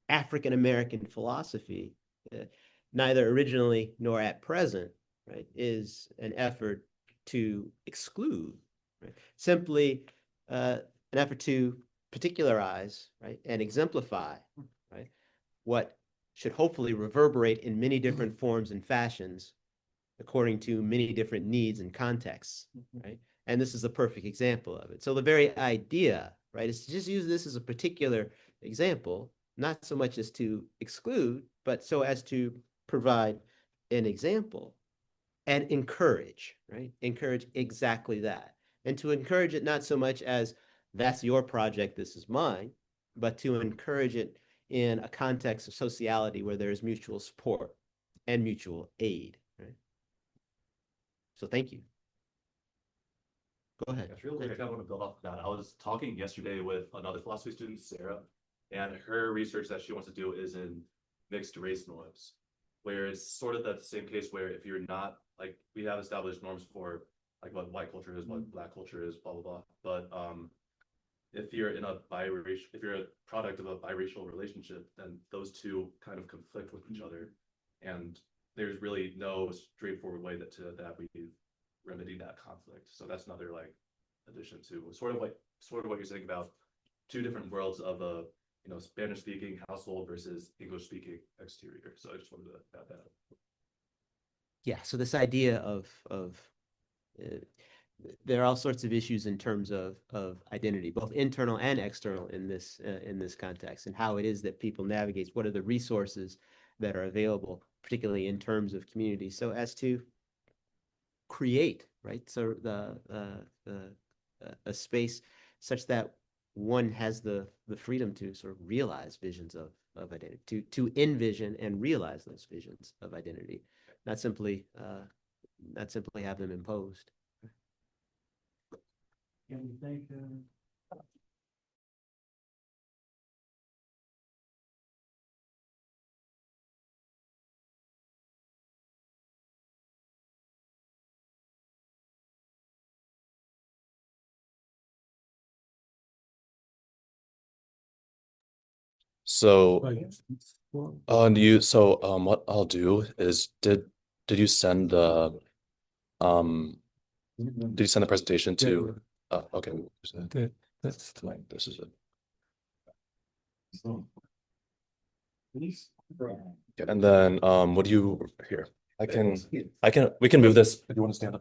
African American philosophy, neither originally nor at present, right, is an effort to exclude, right? Simply an effort to particularize, right, and exemplify, right, what should hopefully reverberate in many different forms and fashions according to many different needs and contexts, right? And this is a perfect example of it. So the very idea, right, is to just use this as a particular example, not so much as to exclude, but so as to provide an example and encourage, right? Encourage exactly that. And to encourage it not so much as that's your project, this is mine, but to encourage it in a context of sociality where there is mutual support and mutual aid, right? So thank you. Go ahead. That's real quick. I kind of want to build off of that. I was talking yesterday with another philosophy student, Sarah, and her research that she wants to do is in mixed race norms, where it's sort of that same case where if you're not, like, we have established norms for like what white culture is, what black culture is, blah, blah, blah. But if you're in a biracial, if you're a product of a biracial relationship, then those two kind of conflict with each other. And there's really no straightforward way that we remedy that conflict. So that's another like addition to sort of what you're saying about two different worlds of a Spanish speaking household versus English speaking exterior. So I just wanted to add that. Yeah, so this idea of there are all sorts of issues in terms of identity, both internal and external in this context, and how it is that people navigate. What are the resources that are available, particularly in terms of community, so as to create, right? So a space such that one has the freedom to sort of realize visions of identity, to envision and realize those visions of identity, not simply have them imposed. Can you thank, So, what I'll do is, did you send the presentation to, okay. This is it. And then, what do you, here, we can move this if you want to stand up here.